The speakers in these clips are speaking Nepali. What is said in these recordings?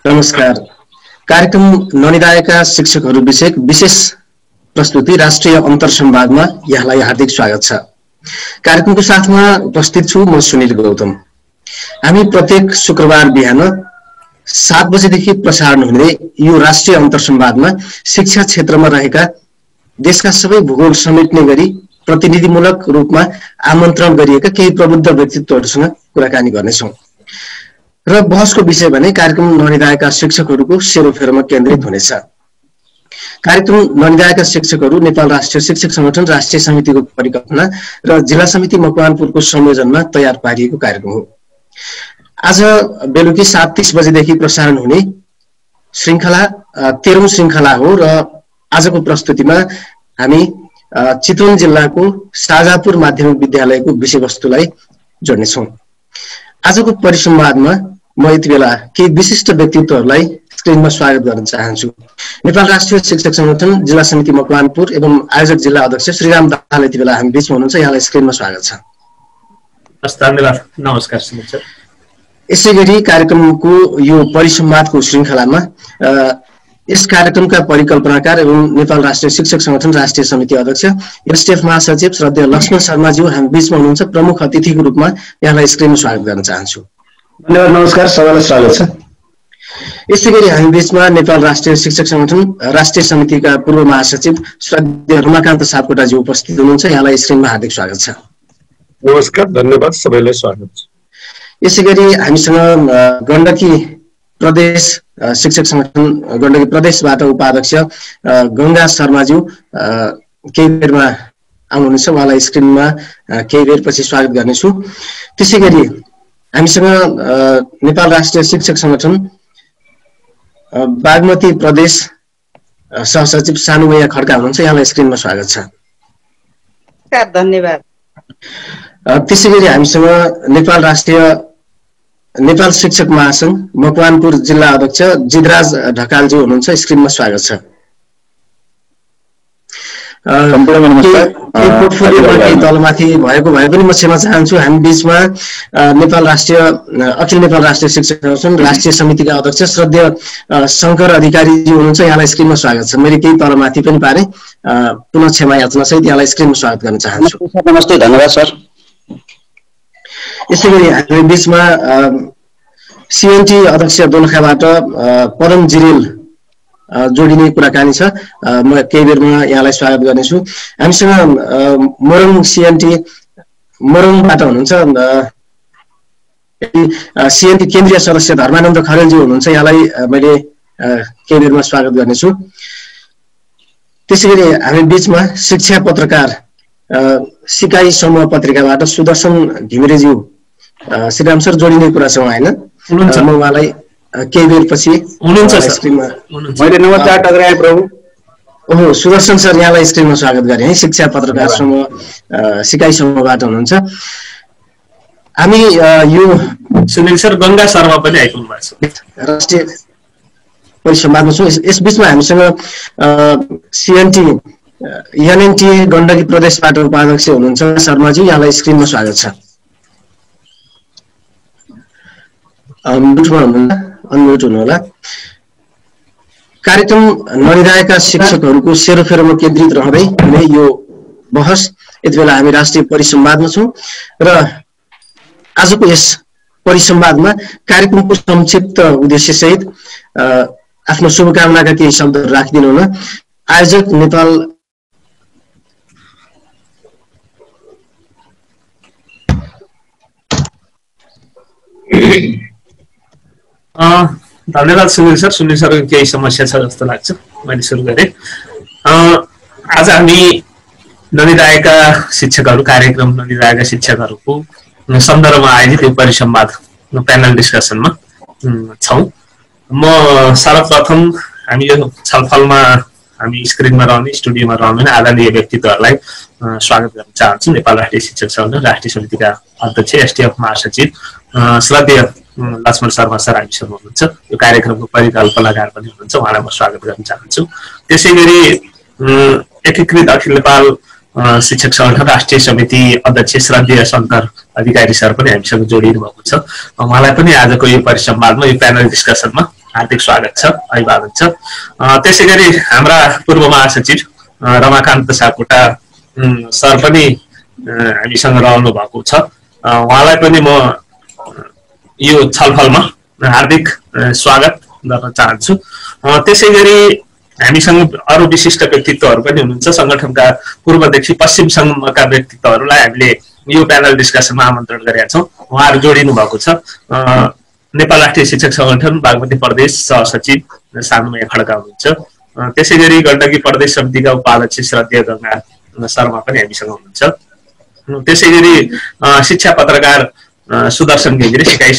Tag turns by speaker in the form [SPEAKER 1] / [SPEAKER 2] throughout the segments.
[SPEAKER 1] नमस्कार। कार्यक्रम ननिदाएका शिक्षकहरू विषयक विशेष प्रस्तुति राष्ट्रिय अन्तर्संवादमा यहाँलाई हार्दिक स्वागत छ। कार्यक्रमको साथमा उपस्थित छु म सुनिल गौतम। हामी प्रत्येक शुक्रबार बिहान 7 बजेदेखि प्रसारण हुने यो राष्ट्रिय अन्तर्संवादमा शिक्षा क्षेत्रमा रहेका देशका सबै भूगोल समेट्ने गरी प्रतिनिधिमूलक रूपमा आमन्त्रण गरिएका केही प्रबुद्ध व्यक्तित्वहरूसँग कुराकानी गर्नेछौँ र बहसको विषय भने कार्यक्रम ननिदाएका शिक्षकहरूको सेरोफेरोमा केन्द्रित हुनेछ। कार्यक्रम ननिदाएका शिक्षकहरू नेपाल राष्ट्रिय शिक्षक संगठन राष्ट्रिय समितिको परिकल्पना र जिल्ला समिति मकवानपुरको संयोजनमा तयार पारिएको कार्यक्रम हो। आज बेलुकी 7:30 बजेदेखि प्रसारण हुने श्रृङ्खला 13औं श्रृङ्खला हो र आजको प्रस्तुतिमा हामी चितवन जिल्लाको साजापुर माध्यमिक विद्यालयको विषयवस्तुलाई जोड्नेछौँ। आजको परिसंवादमा म यति बेला केही विशिष्ट व्यक्तित्वहरूलाई स्क्रिनमा स्वागत गर्न चाहन्छु। नेपाल राष्ट्रिय शिक्षक संगठन जिल्ला समिति मकवानपुर एवं आयोजक जिल्ला अध्यक्ष श्रीराम दाहाल यति बेला हामी बीचमा हुनुहुन्छ। यहाँलाई स्क्रिनमा स्वागत छ।
[SPEAKER 2] धन्यवाद। नमस्कार सुनिल सर।
[SPEAKER 1] यसैगरी कार्यक्रमको यो परिसंवादको श्रृङ्खलामा यस कार्यक्रमका परिकल्पनाकार एवं नेपाल राष्ट्रिय शिक्षक संगठन राष्ट्रिय समिति अध्यक्ष एसटीएफ महासचिव श्रद्धेय लक्ष्मण शर्माज्यू हामी बीचमा हुनुहुन्छ। प्रमुख अतिथिको रूपमा यहाँलाई स्क्रिनमा स्वागत गर्न चाहन्छु।
[SPEAKER 3] धन्यवाद। नमस्कार, सबैलाई स्वागत छ।
[SPEAKER 1] यसैगरी हामी बीचमा नेपाल राष्ट्रिय शिक्षक संगठन राष्ट्रिय समितिका पूर्व महासचिव श्रद्धेय रमाकान्त सापकोटाज्यू उपस्थित हुनुहुन्छ। यहाँलाई स्क्रिनमा हार्दिक स्वागत छ।
[SPEAKER 4] नमस्कार, धन्यवाद, सबैलाई स्वागत छ।
[SPEAKER 1] यसैगरी हामीसँग गण्डकी प्रदेश शिक्षक संगठन गण्डकी प्रदेशबाट उपाध्यक्ष गंगा शर्माज्यू केही बेरमा आउनुहुन्छ। उहाँलाई स्क्रिनमा केही बेरपछि स्वागत गर्नेछु। त्यसैगरी हामीसँग नेपाल राष्ट्रिय शिक्षक संगठन बागमती प्रदेश सहसचिव सानुमैया खड्का हुनुहुन्छ। यहाँलाई स्क्रिनमा स्वागत छ।
[SPEAKER 5] धन्यवाद।
[SPEAKER 1] त्यसैगरी हामीसँग नेपाल शिक्षक महासंघ मकवानपुर जिल्ला अध्यक्ष जिदराज ढकालज्यू हुनुहुन्छ। स्क्रिनमा स्वागत छ। तलमाथि भएको भए पनि म क्षमा चाहन्छु। हामी बीचमा अखिल नेपाल राष्ट्रिय शिक्षक संगठन राष्ट्रिय समितिका अध्यक्ष श्रद्धेय शङ्कर अधिकारीज्यू हुनुहुन्छ। यहाँलाई स्क्रिनमा स्वागत छ। मैले केही तलमाथि पनि पारे, पुनः क्षमा याचना सहित यहाँलाई स्क्रिनमा स्वागत गर्न चाहन्छु।
[SPEAKER 3] नमस्ते, धन्यवाद सर।
[SPEAKER 1] यसैगरी हामी बीचमा सीएनटी अध्यक्ष दोलखाबाट परम जिरेल जोडिने कुराकानी छ। म केही बेरमा यहाँलाई स्वागत गर्नेछु। हामीसँग मोरङ सीएनटी मोरङबाट हुनुहुन्छ सीएनटी केन्द्रीय सदस्य धर्मानन्द खरेलज्यू हुनुहुन्छ। यहाँलाई मैले केही बेरमा स्वागत गर्नेछु। त्यसैगरी हामी बीचमा शिक्षा पत्रकार सिकाइ समूह पत्रिकाबाट सुदर्शन घिमिरेज्यू श्रीराम सर जोडिने कुरा छ होइन? म उहाँलाई केही बेरपछि स्क्रिनमा
[SPEAKER 3] मैले नमस्कार टक्राए प्रभु।
[SPEAKER 1] ओहो, सुदर्शन सर यहाँलाई स्क्रिनमा स्वागत गरेँ है। शिक्षा पत्रकार समूह सिकाइ समूहबाट हुनुहुन्छ। हामी यो
[SPEAKER 2] सुनिल सर गंगा शर्मा पनि आइपुग्नु भएको छ।
[SPEAKER 1] राष्ट्रिय परिसंवादमा छौँ। यस बीचमा हामीसँग सीएनटी एनएनटी गण्डकी प्रदेशबाट उपाध्यक्ष हुनुहुन्छ शर्माज्यू। यहाँलाई स्क्रिनमा स्वागत छ। अनम्युट हुनुहोला। कार्यक्रम ननिदाएका शिक्षकहरूको सेरोफेरोमा केन्द्रित रहँदै हुने यो बहस यति बेला हामी राष्ट्रिय परिसंवादमा छौँ र आजको यस परिसंवादमा कार्यक्रमको संक्षिप्त उद्देश्य सहित आफ्नो शुभकामनाका केही शब्दहरू राखिदिनु हुन आयोजक नेपाल
[SPEAKER 2] धन्यवाद सुनिल सर। सुनिल सरको केही समस्या छ जस्तो लाग्छ, मैले सुरु गरेँ। आज हामी ननिदाएका शिक्षकहरू कार्यक्रम ननिदाएका शिक्षकहरूको सन्दर्भमा आयोजित यो परिसंवाद प्यानल डिस्कसनमा छौँ। म सर्वप्रथम हामी यो छलफलमा हामी स्क्रिनमा रहने स्टुडियोमा रहने आदरणीय व्यक्तित्वहरूलाई स्वागत गर्न चाहन्छु। नेपाल राष्ट्रिय शिक्षक संगठन राष्ट्रिय समितिका अध्यक्ष एसटीएफ महासचिव श्रद्धेय लक्ष्मण शर्मा सर हामीसँग हुनुहुन्छ। यो कार्यक्रमको परिकल्पनाकार पनि हुनुहुन्छ। उहाँलाई म स्वागत गर्न चाहन्छु। त्यसैगरी एकीकृत अखिल नेपाल शिक्षक संगठन राष्ट्रिय समिति अध्यक्ष श्रद्धेय शङ्कर अधिकारी सर पनि हामीसँग जोडिनु भएको छ। उहाँलाई पनि आजको यो परिसंवादमा यो प्यानल डिस्कसनमा हार्दिक स्वागत छ, अभिवादन छ। त्यसै गरी हाम्रा पूर्व महासचिव रमाकान्त सापकोटा सर पनि हामीसँग रहनु भएको छ। उहाँलाई पनि म यो छलफलमा हार्दिक स्वागत गर्न चाहन्छु। त्यसै गरी हामीसँग अरू विशिष्ट व्यक्तित्वहरू पनि हुनुहुन्छ। सङ्गठनका पूर्वदेखि पश्चिमसम्मका व्यक्तित्वहरूलाई हामीले यो प्यानल डिस्कसनमा आमन्त्रण गरेका छौँ। उहाँहरू जोडिनु भएको छ। नेपाल राष्ट्रिय शिक्षक सङ्गठन बागमती प्रदेश सहसचिव सानुमय खड्का हुनुहुन्छ। त्यसै गरी गण्डकी प्रदेश समितिका उपाध्यक्ष श्रद्धेय गङ्गा शर्मा पनि हामीसँग हुनुहुन्छ। त्यसै गरी शिक्षा पत्रकार सुदर्शन घिमिरे सिकाइ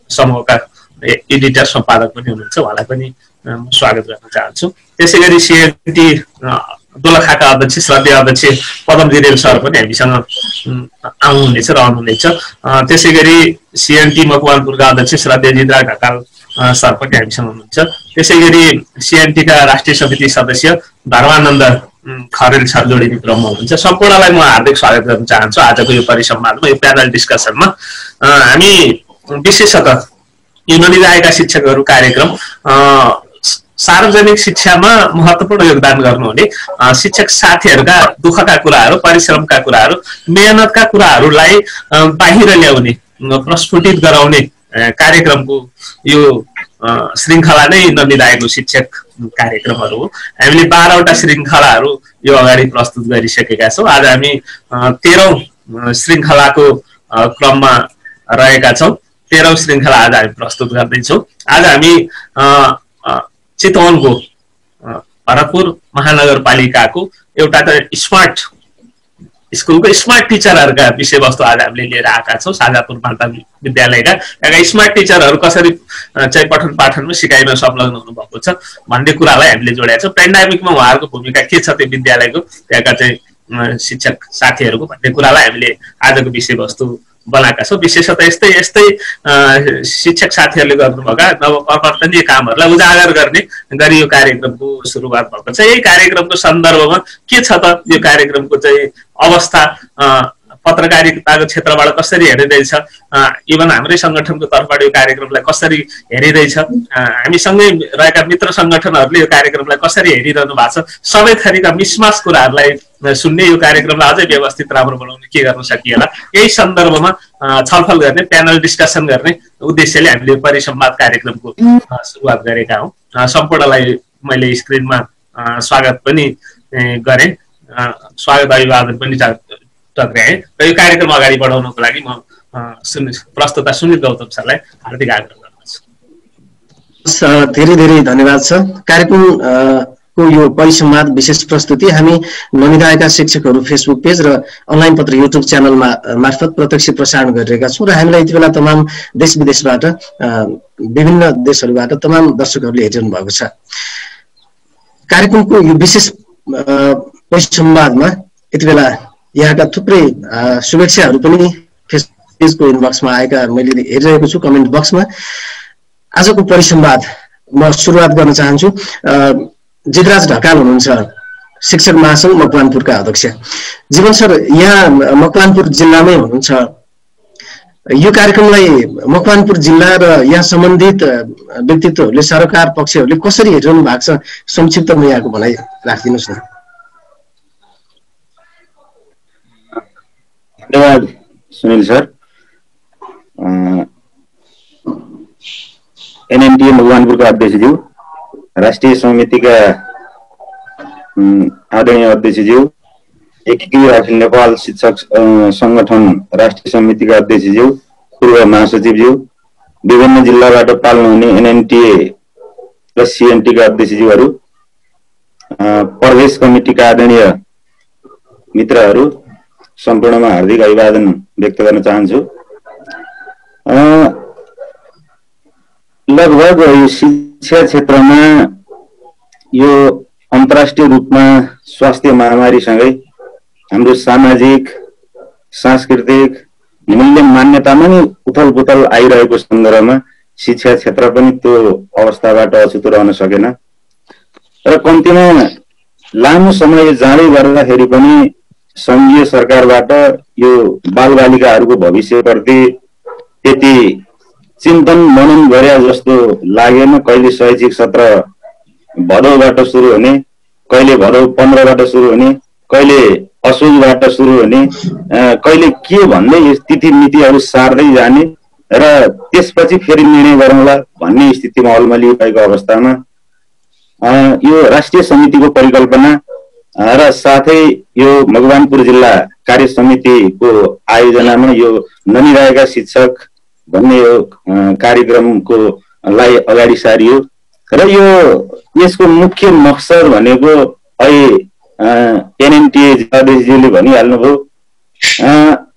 [SPEAKER 2] समूहका एडिटर सम्पादक पनि हुनुहुन्छ। उहाँलाई पनि स्वागत गर्न चाहन्छु। त्यसै गरी सिएनटी दोलखाका अध्यक्ष श्रद्धेय अध्यक्ष पदम जिरेल सर पनि हामीसँग आउनुहुनेछ, रहनुहुनेछ। त्यसै गरी सिएनटी मकवानपुरका अध्यक्ष श्रद्धेय जिद्रा ढकाल सर पनि हामीसँग हुनुहुन्छ। त्यसै गरी सिएनटीका राष्ट्रिय समिति सदस्य धर्मानन्द खरेल सर जोडिने क्रममा हुनुहुन्छ। सम्पूर्णलाई म हार्दिक स्वागत गर्न चाहन्छु आजको यो परिसंवादमा, यो प्यानल डिस्कसनमा। हामी विशेषतः यो नलिँदा शिक्षकहरू कार्यक्रम सार्वजनिक शिक्षामा महत्त्वपूर्ण योगदान गर्नुहुने शिक्षक साथीहरूका दुःखका कुराहरू, परिश्रमका कुराहरू, मेहनतका कुराहरूलाई बाहिर ल्याउने, प्रस्फुटित गराउने कार्यक्रमको यो श्रृङ्खला नै नलिँदाको शिक्षक कार्यक्रमहरू हो। हामीले 12वटा श्रृङ्खलाहरू यो अगाडि प्रस्तुत गरिसकेका छौँ। आज हामी 13औं श्रृङ्खलाको क्रममा रहेका छौँ। 13औं श्रृङ्खला आज हामी प्रस्तुत गर्दैछौँ। आज हामी चितवनको भरतपुर महानगरपालिकाको एउटा त स्मार्ट स्कुलको स्मार्ट टिचरहरूका विषयवस्तु आज हामीले लिएर आएका छौँ। साझापुर माध्यमिक विद्यालयका त्यहाँका स्मार्ट टिचरहरू कसरी चाहिँ पठन पाठनमा सिकाइमा संलग्न हुनुभएको छ भन्ने कुरालाई हामीले जोडेका छौँ। पेन्डामिकमा उहाँहरूको भूमिका के छ त्यो विद्यालयको, त्यहाँका चाहिँ शिक्षक साथीहरूको भन्ने कुरालाई हामीले आजको विषयवस्तु बनाएका छौँ। विशेषतः यस्तै यस्तै शिक्षक साथीहरूले गर्नुभएका नवप्रवर्तनीय कामहरूलाई उजागर गर्ने गरी यो कार्यक्रमको सुरुवात भएको छ। यही कार्यक्रमको सन्दर्भमा के छ त यो कार्यक्रमको चाहिँ अवस्था, पत्रकारिताको क्षेत्रबाट कसरी हेरिँदैछ, इभन हाम्रै सङ्गठनको तर्फबाट यो कार्यक्रमलाई कसरी हेरिँदैछ, हामीसँगै रहेका मित्र सङ्गठनहरूले यो कार्यक्रमलाई कसरी हेरिरहनु भएको छ, सबै थरीका मिसमास कुराहरूलाई सुन्ने, यो कार्यक्रमलाई अझै व्यवस्थित राम्रो बनाउने के गर्न सकिएला, यही सन्दर्भमा छलफल गर्ने, प्यानल डिस्कसन गर्ने उद्देश्यले हामीले परिसंवाद कार्यक्रमको सुरुवात गरेका हौँ। सम्पूर्णलाई मैले स्क्रिनमा स्वागत पनि गरेँ, स्वागत अभिवादन पनि टक्राएँ र यो कार्यक्रम अगाडि बढाउनको लागि म प्रस्तुता सुनिल गौतम सरलाई हार्दिक आग्रह गर्दछु।
[SPEAKER 1] धेरै धेरै धन्यवाद छ। कार्यक्रम को यो परिसंवाद विशेष प्रस्तुति हामी ननिदाएका शिक्षकहरू फेसबुक पेज र अनलाइन पत्र युट्युब च्यानलमा मार्फत प्रत्यक्ष प्रसारण गरिरहेका छौँ र हामीलाई यति बेला तमाम देश विदेशबाट, विभिन्न देशहरूबाट तमाम दर्शकहरूले हेरिरहनु भएको छ। कार्यक्रमको यो विशेष परिसंवादमा यति बेला यहाँका थुप्रै शुभेच्छाहरू पनि फेसबुकको इनबक्समा आएका मैले हेरिरहेको छु, कमेन्ट बक्समा। आजको परिसंवाद म सुरुवात गर्न चाहन्छु। जिद्राज ढकाल हुनुहुन्छ, शिक्षक महासंघ मकवानपुरका अध्यक्ष। जीवन सर यहाँ मकवानपुर जिल्लामै हुनुहुन्छ। यो कार्यक्रमलाई मकवानपुर जिल्ला र यहाँ सम्बन्धित व्यक्तित्वहरूले, सरकार पक्षहरूले कसरी हेरिरहनु भएको छ, संक्षिप्तमा यहाँको भनाइ राखिदिनुहोस् न।
[SPEAKER 3] धन्यवाद सुनिल सर। एनएनटीए मकवानपुरका अध्यक्षज्यू, राष्ट्रिय समितिका आदरणीय अध्यक्षज्यू, एकीकृत अखिल नेपाल शिक्षक संगठन राष्ट्रिय समितिका अध्यक्षज्यू, पूर्व महासचिवज्यू, विभिन्न जिल्लाबाट पाल्नु हुने एनएनटीए र सिएनटीका अध्यक्षज्यूहरू, प्रदेश कमिटीका आदरणीय मित्रहरू, सम्पूर्णमा हार्दिक अभिवादन व्यक्त गर्न चाहन्छु। लगभग यो शिक्षा क्षेत्रमा यो अन्तर्राष्ट्रिय रूपमा स्वास्थ्य महामारीसँगै हाम्रो सामाजिक, सांस्कृतिक मूल्य मान्यतामा नै उथल पुथल आइरहेको सन्दर्भमा शिक्षा क्षेत्र पनि त्यो अवस्थाबाट अछुतो रहन सकेन र कम्तीमा लामो समय जाँदै गर्दाखेरि पनि सङ्घीय सरकारबाट यो बालबालिकाहरूको भविष्यप्रति त्यति चिन्तन मनन गरे जस्तो लागेन। कहिले शैक्षिक सत्र भदौबाट सुरु हुने, कहिले भदौ 15बाट सुरु हुने, कहिले असोजबाट सुरु हुने, कहिले के भन्दै तिथि मितिहरू सार्दै जाने र त्यसपछि फेरि निर्णय गरौँला भन्ने स्थितिमा अल्मलिएको अवस्थामा यो राष्ट्रिय समितिको परिकल्पना र साथै यो मकवानपुर जिल्ला कार्य समितिको आयोजनामा यो ननिरहेका शिक्षक भन्ने यो कार्यक्रमको लाई अगाडि सारियो र यो यसको मुख्य मकसद भनेको एनएनटीए जगदीशजीले भनिहाल्नुभयो,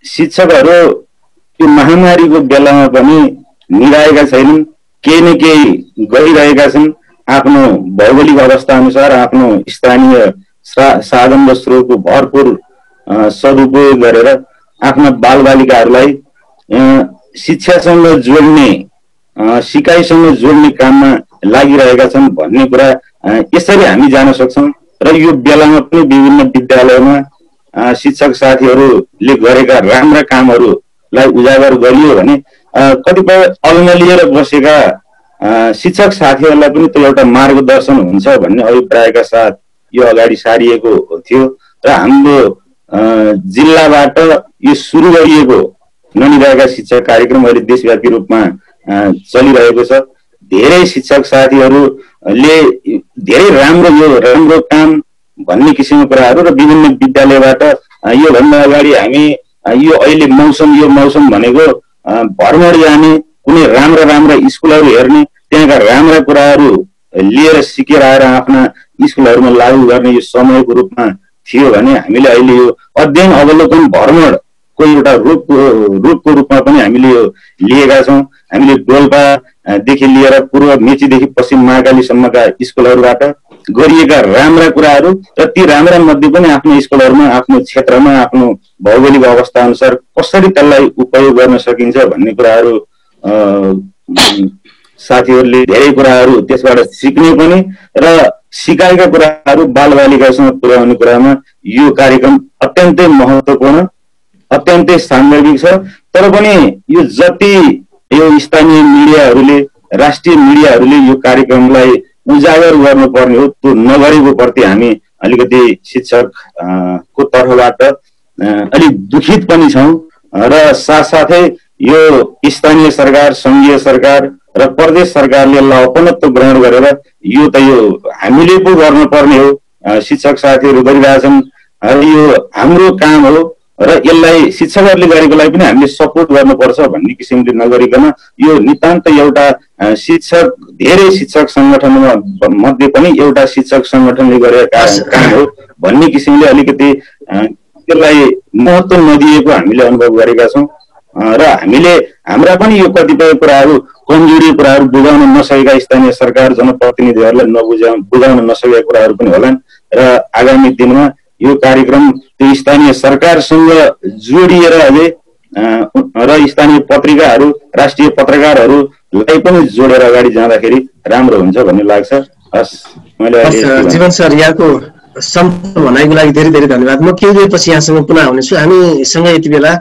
[SPEAKER 3] शिक्षकहरू यो महामारीको बेलामा पनि निराएका छैनन्, केही न केही गरिरहेका छन्। आफ्नो भौगोलिक अवस्था अनुसार आफ्नो स्थानीय साधन र स्रोतको भरपूर सदुपयोग गरेर आफ्ना बालबालिकाहरूलाई शिक्षासँग जोड्ने, सिकाइसँग जोड्ने काममा लागिरहेका छन् भन्ने कुरा यसरी हामी जान सक्छौँ। र यो बेलामा पनि विभिन्न विद्यालयमा शिक्षक साथीहरूले गरेका राम्रा कामहरूलाई उजागर गरियो भने कतिपय अल्मलिएर बसेका शिक्षक साथीहरूलाई पनि त्यो एउटा मार्गदर्शन हुन्छ भन्ने अभिप्रायका साथ यो अगाडि सारिएको थियो। र हाम्रो जिल्लाबाट यो सुरु गरिएको ननिरहेका शिक्षक कार्यक्रम अहिले देशव्यापी रूपमा चलिरहेको छ। धेरै शिक्षक साथीहरूले धेरै राम्रो काम भन्ने किसिमको कुराहरू र विभिन्न विद्यालयबाट योभन्दा अगाडि हामी यो अहिले यो मौसम भनेको भ्रमण जाने, कुनै राम्रा स्कुलहरू हेर्ने, त्यहाँका राम्रा कुराहरू लिएर सिकेर आएर आफ्ना स्कुलहरूमा लागू गर्ने यो समयको रूपमा थियो भने हामीले अहिले यो अध्ययन अवलोकन भ्रमणको एउटा रूपको रूपमा पनि हामीले यो लिएका छौँ। हामीले डोल्पादेखि लिएर पूर्व मेचीदेखि पश्चिम महाकालीसम्मका स्कुलहरूबाट गरिएका राम्रा कुराहरू र ती राम्रा मध्ये पनि आफ्नो स्कुलहरूमा, आफ्नो क्षेत्रमा, आफ्नो भौगोलिक अवस्था अनुसार कसरी त्यसलाई उपयोग गर्न सकिन्छ भन्ने कुराहरू साथीहरूले धेरै कुराहरू त्यसबाट सिक्ने पनि र सिकाएका कुराहरू बालबालिकासँग पुर्याउने कुरामा यो कार्यक्रम अत्यन्तै महत्त्वपूर्ण, अत्यन्तै सान्दर्भिक छ। तर पनि यो जति यो स्थानीय मिडियाहरूले, राष्ट्रिय मिडियाहरूले यो कार्यक्रमलाई उजागर गर्नुपर्ने हो त्यो नगरेको प्रति हामी अलिकति शिक्षकको तर्फबाट अलिक दुखित पनि छौँ। र साथसाथै यो स्थानीय सरकार, सङ्घीय सरकार र प्रदेश सरकारले यसलाई अपनत्व ग्रहण गरेर यो त यो हामीले पो गर्नुपर्ने हो, शिक्षक साथीहरू गरिरहेछन्, यो हाम्रो काम हो र यसलाई शिक्षकहरूले गरेकोलाई पनि हामीले सपोर्ट गर्नुपर्छ भन्ने किसिमले नगरिकन यो नितान्त एउटा धेरै शिक्षक सङ्गठनमा मध्ये पनि एउटा शिक्षक सङ्गठनले गरेका काम हो भन्ने किसिमले अलिकति त्यसलाई महत्त्व नदिएको हामीले अनुभव गरेका छौँ। र हामीले हाम्रा पनि यो कतिपय कुराहरू, कमजोरी कुराहरू बुझाउन नसकेका स्थानीय सरकार, जनप्रतिनिधिहरूलाई बुझाउन नसकेका कुराहरू पनि होलान् र आगामी दिनमा यो कार्यक्रम त्यो स्थानीय सरकारसँग जोडिएर अझै र स्थानीय पत्रिकाहरू, राष्ट्रिय पत्रकारहरूलाई पनि जोडेर अगाडि जाँदाखेरि राम्रो हुन्छ भन्ने लाग्छ।
[SPEAKER 1] जीवन सर, यहाँको सम्पूर्ण भनाइको लागि धेरै धेरै धन्यवाद। म केही दिनपछि यहाँसँग पुनः आउनेछु। हामीसँग यति बेला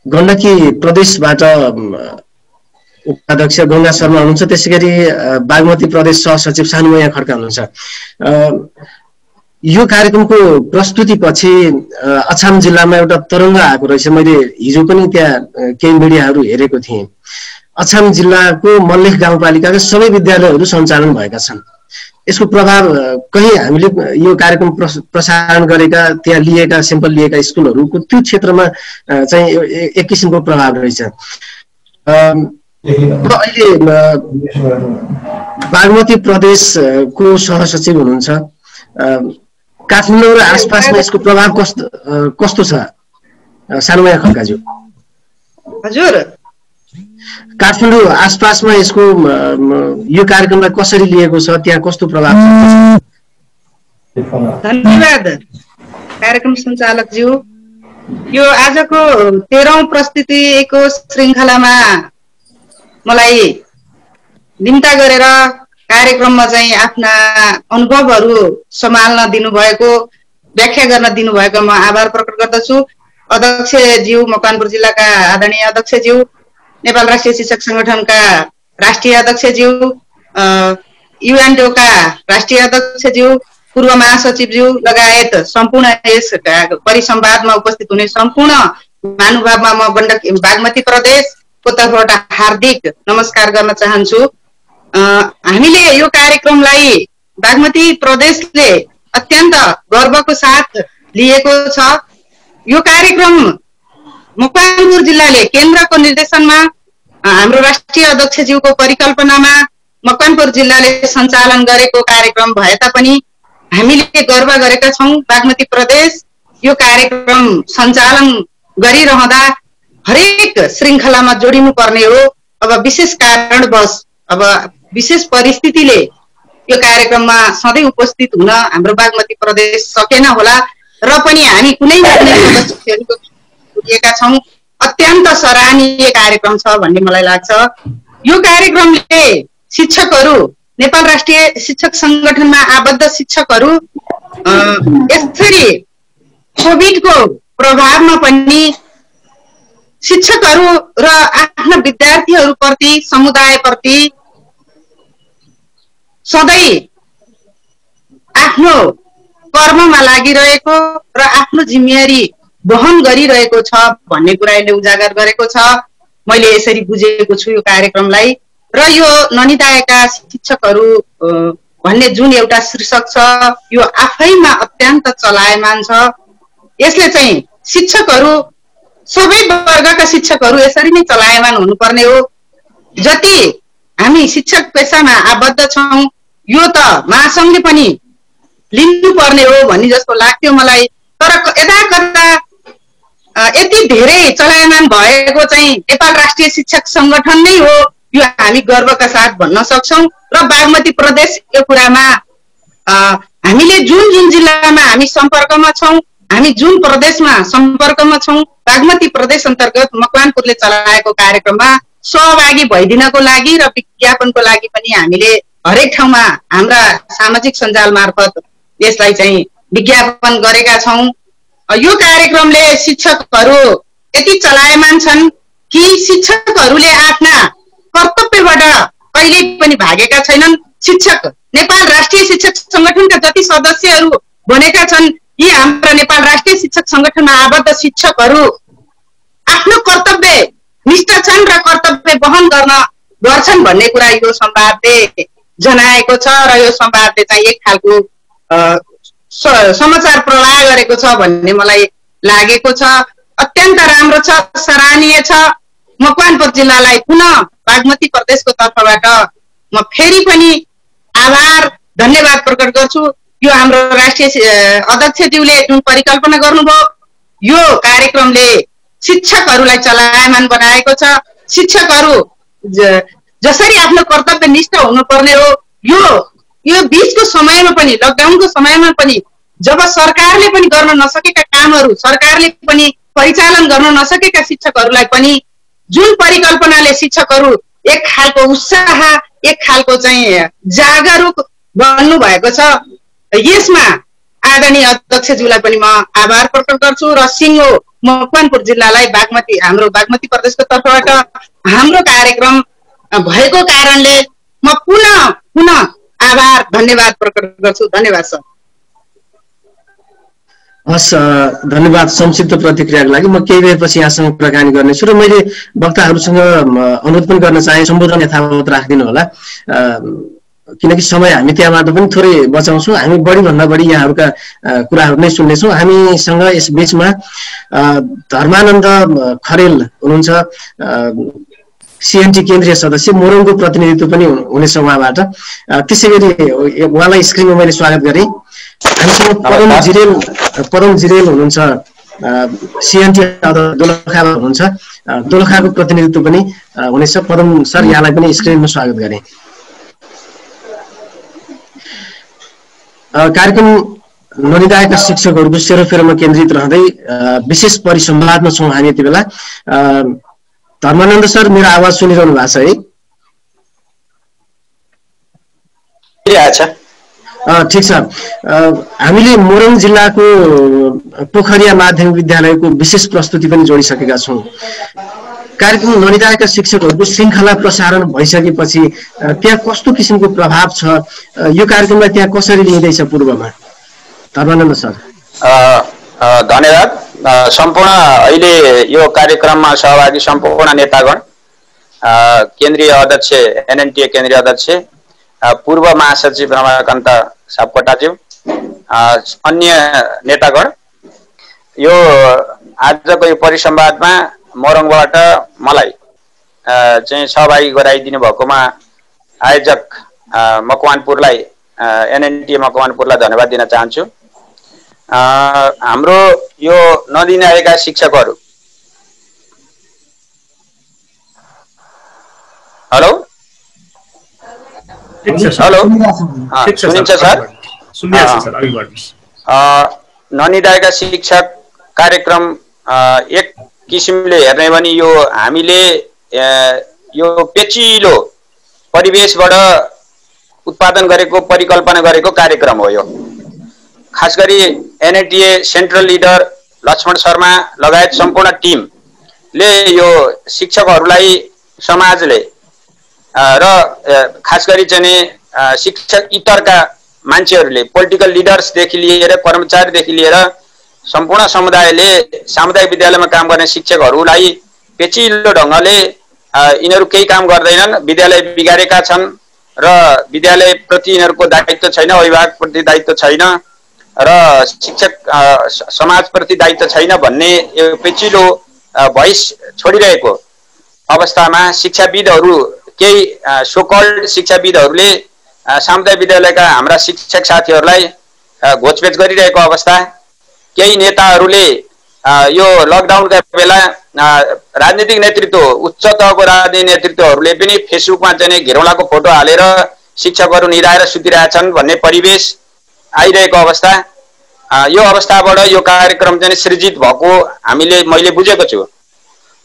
[SPEAKER 1] गण्डकी प्रदेशबाट उपाध्यक्ष गङ्गा शर्मा हुनुहुन्छ, त्यसै गरी बागमती प्रदेश सहसचिव सानुमया खड्का हुनुहुन्छ। यो कार्यक्रमको प्रस्तुति पछि अछाम जिल्लामा एउटा तरङ्ग आएको रहेछ। मैले हिजो पनि त्यहाँ केही मिडियाहरू हेरेको थिएँ। अछाम जिल्लाको मल्लेख गाउँपालिकाका सबै विद्यालयहरू सञ्चालन भएका छन्। यसको प्रभाव कहीँ हामीले यो कार्यक्रम प्रसारण गरेका, त्यहाँ लिएका सेम्पल लिएका स्कुलहरूको त्यो क्षेत्रमा चाहिँ एक किसिमको प्रभाव रहेछ। अहिले बागमती प्रदेशको सहसचिव हुनुहुन्छ। काठमाडौँ र आसपासमा यसको प्रभाव कस्तो छ सानुमया खड्काज्यू?
[SPEAKER 5] हजुर,
[SPEAKER 1] काठमाडौँ आसपासमा यसको यो कार्यक्रमलाई कसरी लिएको छ, त्यहाँ कस्तो प्रभाव छ?
[SPEAKER 5] धन्यवाद कार्यक्रम सञ्चालकज्यू। यो आजको 13औं प्रस्तुतिको श्रृङ्खलामा मलाई निम्ता गरेर कार्यक्रममा चाहिँ आफ्ना अनुभवहरू सम्हाल्न दिनुभएको, व्याख्या गर्न दिनुभएको म आभार प्रकट गर्दछु। अध्यक्षज्यू, मकवानपुर जिल्लाका आदरणीय अध्यक्षज्यू, नेपाल राष्ट्रिय शिक्षक संगठनका राष्ट्रिय अध्यक्षज्यू, युएनडीओका राष्ट्रिय अध्यक्षज्यू, पूर्व महासचिवज्यू लगायत सम्पूर्ण यस परिसंवादमा उपस्थित हुने सम्पूर्ण महानुभावमा म बागमती प्रदेशको तर्फबाट हार्दिक नमस्कार गर्न चाहन्छु। हामीले यो कार्यक्रमलाई बागमती प्रदेशले अत्यन्त गर्वको साथ लिएको छ। यो कार्यक्रम मकवानपुर जिल्लाले केन्द्रको निर्देशनमा हाम्रो राष्ट्रिय अध्यक्षज्यूको परिकल्पनामा मकवानपुर जिल्लाले सञ्चालन गरेको कार्यक्रम भए तापनि हामीले गर्व गरेका छौँ। बागमती प्रदेश यो कार्यक्रम सञ्चालन गरिरहँदा हरेक श्रृङ्खलामा जोडिनु पर्ने हो। अब विशेष कारणवश, अब विशेष परिस्थितिले यो कार्यक्रममा सधैँ उपस्थित हुन हाम्रो बागमती प्रदेश सकेन होला र पनि हामी कुनै न कुनै सदस्यहरूको दिएका छौँ। अत्यन्त सराहनीय कार्यक्रम छ भन्ने मलाई लाग्छ। यो कार्यक्रमले शिक्षकहरू, नेपाल राष्ट्रिय शिक्षक संगठनमा आबद्ध शिक्षकहरू यसरी कोभिडको प्रभावमा पनि शिक्षकहरू र आफ्ना विद्यार्थीहरूप्रति, समुदायप्रति सधैँ आफ्नो कर्ममा लागिरहेको र आफ्नो जिम्मेवारी वहन गरिरहेको छ भन्ने कुरा यसले उजागर गरेको छ। मैले यसरी बुझेको छु यो कार्यक्रमलाई। र यो ननिदाएका शिक्षकहरू भन्ने जुन एउटा शीर्षक छ यो आफैमा अत्यन्त चलायमान छ। यसले चाहिँ शिक्षकहरू, सबै वर्गका शिक्षकहरू यसरी नै चलायमान हुनुपर्ने हो। जति हामी शिक्षक पेसामा आबद्ध छौँ यो त महासङ्घले पनि लिनुपर्ने हो भन्ने जस्तो लाग्थ्यो मलाई। तर यता कता यति धेरै चलायमान भएको चाहिँ नेपाल राष्ट्रिय शिक्षक संगठन नै हो, यो हामी गर्वका साथ भन्न सक्छौँ। र बागमती प्रदेश यो कुरामा हामीले जुन जुन जिल्लामा हामी सम्पर्कमा छौँ, हामी जुन प्रदेशमा सम्पर्कमा छौँ, बागमती प्रदेश अन्तर्गत मकवानपुरले चलाएको कार्यक्रममा सहभागी भइदिनको लागि र विज्ञापनको लागि पनि हामीले हरेक ठाउँमा हाम्रा सामाजिक सञ्जाल मार्फत यसलाई चाहिँ विज्ञापन गरेका छौँ। यो कार्यक्रमले शिक्षकहरू यति चलायमान छन् कि शिक्षकहरूले आफ्ना कर्तव्यबाट कहिल्यै पनि भागेका छैनन्। शिक्षक, नेपाल राष्ट्रिय शिक्षक संगठनका जति सदस्यहरू बनेका छन्, यी हाम्रा नेपाल राष्ट्रिय शिक्षक संगठनमा आबद्ध शिक्षकहरू आफ्नो कर्तव्य निष्ठ छन् र कर्तव्य वहन गर्छन् भन्ने कुरा यो संवादले जनाएको छ। र यो संवादले चाहिँ एक खालको समाचार प्रवाह गरेको छ भन्ने मलाई लागेको छ। अत्यन्त राम्रो छ, सराहनीय छ। मकवानपुर जिल्लालाई पुनः बागमती प्रदेशको तर्फबाट म फेरि पनि आभार, धन्यवाद प्रकट गर्छु। यो हाम्रो राष्ट्रिय अध्यक्षज्यूले जुन परिकल्पना गर्नुभयो, यो कार्यक्रमले शिक्षकहरूलाई चलायमान बनाएको छ। शिक्षकहरू जसरी आफ्नो कर्तव्य निष्ठ हुनुपर्ने हो, यो बीचको समयमा पनि, लकडाउनको समयमा पनि, जब सरकारले पनि गर्न नसकेका कामहरू, सरकारले पनि परिचालन गर्न नसकेका शिक्षकहरूलाई पनि जुन परिकल्पनाले शिक्षकहरू एक खालको उत्साह, एक खालको चाहिँ जागरुक बन्नु भएको छ, यसमा आदरणीय अध्यक्षज्यूलाई पनि म आभार प्रकट गर्छु। र सिङ्गो मकवानपुर जिल्लालाई हाम्रो बागमती प्रदेशको तर्फबाट हाम्रो कार्यक्रम भएको कारणले म पुनः आभार, धन्यवाद प्रकट गर्छु। धन्यवाद सर।
[SPEAKER 1] हस्, धन्यवाद संक्षिप्त प्रतिक्रियाको लागि। म केही बेरपछि यहाँसँग कुराकानी गर्नेछु र मैले वक्ताहरूसँग अनुरोध पनि गर्न चाहे सम्बोधन यथावत राखिदिनु होला, किनकि समय हामी त्यहाँबाट पनि थोरै बचाउँछौँ। हामी बढीभन्दा बढी यहाँहरूका कुराहरू नै सुन्नेछौँ। हामीसँग यस बीचमा धर्मानन्द खरेल हुनुहुन्छ, सिएनटी केन्द्रीय सदस्य, मोरङको प्रतिनिधित्व पनि हुनेछ उहाँबाट। त्यसै गरी उहाँलाई स्क्रिनमा मैले स्वागत गरेँ। हामीसँग परम जिरेल हुनुहुन्छ, सिएनटी दोलखामा हुनुहुन्छ, दोलखाको प्रतिनिधित्व पनि हुनेछ। परम सर, यहाँलाई पनि स्क्रिनमा स्वागत गरेँ। कार्यक्रम ननिदाएका शिक्षकहरूको सेरोफेरोमा केन्द्रित रहँदै विशेष परिसंवादमा छौँ हामी यति बेला। धर्मानन्द सर, मेरो आवाज सुनिरहनु भएको छ है? ठिक छ। हामीले मोरङ जिल्लाको पोखरिया माध्यमिक विद्यालयको विशेष प्रस्तुति पनि जोडिसकेका छौँ। कार्यक्रम ननिदाएका शिक्षकहरूको श्रृङ्खला प्रसारण भइसकेपछि त्यहाँ कस्तो किसिमको प्रभाव छ, यो कार्यक्रमलाई त्यहाँ कसरी लिँदैछ पूर्वमा? धर्मानन्द सर।
[SPEAKER 6] धन्यवाद। सम्पूर्ण अहिले यो कार्यक्रममा सहभागी सम्पूर्ण नेतागण, केन्द्रीय अध्यक्ष एनएनटीए केन्द्रीय अध्यक्ष, पूर्व महासचिव रमाकान्त सापकोटाज्यू, अन्य नेतागण, यो आजको यो परिसंवादमा मोरङबाट मलाई चाहिँ सहभागी गराइदिनु भएकोमा आयोजक मकवानपुरलाई, एनएनटीए मकवानपुरलाई धन्यवाद दिन चाहन्छु। हाम्रो यो नदिन आएका शिक्षकहरू, हेलो हेलो सुनिन्छ सर? ननिदाएका शिक्षक कार्यक्रम एक किसिमले हेर्ने भने यो हामीले यो पेचिलो परिवेशबाट उत्पादन गरेको परिकल्पना गरेको कार्यक्रम हो। यो खास गरी एनएनटीए सेन्ट्रल लिडर लक्ष्मण शर्मा लगायत सम्पूर्ण टिमले यो शिक्षकहरूलाई समाजले र खास गरी चाहिँ शिक्षक इतरका मान्छेहरूले, पोलिटिकल लिडर्सदेखि लिएर कर्मचारीदेखि लिएर सम्पूर्ण समुदायले सामुदायिक विद्यालयमा काम गर्ने शिक्षकहरूलाई पेचिलो ढङ्गले यिनीहरू केही काम गर्दैनन्, विद्यालय बिगारेका छन् र विद्यालयप्रति यिनीहरूको दायित्व छैन, अभिभावकप्रति दायित्व छैन र शिक्षक समाजप्रति दायित्व छैन भन्ने यो पेचिलो भोइस छोडिरहेको अवस्थामा शिक्षाविदहरू, केही सोकल्ड शिक्षाविदहरूले सामुदायिक विद्यालयका हाम्रा शिक्षक साथीहरूलाई घोचपेच गरिरहेको अवस्था, केही नेताहरूले यो लकडाउनका बेला राजनीतिक नेतृत्व, उच्च तहको राजनीतिक नेतृत्वहरूले पनि फेसबुकमा चाहिँ घिरौँलाको फोटो हालेर शिक्षकहरू निराएर सुतिरहेछन् भन्ने परिवेश आइरहेको अवस्था, यो अवस्थाबाट यो कार्यक्रम चाहिँ सृजित भएको मैले बुझेको छु।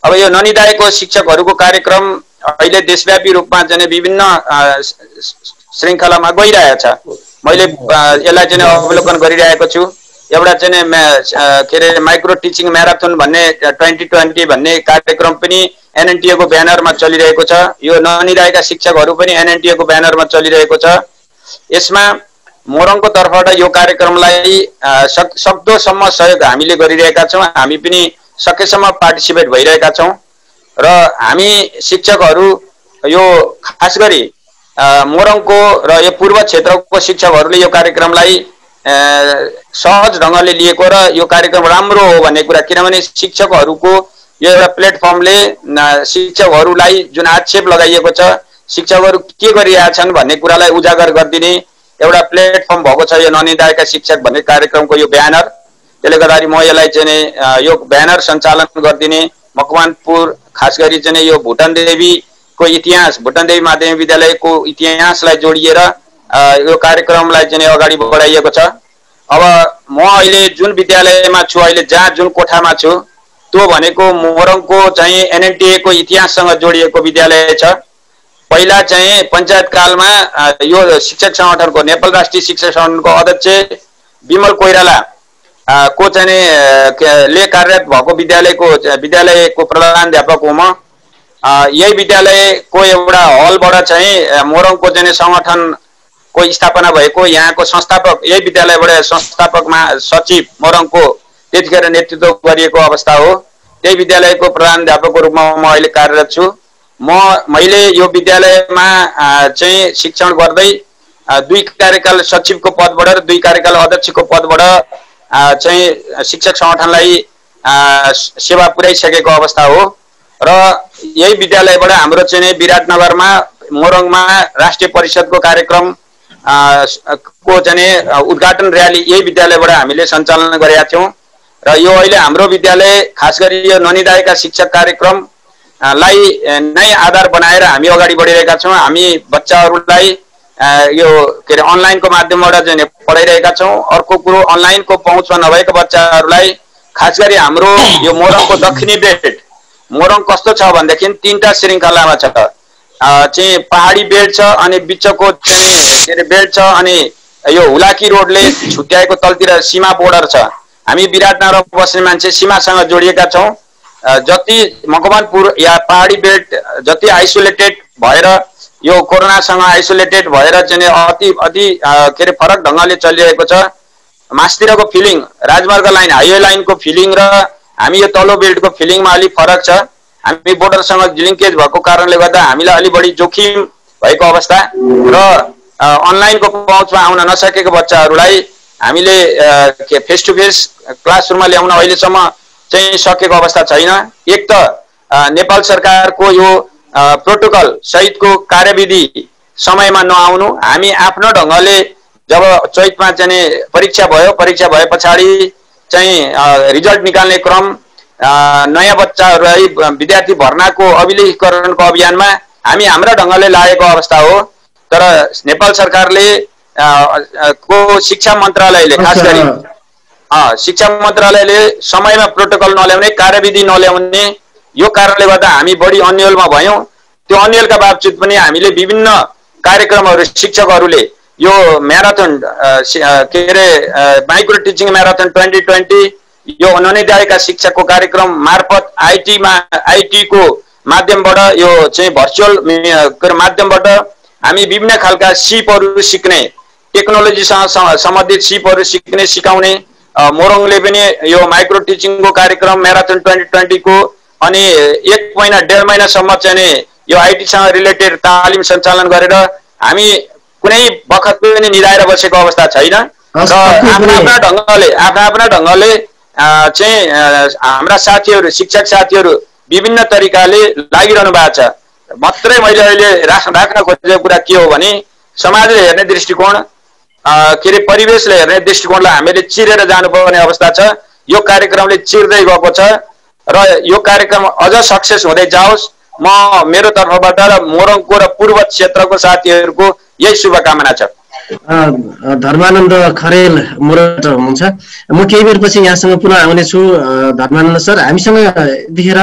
[SPEAKER 6] अब यो ननिदाएको शिक्षकहरूको कार्यक्रम अहिले देशव्यापी रूपमा चाहिँ विभिन्न श्रृङ्खलामा गइरहेछ। मैले यसलाई चाहिँ अवलोकन गरिरहेको छु। एउटा चाहिँ के अरे माइक्रो टिचिङ म्याराथन भन्ने 2020 भन्ने कार्यक्रम पनि एनएनटीए को ब्यानरमा चलिरहेको छ। यो ननिदाएका शिक्षकहरू पनि एनएनटीए को ब्यानरमा चलिरहेको छ। यसमा मोरङको तर्फबाट यो कार्यक्रमलाई सक्दोसम्म सहयोग हामीले गरिरहेका छौँ। हामी पनि सकेसम्म पार्टिसिपेट भइरहेका छौँ र हामी शिक्षकहरू यो खास गरी मोरङको र यो पूर्व क्षेत्रको शिक्षकहरूले यो कार्यक्रमलाई सहज ढङ्गले लिएको र यो कार्यक्रम राम्रो हो भन्ने कुरा, किनभने शिक्षकहरूको यो एउटा प्लेटफर्मले शिक्षकहरूलाई जुन आक्षेप लगाइएको छ, शिक्षकहरू के गरिरहेछन् भन्ने कुरालाई उजागर गरिदिने एउटा प्लेटफर्म भएको छ यो ननिदाएका शिक्षक भन्ने कार्यक्रमको यो ब्यानर। त्यसले गर्दाखेरि म यसलाई चाहिँ यो ब्यानर सञ्चालन गरिदिने, मकवानपुर खास गरी चाहिँ यो भुटान देवीको इतिहास, भुटान देवी माध्यमिक विद्यालयको इतिहासलाई जोडिएर यो कार्यक्रमलाई चाहिँ अगाडि बढाइएको छ। अब म अहिले जुन विद्यालयमा छु, अहिले जहाँ जुन कोठामा छु, त्यो भनेको मोरङको चाहिँ एनएनटीए को इतिहाससँग जोडिएको विद्यालय छ। पहिला चाहिँ पञ्चायत कालमा यो शिक्षक संगठनको, नेपाल राष्ट्रिय शिक्षक संगठनको अध्यक्ष विमल कोइराला को चाहिँ ले कार्यरत भएको विद्यालयको प्रधानाध्यापक हो म। यही विद्यालयको एउटा हलबाट चाहिँ मोरङको चाहिँ संगठनको स्थापना भएको, यहाँको संस्थापक, यही विद्यालयबाट संस्थापकमा सचिव मोरङको त्यतिखेर नेतृत्व गरिएको अवस्था हो। त्यही विद्यालयको प्रधानाध्यापकको रूपमा म अहिले कार्यरत छु। मैले यो विद्यालयमा चाहिँ शिक्षण गर्दै 2 कार्यकाल सचिवको पदबाट र 2 कार्यकाल अध्यक्षको पदबाट चाहिँ शिक्षक संगठनलाई सेवा पुर्याइसकेको अवस्था हो र यही विद्यालयबाट हाम्रो चाहिँ विराटनगरमा मोरङमा राष्ट्रिय परिषदको कार्यक्रम को चाहिँ उद्घाटन र्याली यही विद्यालयबाट हामीले सञ्चालन गरेका थियौँ र यो अहिले हाम्रो विद्यालय खास गरी यो ननिदाएका शिक्षक कार्यक्रम लाई नै आधार बनाएर हामी अगाडि बढिरहेका छौँ। हामी बच्चाहरूलाई यो के अरे अनलाइनको माध्यमबाट चाहिँ पढाइरहेका छौँ। अर्को कुरो, अनलाइनको पहुँचमा नभएका बच्चाहरूलाई खास गरी हाम्रो यो मोरङको दक्षिणी बेल्ट, मोरङ कस्तो छ भनेदेखि 3टा श्रृङ्खलामा छ। चाहिँ पहाडी बेल्ट छ, अनि बिचको चाहिँ के अरे बेल्ट छ, अनि यो हुलाकी रोडले छुट्याएको तलतिर सीमा बोर्डर छ। हामी विराटनगर बस्ने मान्छे सीमासँग जोडिएका छौँ। जति मकवानपुर या पहाडी बेल्ट जति आइसोलेटेड भएर यो कोरोनासँग आइसोलेटेड भएर चाहिँ अति अति के अरे फरक ढङ्गले चलिरहेको छ। मास्तिरको फिलिङ, राजमार्ग लाइन, हाइवे लाइनको फिलिङ र हामी यो तल्लो बेल्टको फिलिङमा अलिक फरक छ। हामी बोर्डरसँग लिङ्केज भएको कारणले गर्दा हामीलाई अलि बढी जोखिम भएको अवस्था र अनलाइनको पहुँचमा आउन नसकेको बच्चाहरूलाई हामीले फेस टु फेस क्लासरुममा ल्याउन अहिलेसम्म चाहिँ सकेको अवस्था छैन। एक त नेपाल सरकारको यो प्रोटोकल सहितको कार्यविधि समयमा नआउनु, हामी आफ्नो ढङ्गले जब चैतमा चाहिँ परीक्षा भयो, परीक्षा भए पछाडि चाहिँ रिजल्ट निकाल्ने क्रम, नयाँ बच्चाहरूलाई विद्यार्थी भर्नाको अभिलेखीकरणको अभियानमा हामी हाम्रा ढङ्गले लागेको अवस्था हो। तर नेपाल सरकारले को शिक्षा मन्त्रालयले खास गरी शिक्षा मन्त्रालयले समयमा प्रोटोकल नल्याउने, कार्यविधि नल्याउने, यो कारणले गर्दा हामी बढी अन्यलमा भयौँ। त्यो अन्यलका बावजुद पनि हामीले विभिन्न कार्यक्रमहरू शिक्षकहरूले यो म्याराथन के अरे माइक्रो टिचिङ म्याराथन 2020 यो ननिदायका शिक्षाको कार्यक्रम मार्फत आइटीको माध्यमबाट यो चाहिँ भर्चुअल माध्यमबाट हामी विभिन्न खालका सिपहरू सिक्ने, टेक्नोलोजीसँग सम्बन्धित सिपहरू सिक्ने सिकाउने, मोरङले पनि यो माइक्रो टिचिङको कार्यक्रम म्याराथन 2020 को अनि 1 महिना 1.5 महिनासम्म चाहिँ यो आइटीसँग रिलेटेड तालिम सञ्चालन गरेर हामी कुनै बखत पनि निधाएर बसेको अवस्था छैन र आफ्ना ढङ्गले चाहिँ हाम्रा साथीहरू, शिक्षक साथीहरू विभिन्न तरिकाले लागिरहनु भएको छ। मात्रै मैले अहिले राख्न खोजेको कुरा के हो भने समाजले हेर्ने दृष्टिकोण, के अरे परिवेशले हेर्ने दृष्टिकोणलाई हामीले चिरेर जानुपर्ने अवस्था छ। यो कार्यक्रमले चिर्दै गएको छ र यो कार्यक्रम अझ सक्सेस हुँदै जाओस्। म मेरो तर्फबाट र मोरङको र पूर्व क्षेत्रको साथीहरूको यही शुभकामना छ।
[SPEAKER 1] धर्मानन्द खरेल मोरङ हुनुहुन्छ। म केही बेरपछि यहाँसँग पुनः आउनेछु। धर्मानन्द सर, हामीसँग यतिखेर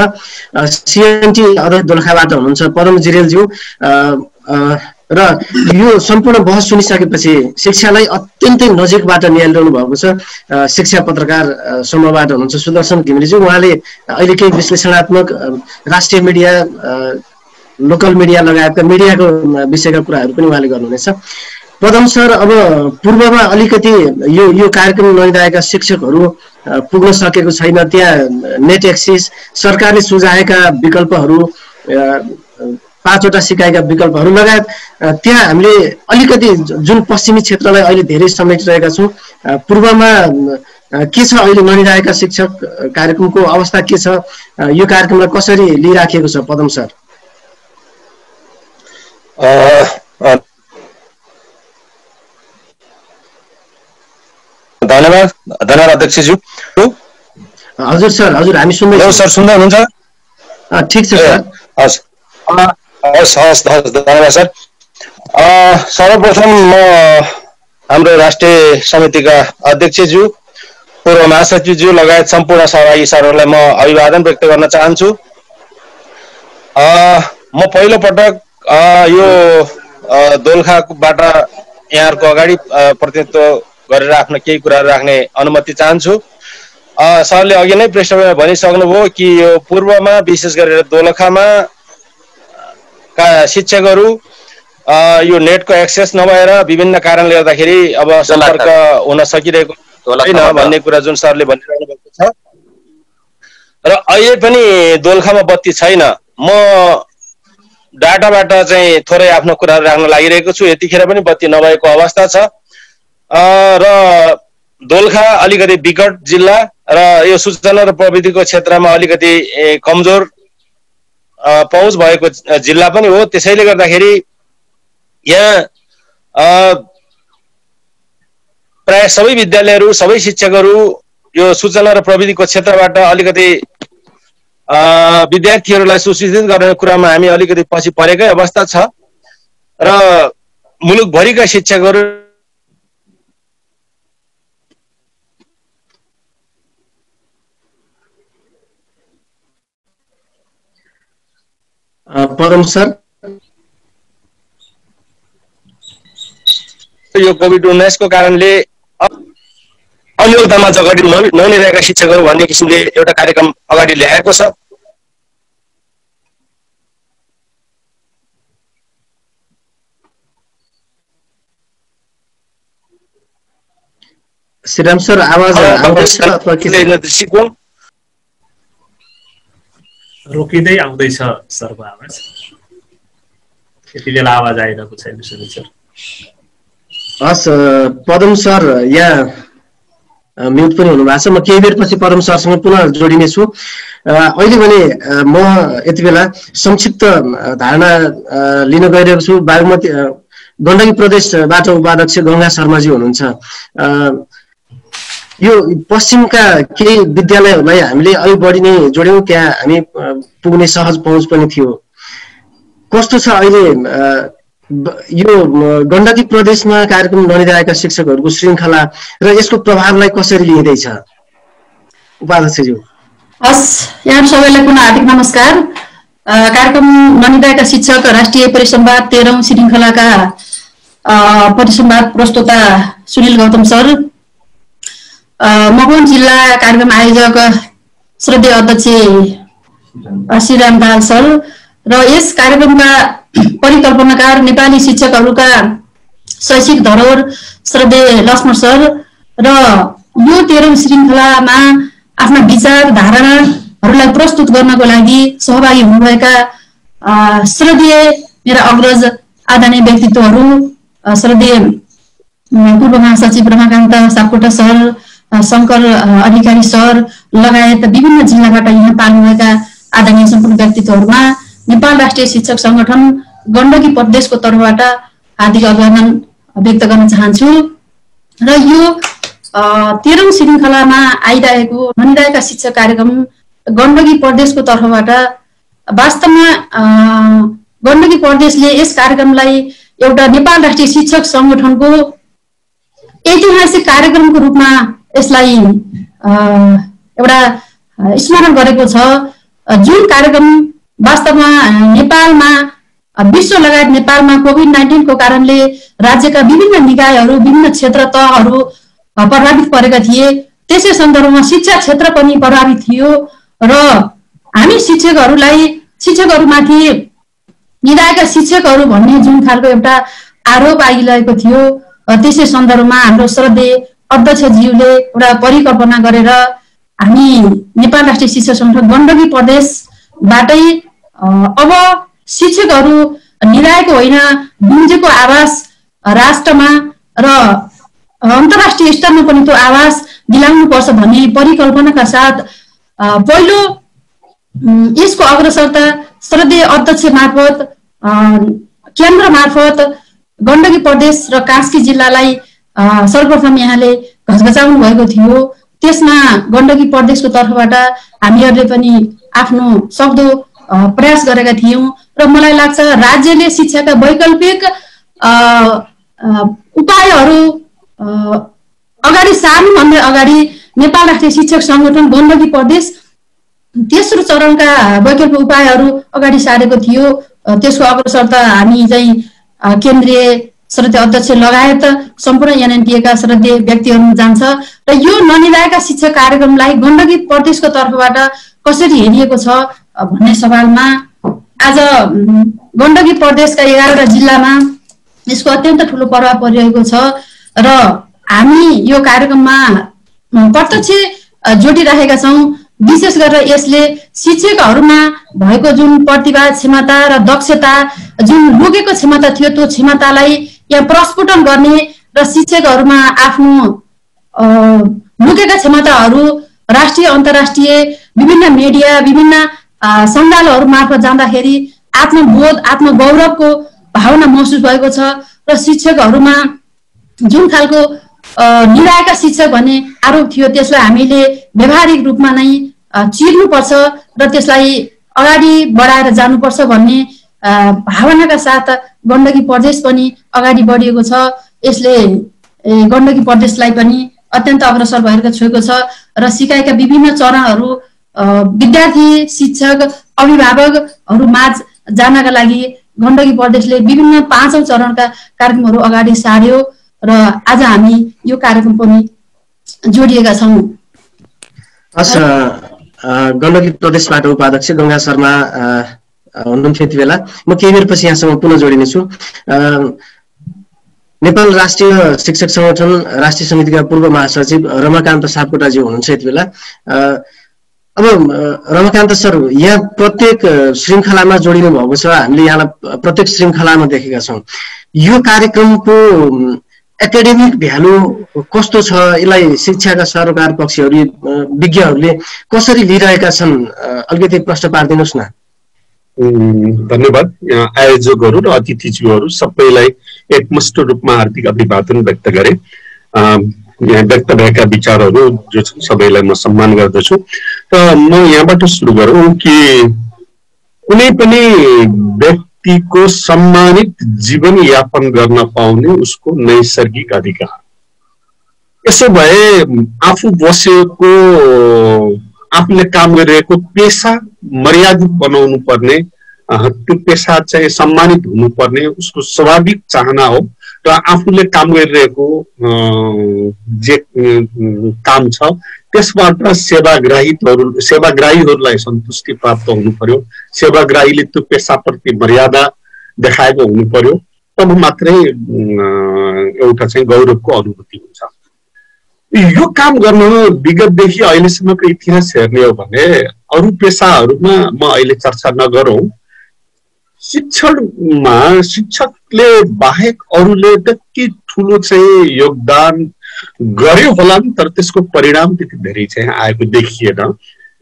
[SPEAKER 1] सिएनटी अध्यक्ष दोलखाबाट हुनुहुन्छ पदम जिरेलज्यू र यो सम्पूर्ण बहस सुनिसकेपछि शिक्षालाई अत्यन्तै नजिकबाट निहालिरहनु भएको छ शिक्षा पत्रकार समूहबाट हुनुहुन्छ सुदर्शन घिमिरेज्यू। उहाँले अहिले केही विश्लेषणात्मक राष्ट्रिय मिडिया, लोकल मिडिया लगायतका मिडियाको विषयका कुराहरू पनि उहाँले गर्नुहुनेछ। पदम सर, अब पूर्वमा अलिकति यो कार्यक्रम ननिदाएका शिक्षकहरू पुग्न सकेको छैन, त्यहाँ नेट एक्सेस, सरकारले सुझाएका विकल्पहरू 5वटा सिकाएका विकल्पहरू लगायत त्यहाँ हामीले अलिकति जुन पश्चिमी क्षेत्रलाई अहिले धेरै समेटिरहेका छौँ, पूर्वमा के छ अहिले ननिदाएका शिक्षक कार्यक्रमको अवस्था के छ, यो कार्यक्रमलाई कसरी लिइराखेको छ पदम सर?
[SPEAKER 4] धन्यवाद अध्यक्षज्यू।
[SPEAKER 1] हजुर सर, हजुर हामी सुन्दैछौँ।
[SPEAKER 4] सर सुन्दै हुनुहुन्छ?
[SPEAKER 1] ठिक छ सर।
[SPEAKER 4] हस् धन्यवाद सर। सर्वप्रथम म हाम्रो राष्ट्रिय समितिका अध्यक्षज्यू, पूर्व महासचिवज्यू लगायत सम्पूर्ण सहभागी सरहरूलाई म अभिवादन व्यक्त गर्न चाहन्छु। म पहिलो पटक यो दोलखाबाट यहाँहरूको अगाडि प्रतिनिधित्व गरेर आफ्नो केही कुराहरू राख्ने अनुमति चाहन्छु। सरले अघि नै पृष्ठभूमिमा भनिसक्नुभयो कि यो पूर्वमा विशेष गरेर दोलखामा का शिक्षकहरू यो नेटको एक्सेस नभएर विभिन्न कारणले गर्दाखेरि अब सम्पर्क हुन सकिरहेको छैन भन्ने कुरा जुन सरले भनिरहनु भएको छ र अहिले पनि दोलखामा बत्ती छैन। म डाटाबाट चाहिँ थोरै आफ्नो कुराहरू राख्न लागिरहेको छु। यतिखेर पनि बत्ती नभएको अवस्था छ र दोलखा अलिकति विकट जिल्ला र यो सूचना र प्रविधिको क्षेत्रमा अलिकति कमजोर पहुँच भएको जिल्ला पनि हो। त्यसैले गर्दाखेरि यहाँ प्राय सबै विद्यालयहरू, सबै शिक्षकहरू यो सूचना र प्रविधिको क्षेत्रबाट अलिकति विद्यार्थीहरूलाई सुशिक्षित गर्ने कुरामा हामी अलिकति पछि परेकै अवस्था छ र मुलुकभरिका शिक्षकहरू
[SPEAKER 1] पदम सर,
[SPEAKER 4] यो कोभिड-19 को कारणले अनियोगतामा जगडी नलिरहेका शिक्षकहरू भन्ने किसिमले एउटा कार्यक्रम अगाडि ल्याएको छ।
[SPEAKER 1] श्रीराम सर आवाज
[SPEAKER 4] दृष्टिकोण
[SPEAKER 2] रोकिँदै आउँदैछ सरको आवाज, यति बेला आवाज आइरहेको छैन सुनिल सर।
[SPEAKER 1] हस् पदम सर यहाँ म्युट पनि हुनुभएको छ। म केही बेरपछि पदम सरसँग पुनः जोडिनेछु। अहिले भने म यति बेला संक्षिप्त धारणा लिन गइरहेको छु। बागमती गण्डकी प्रदेशबाट उपाध्यक्ष गंगा शर्माजी हुनुहुन्छ। यो पश्चिमका केही विद्यालयहरूलाई हामीले अलि बढी नै जोड्यौं, त्यहाँ हामी पुग्ने सहज पहुँच पनि थियो। कस्तो छ अहिले यो गण्डकी प्रदेशमा कार्यक्रम नलिरहेका शिक्षकहरूको श्रृङ्खला र यसको प्रभावलाई कसरी लिँदैछ उपाध्यक्षज्यू?
[SPEAKER 7] हस्, यहाँ सबैलाई पुनः हार्दिक नमस्कार। कार्यक्रम नलिरहेका शिक्षक राष्ट्रिय परिसंवाद 13औं श्रृङ्खलाका परिसंवाद प्रस्तोता सुनिल गौतम सर, मकवानपुर जिल्ला कार्यक्रम आयोजक श्रद्धेय अध्यक्ष श्रीराम दाहाल सर र यस कार्यक्रमका परिकल्पनाकार नेपाली शिक्षकहरूका शैक्षिक धरोहर श्रद्धेय लक्ष्मण सर र यो 13औं श्रृङ्खलामा आफ्ना विचार धारणाहरूलाई प्रस्तुत गर्नको लागि सहभागी हुनुभएका श्रद्धेय मेरा अग्रज आदरणीय व्यक्तित्वहरू श्रद्धेय पूर्व महासचिव रमाकान्त सापकोटा सर, शंकर अधिकारी सर लगायत विभिन्न जिल्लाबाट यहाँ पाल्नुभएका आदरणीय सम्पूर्ण व्यक्तित्वहरूमा नेपाल राष्ट्रिय शिक्षक संगठन गण्डकी प्रदेशको तर्फबाट हार्दिक अभिनन्दन व्यक्त गर्न चाहन्छु। र यो 13औं श्रृङ्खलामा आइरहेको नलिरहेका शिक्षक कार्यक्रम गण्डकी प्रदेशको तर्फबाट वास्तवमा गण्डकी प्रदेशले यस कार्यक्रमलाई एउटा नेपाल राष्ट्रिय शिक्षक संगठनको ऐतिहासिक कार्यक्रमको रूपमा यसलाई एउटा स्मरण गरेको छ। जुन कार्यक्रम वास्तवमा नेपालमा विश्व लगायत नेपालमा कोभिड-19 को कारणले राज्यका विभिन्न निकायहरू विभिन्न क्षेत्र तहहरू प्रभावित परेका थिए, त्यसै सन्दर्भमा शिक्षा क्षेत्र पनि प्रभावित थियो र हामी शिक्षकहरूमाथि निदाएका शिक्षकहरू भन्ने जुन खालको एउटा आरोप आइरहेको थियो, त्यसै सन्दर्भमा हाम्रो श्रद्धेय अध्यक्षज्यूले एउटा परिकल्पना गरेर हामी नेपाल राष्ट्रिय शिक्षक संगठन गण्डकी प्रदेशबाटै अब शिक्षकहरू निराएको होइन, गुन्जेको आवाज राष्ट्रमा र अन्तर्राष्ट्रिय स्तरमा पनि त्यो आवाज दिलाउनुपर्छ भन्ने परिकल्पनाका साथ पहिलो यसको अग्रसरता श्रद्धेय अध्यक्ष मार्फत केन्द्र मार्फत गण्डकी प्रदेश र कास्की जिल्लालाई सर्वप्रथम यहाँले घचघचाउनु भएको थियो। त्यसमा गण्डकी प्रदेशको तर्फबाट हामीहरूले पनि आफ्नो सक्दो प्रयास गरेका थियौं र मलाई लाग्छ राज्यले शिक्षाका वैकल्पिक उपायहरू अगाडि सार्नुभन्दा अगाडि नेपाल राष्ट्रिय शिक्षक संगठन गण्डकी प्रदेश तेस्रो चरणका वैकल्पिक उपायहरू अगाडि सारेको थियो। त्यसको अग्रसरता हामी चाहिँ केन्द्रीय श्रद्धेय अध्यक्ष लगायत सम्पूर्ण एनएनटीए का श्रद्धेय व्यक्तिहरू जान्छ र यो नलिरहेका शिक्षक कार्यक्रमलाई गण्डकी प्रदेशको तर्फबाट कसरी हेरिएको छ भन्ने सवालमा आज गण्डकी प्रदेशका 11वटा जिल्लामा यसको अत्यन्त ठूलो प्रभाव परिरहेको छ र हामी यो कार्यक्रममा प्रत्यक्ष जोडिरहेका छौं। विशेष गरेर यसले शिक्षकहरूमा भएको जुन प्रतिभा, क्षमता र दक्षता, जुन लुकेको क्षमता थियो त्यो क्षमतालाई यहाँ प्रस्फुटन गर्ने र शिक्षकहरूमा आफ्नो लुकेका क्षमताहरू राष्ट्रिय अन्तर्राष्ट्रिय विभिन्न मिडिया विभिन्न सञ्जालहरू मार्फत जाँदाखेरि आत्मबोध आत्मगौरवको भावना महसुस भएको छ र शिक्षकहरूमा जुन खालको निराएका शिक्षक भन्ने आरोप थियो त्यसलाई हामीले व्यावहारिक रूपमा नै चिर्नुपर्छ र त्यसलाई अगाडि बढाएर जानुपर्छ भन्ने भावनाका साथ गण्डकी प्रदेश पनि अगाडि बढिएको छ। यसले गण्डकी प्रदेशलाई पनि अत्यन्त अग्रसर भएर छोएको छ र सिकाइका विभिन्न चरणहरू विद्यार्थी, शिक्षक, अभिभावकहरू माझ जानका लागि गण्डकी प्रदेशले विभिन्न 5औं चरणका कार्यक्रमहरू अगाडि सार्यो र आज हामी यो कार्यक्रम पनि जोडिएका छौँ।
[SPEAKER 1] हस्, गण्डकी प्रदेशबाट उपाध्यक्ष गंगा शर्मा हुनुहुन्थ्यो यति बेला। म केही बेरपछि यहाँसँग पुनः जोडिनेछु। नेपाल राष्ट्रिय शिक्षक संगठन राष्ट्रिय समितिका पूर्व महासचिव रमाकान्त सापकोटाजी हुनुहुन्छ यति बेला। अब रमाकान्त सर, यहाँ प्रत्येक श्रृङ्खलामा जोडिनु भएको छ, हामीले यहाँलाई प्रत्येक श्रृङ्खलामा देखेका छौँ। यो कार्यक्रमको एकाडेमिक भ्यालु कस्तो छ, यसलाई शिक्षाका सरोकार पक्षहरू विज्ञहरूले कसरी लिइरहेका छन्, अलिकति प्रश्न पारिदिनुहोस् न।
[SPEAKER 8] धन्यवाद। आयोजकहरू र अतिथिज्यूहरू सबैलाई एकमुष्ट रूपमा हार्दिक अभिवादन व्यक्त गरे। यहाँ व्यक्त भएका विचारहरू जो छन् सबैलाई म सम्मान गर्दछु। र म यहाँबाट सुरु गरौँ कि कुनै पनि व्यक्तिको सम्मानित जीवन यापन गर्न पाउने उसको नैसर्गिक अधिकार। यसो भए आफू बसेको आफूले काम गरिरहेको पेसा मर्यादित बनाउनु पर्ने, त्यो पेसा चाहिँ सम्मानित हुनुपर्ने उसको स्वाभाविक चाहना हो। र आफूले काम गरिरहेको जे काम छ त्यसबाट सेवाग्राहीहरूलाई सन्तुष्टि प्राप्त हुनु पर्यो। सेवाग्राहीले त्यो पेसाप्रति मर्यादा देखाएको हुनु पर्यो, तब मात्रै एउटा चाहिँ गौरवको अनुभूति हुन्छ। यो काम गर्न विगतदेखि अहिलेसम्मको इतिहास हेर्ने हो भने अरू पेसाहरूमा म अहिले चर्चा नगरौँ, शिक्षणमा शिक्षकले बाहेक अरूले त्यति ठुलो चाहिँ योगदान गर्यो होला नि, तर त्यसको परिणाम त्यति धेरै चाहिँ आएको देखिएन।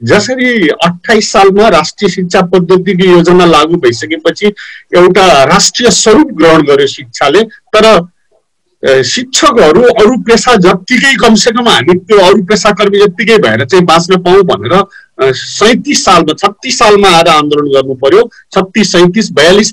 [SPEAKER 8] जसरी 28 सालमा राष्ट्रिय शिक्षा पद्धतिको योजना लागू भइसकेपछि एउटा राष्ट्रिय स्वरूप ग्रहण गर्यो शिक्षाले, तर शिक्षकहरू अरू पेसा जत्तिकै कमसेकम हामी त्यो अरू पेसाकर्मी जत्तिकै भएर चाहिँ बाँच्न पाऊँ भनेर 36 सालमा आएर आन्दोलन गर्नु पर्यो। 36, 37, 42,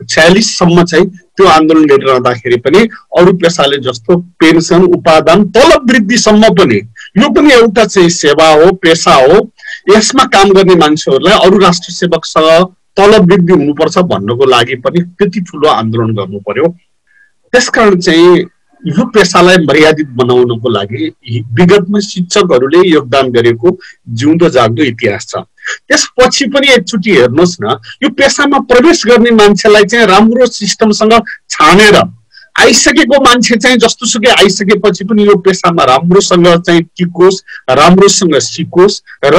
[SPEAKER 8] 46 सम्म चाहिँ त्यो आन्दोलन गरिरहँदाखेरि पनि अरू पेसाले जस्तो पेन्सन, उपादान, तलब वृद्धिसम्म पनि, यो पनि एउटा चाहिँ सेवा हो, पेसा हो। यसमा काम गर्ने मान्छेहरूलाई अरू राष्ट्र सेवकसँग तलब वृद्धि हुनुपर्छ भन्नको लागि पनि त्यति ठुलो आन्दोलन गर्नु पर्यो। त्यसकारण चाहिँ यो पेसालाई मर्यादित बनाउनको लागि विगतमा शिक्षकहरूले योगदान गरेको जिउँदो जाग्दो इतिहास छ। त्यसपछि पनि एकचोटि हेर्नुहोस् न, यो पेसामा प्रवेश गर्ने मान्छेलाई चाहिँ राम्रो सिस्टमसँग छानेर आइसकेको मान्छे चाहिँ जस्तोसुकै आइसकेपछि पनि यो पेसामा राम्रोसँग चाहिँ टिकोस्, राम्रोसँग सिकोस् र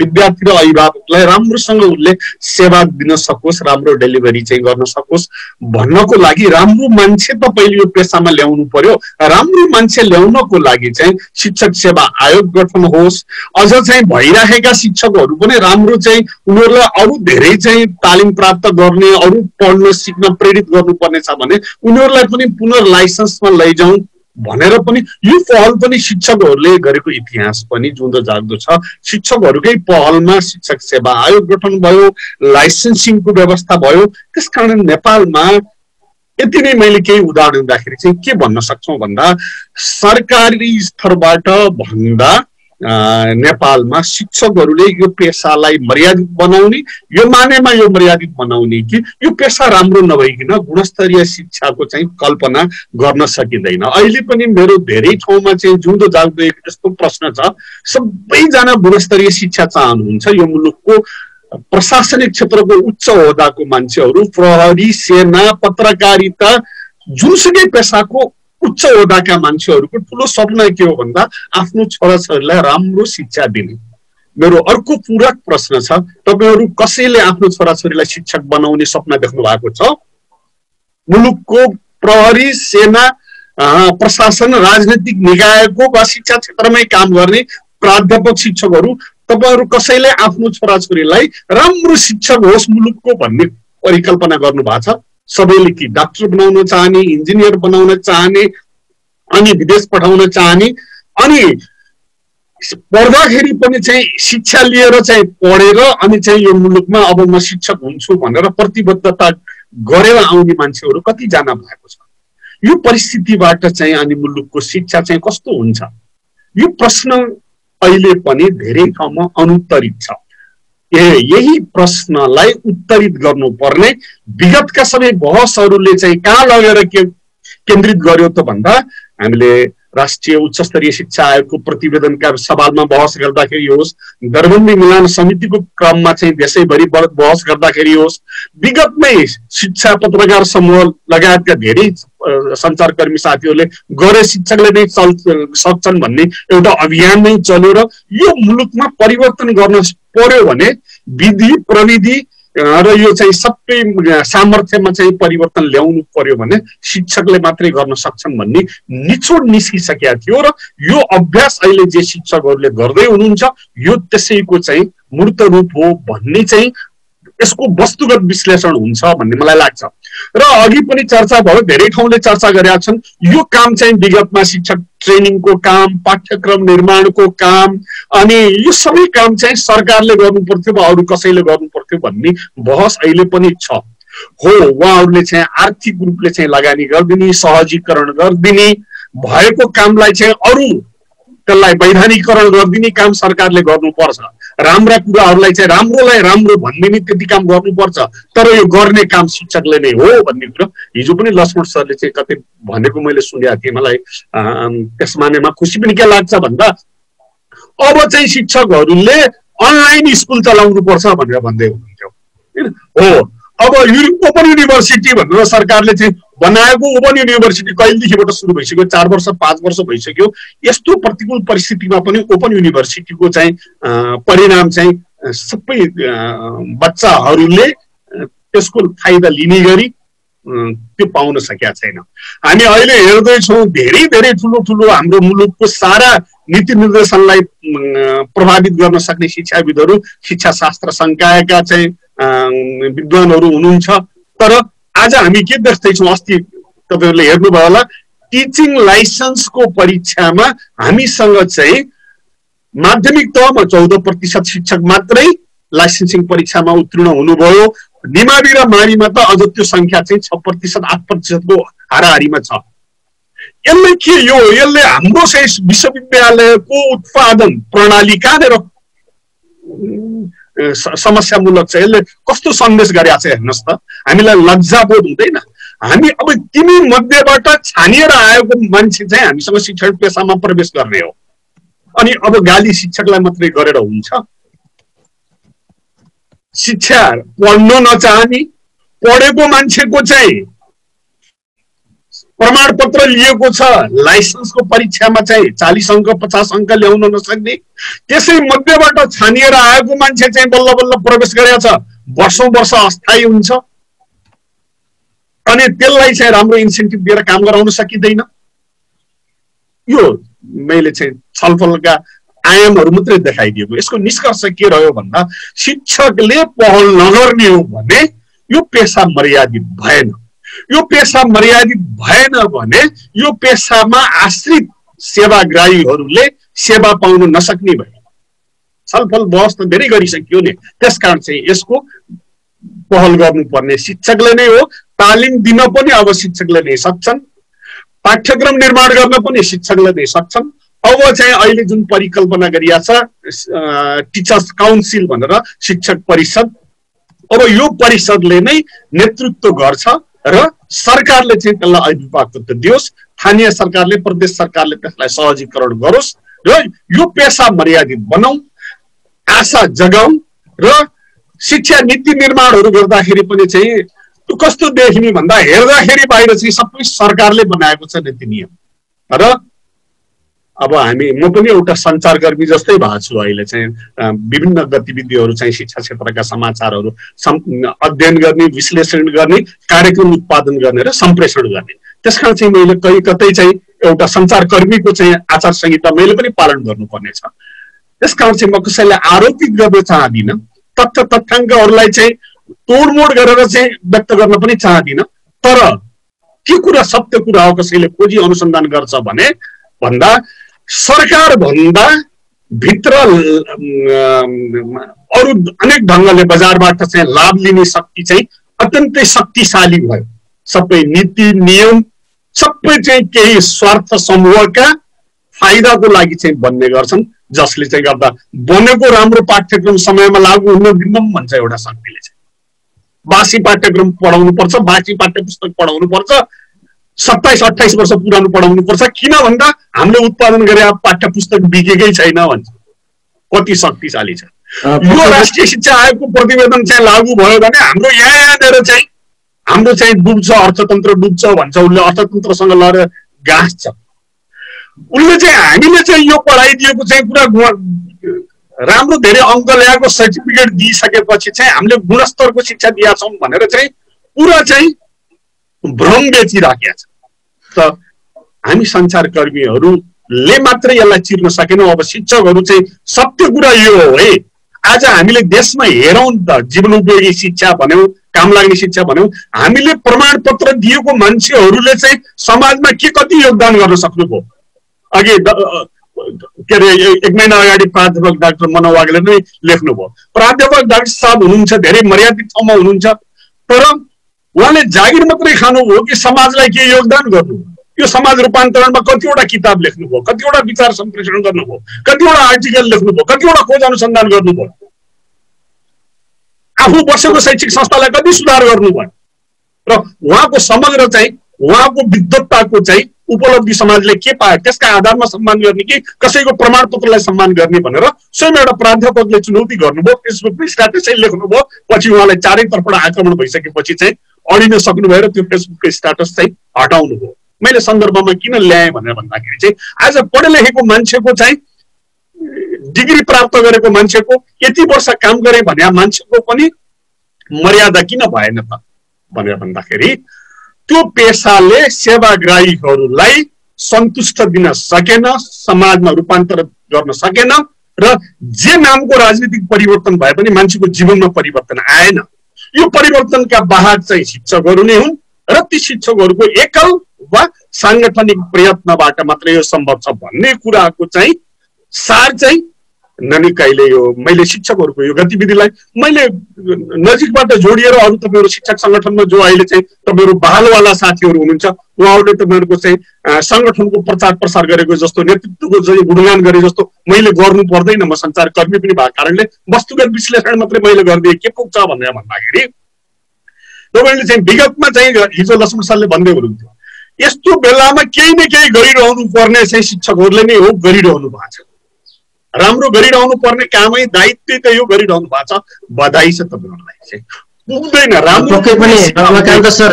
[SPEAKER 8] विद्यार्थी र अभिभावकलाई राम्रोसँग उसले सेवा दिन सकोस्, राम्रो डेलिभरी चाहिँ गर्न सकोस् भन्नको लागि राम्रो मान्छे त पहिले यो पेसामा ल्याउनु पर्यो। राम्रो मान्छे ल्याउनको लागि चाहिँ शिक्षक सेवा आयोग गठन होस्। अझ चाहिँ भइरहेका शिक्षकहरू पनि राम्रो चाहिँ उनीहरूलाई अरू धेरै चाहिँ तालिम प्राप्त गर्ने, अरू पढ्न सिक्न प्रेरित गर्नुपर्ने छ भने उनीहरूलाई पनि पुनः लाइसेन्समा लैजाउँ भनेर पनि यो पहल पनि शिक्षकहरूले गरेको इतिहास पनि जिउँदो जाग्दो छ। शिक्षकहरूकै पहलमा शिक्षक सेवा आयोग गठन भयो, लाइसेन्सिङको व्यवस्था भयो। त्यसकारण नेपालमा यति नै मैले केही उदाहरण दिँदाखेरि चाहिँ के भन्न सक्छौँ भन्दा सरकारी स्तरबाट भन्दा नेपालमा शिक्षकहरूले यो पेसालाई मर्यादित बनाउने, यो मानेमा यो मर्यादित बनाउने कि यो पेसा राम्रो नभइकन गुणस्तरीय शिक्षाको चाहिँ कल्पना गर्न सकिँदैन। अहिले पनि मेरो धेरै ठाउँमा चाहिँ जिउँदो जाग्दो एक यस्तो प्रश्न छ, सबैजना गुणस्तरीय शिक्षा चाहनुहुन्छ। यो मुलुकको प्रशासनिक क्षेत्रको उच्च ओहदाको मान्छेहरू, प्रहरी, सेना, पत्रकारिता, जुनसुकै पेसाको उच्च ओहदाका मान्छेहरूको ठुलो सपना के हो भन्दा आफ्नो छोराछोरीलाई राम्रो शिक्षा दिने। मेरो अर्को पूरक प्रश्न छ, तपाईहरू कसैले आफ्नो छोराछोरीलाई शिक्षक बनाउने सपना देख्नु भएको छ? मुलुकको प्रहरी, सेना, प्रशासन, राजनीतिक निकायको वा शिक्षा क्षेत्रमै काम गर्ने प्राध्यापक शिक्षकहरू, तपाईहरू कसैले आफ्नो छोराछोरीलाई राम्रो शिक्षक होस् मुलुकको भन्ने परिकल्पना गर्नु भएको छ? सबैले कि डाक्टर बनाउन चाहने, इन्जिनियर बनाउन चाहने, अनि विदेश पठाउन चाहने, अनि पढ्दाखेरि पनि चाहिँ शिक्षा लिएर चाहिँ पढेर अनि चाहिँ यो मुलुकमा अब म शिक्षक हुन्छु भनेर प्रतिबद्धता गरेर आउने मान्छेहरू कतिजना भएको छ? यो परिस्थितिबाट चाहिँ अनि मुलुकको शिक्षा चाहिँ कस्तो हुन्छ? यो प्रश्न अहिले पनि धेरै ठाउँमा अनुत्तरित छ। यही प्रश्नलाई उत्तरित गर्नुपर्ने विगतका सबै बहसहरूले चाहिँ कहाँ लगेर के केन्द्रित गर्यो त भन्दा हामीले राष्ट्रिय उच्च स्तरीय शिक्षा आयोगको प्रतिवेदनका सवालमा बहस गर्दाखेरि होस्, दरबन्दी मिलान समितिको क्रममा चाहिँ देशैभरि बहस गर्दाखेरि होस्, विगतमै शिक्षा पत्रकार समूह लगायतका धेरै सञ्चारकर्मी साथीहरूले गरे शिक्षकले नै सक्छन् भन्ने एउटा अभियान नै चल्यो र यो मुलुकमा परिवर्तन गर्न पर्यो भने विधि प्रविधि र यो चाहिँ सबै सामर्थ्यमा चाहिँ परिवर्तन ल्याउनु पर्यो भने शिक्षकले मात्रै गर्न सक्छन् भन्ने निचोड निस्किसकेका थियो र यो अभ्यास अहिले जे शिक्षकहरूले गर्दै हुनुहुन्छ यो त्यसैको चाहिँ मूर्त रूप हो भन्ने चाहिँ यसको वस्तुगत विश्लेषण हुन्छ भन्ने मलाई लाग्छ। र अघि पनि चर्चा भयो, धेरै ठाउँले चर्चा गरेका छन्, यो काम चाहिँ विगतमा शिक्षक ट्रेनिङको काम, पाठ्यक्रम निर्माणको काम अनि यो सबै काम चाहिँ सरकारले गर्नु पर्थ्यो वा अरू कसैले गर्नु पर्थ्यो भन्ने बहस अहिले पनि छ। हो, उहाँहरूले चाहिँ आर्थिक रूपले चाहिँ लगानी गरिदिने, सहजीकरण गरिदिने, भएको कामलाई चाहिँ अरू त्यसलाई वैधानिकरण गरिदिने काम सरकारले गर्नुपर्छ, राम्रा कुराहरूलाई चाहिँ राम्रोलाई राम्रो भनिदिने त्यति काम गर्नुपर्छ, तर यो गर्ने काम शिक्षकले नै हो भन्ने कुरा हिजो पनि लक्ष्मण सरले चाहिँ कतै भनेको मैले सुनेको थिएँ। मलाई त्यस मानेमा खुसी पनि के लाग्छ भन्दा अब चाहिँ शिक्षकहरूले अनलाइन स्कुल चलाउनु पर्छ भनेर भन्दै हुनुहुन्थ्यो हो। अब ओपन युनिभर्सिटी भनेर सरकारले चाहिँ बनाएको ओपन युनिभर्सिटी कहिलेदेखिबाट सुरु भइसक्यो, 4 वर्ष 5 वर्ष भइसक्यो। यस्तो प्रतिकूल परिस्थितिमा पनि ओपन युनिभर्सिटीको चाहिँ परिणाम चाहिँ सबै बच्चाहरूले त्यसको फाइदा लिने गरी त्यो पाउन सकेका छैन। हामी अहिले हेर्दैछौँ धेरै धेरै ठुलो ठुलो हाम्रो मुलुकको सारा नीति निर्देशनलाई प्रभावित गर्न सक्ने शिक्षाविदहरू, शिक्षा शास्त्र संकायका चाहिँ विद्वानहरू हुनुहुन्छ। तर आज हामी के देख्दैछौँ, अस्ति तपाईँहरूले हेर्नुभयो होला टिचिङ लाइसेन्सको परीक्षामा हामीसँग चाहिँ माध्यमिक तहमा 14% शिक्षक मात्रै लाइसेन्सिङ परीक्षामा उत्तीर्ण हुनुभयो। निमावि र माडीमा त अझ त्यो संख्या चाहिँ 6% 8% को हाराहारीमा छ। यसले के यो यसले हाम्रो चाहिँ विश्वविद्यालयको उत्पादन प्रणाली कहाँनिर समस्यामूलक छ, यसले कस्तो सन्देश गरेको छ हेर्नुहोस् त। हामीलाई लज्जाबोध हुँदैन? हामी अब तिमी मध्येबाट छानिएर आएको मान्छे चाहिँ हामीसँग शिक्षण पेसामा प्रवेश गर्ने हो, अनि अब गाली शिक्षकलाई मात्रै गरेर हुन्छ? शिक्षा पढ्न नचाहने, पढेको मान्छेको चाहिँ प्रमाण पत्र लिएको छ, लाइसेन्सको परीक्षामा चाहिँ 40 अङ्क 50 अङ्क ल्याउन नसक्ने, त्यसै मध्येबाट छानिएर आएको मान्छे चाहिँ बल्ल बल्ल प्रवेश गरेको छ, वर्षौं वर्ष अस्थायी हुन्छ, अनि त्यसलाई चाहिँ राम्रो इन्सेन्टिभ दिएर काम गराउन सकिँदैन। यो मैले चाहिँ छलफलका आयामहरू मात्रै देखाइदिएको। यसको निष्कर्ष के रह्यो भन्दा शिक्षकले पहल नगर्ने हो भने यो पेसा मर्यादित भएन। यो पेसा मर्यादित भएन भने यो पेसामा आश्रित सेवाग्राहीहरूले सेवा पाउन नसक्ने भयो। छलफल बहस त धेरै गरिसकियो नि। त्यसकारण चाहिँ यसको पहल गर्नुपर्ने शिक्षकले नै हो। तालिम दिन पनि अब शिक्षकले नै सक्छन्, पाठ्यक्रम निर्माण गर्न पनि शिक्षकले नै सक्छन्। अब चाहिँ अहिले जुन परिकल्पना गरिया छ टिचर्स काउन्सिल भनेर शिक्षक परिषद, अब यो परिषदले नै नेतृत्व गर्छ र सरकारले चाहिँ त्यसलाई अभिभावकत्व दियोस्, स्थानीय सरकारले प्रदेश सरकारले त्यसलाई सहजीकरण गरोस् र यो पेसा मर्यादित बनाऊ, आशा जगाऊ र शिक्षा नीति निर्माणहरू गर्दाखेरि पनि चाहिँ त्यो कस्तो देखिने भन्दा हेर्दाखेरि बाहिर चाहिँ सबै सरकारले बनाएको छ नीति नियम, र अब म पनि एउटा सञ्चारकर्मी जस्तै भएको छु। अहिले चाहिँ विभिन्न गतिविधिहरू चाहिँ शिक्षा क्षेत्रका समाचारहरू अध्ययन गर्ने, विश्लेषण गर्ने, कार्यक्रम उत्पादन गर्ने र सम्प्रेषण गर्ने। त्यसकारण चाहिँ मैले कहीँ कतै चाहिँ एउटा सञ्चारकर्मीको चाहिँ आचार संहिता मैले पनि पालन गर्नुपर्नेछ। त्यसकारण चाहिँ म कसैलाई आरोपित गर्न चाहदिनँ, तथ्य तथ्याङ्कहरूलाई चाहिँ तोडमोड गरेर चाहिँ व्यक्त गर्न पनि चाहदिनँ। तर के कुरा सत्य कुरा हो कसैले खोजी अनुसन्धान गर्छ भने भन्दा सरकार भन्दा भित्र अरू अनेक ढङ्गले बजारबाट चाहिँ लाभ लिने शक्ति चाहिँ अत्यन्तै शक्तिशाली भयो। सबै नीति नियम सबै चाहिँ केही स्वार्थ समूहका फाइदाको लागि चाहिँ बन्ने गर्छन्, जसले चाहिँ गर्दा बनेको राम्रो पाठ्यक्रम समयमा लागू हुन दिन्नौँ भन्छ एउटा शक्तिले चाहिँ। बासी पाठ्यक्रम पढाउनु पर्छ, बासी पाठ्यपुस्तक पढाउनु पर्छ, 27-28 वर्ष पुरानो पढाउनु पर्छ, किन भन्दा हामीले उत्पादन गरे पाठ्य पुस्तक बिकेकै छैन भन्छ। कति शक्तिशाली छ यो राष्ट्रिय शिक्षा आयोगको प्रतिवेदन चाहिँ लागू भयो भने हाम्रो यहाँनिर चाहिँ हाम्रो चाहिँ डुब्छ, अर्थतन्त्र डुब्छ भन्छ उसले, अर्थतन्त्रसँग लडेर गाँस्छ उसले। चाहिँ हामीले चाहिँ यो पढाइदिएको चाहिँ पुरा राम्रो धेरै अङ्क ल्याएको सर्टिफिकेट दिइसकेपछि चाहिँ हामीले गुणस्तरको शिक्षा दिएका छौँ भनेर चाहिँ पुरा चाहिँ भ्रम बेचिराखेका छ। त हामी सञ्चारकर्मीहरूले मात्रै यसलाई चिर्न सकेनौँ। अब शिक्षकहरू चाहिँ सत्य कुरा यो हो है, आज हामीले देशमा हेरौँ त जीवनोपयोगी शिक्षा भन्यौँ, काम लाग्ने शिक्षा भन्यौँ, हामीले प्रमाणपत्र दिएको मान्छेहरूले चाहिँ समाजमा के कति योगदान गर्न सक्नुभयो। अघि के अरे 1 महिना अगाडि प्राध्यापक डाक्टर मनोज वाग्ले नै लेख्नुभयो। प्राध्यापक डाक्टर साहब हुनुहुन्छ, धेरै मर्यादित ठाउँमा हुनुहुन्छ, तर उहाँले जागिर मात्रै खानुभयो कि समाजलाई के योगदान गर्नु, यो समाज रूपान्तरणमा कतिवटा किताब लेख्नुभयो, कतिवटा विचार सम्प्रेषण गर्नुभयो, कतिवटा आर्टिकल लेख्नुभयो, कतिवटा खोज अनुसन्धान गर्नुभयो, आफू बसेको शैक्षिक संस्थालाई कति सुधार गर्नुभयो र उहाँको समग्र चाहिँ उहाँको विद्वत्ताको चाहिँ उपलब्धि समाजले के पायो त्यसका आधारमा सम्मान गर्ने कि कसैको प्रमाणपत्रलाई सम्मान गर्ने भनेर स्वयं एउटा प्राध्यापकले चुनौती गर्नुभयो। फेसबुकमा स्ट्याटसै लेख्नुभयो, पछि उहाँलाई चारैतर्फबाट आक्रमण भइसकेपछि चाहिँ अडिन सक्नुभयो र त्यो फेसबुकको स्ट्याटस चाहिँ हटाउनु भयो। मैले सन्दर्भमा किन ल्याएँ भनेर भन्दाखेरि चाहिँ आज पढे लेखेको मान्छेको चाहिँ डिग्री प्राप्त गरेको मान्छेको यति वर्ष काम गरे भने मान्छेको पनि मर्यादा किन भएन त भनेर भन्दाखेरि त्यो पेसाले सेवाग्राहीहरूलाई सन्तुष्ट दिन सकेन, समाजमा रूपान्तरण गर्न सकेन र जे नामको राजनीतिक परिवर्तन भए पनि मान्छेको जीवनमा परिवर्तन आएन। यो परिवर्तनका वाहक चाहिँ शिक्षकहरू नै हुन् र ती शिक्षकहरूको एकल वा सांगठनिक प्रयत्नबाट मात्रै यो सम्भव छ भन्ने कुराको चाहिँ सार चाहिँ ननिकाइले यो मैले शिक्षकहरूको यो गतिविधिलाई मैले नजिकबाट जोडिएर अरू तपाईँहरू शिक्षक सङ्गठनमा जो अहिले चाहिँ तपाईँहरू बहालवाला साथीहरू हुनुहुन्छ उहाँहरूले तपाईँहरूको चाहिँ सङ्गठनको प्रचार प्रसार गरेको जस्तो नेतृत्वको चाहिँ गुणगान गरे जस्तो मैले गर्नु पर्दैन। म सञ्चारकर्मी पनि भएको कारणले वस्तुगत विश्लेषण मात्रै मैले गरिदिएँ के पुग्छ भनेर भन्दाखेरि तपाईँले चाहिँ विगतमा चाहिँ हिजो लक्ष्मण सरले भन्दै हुनुहुन्थ्यो यस्तो बेलामा केही न केही गरिरहनु पर्ने चाहिँ शिक्षकहरूले नै हो, गरिरहनु भएको छ, राम्रो गरिरहनु पर्ने कामै दायित्व त यो गरिरहनु भएको छ। बधाई छ तपाईँहरूलाई चाहिँ पुग्दैन राम्रो
[SPEAKER 1] पनि रमाकान्त सर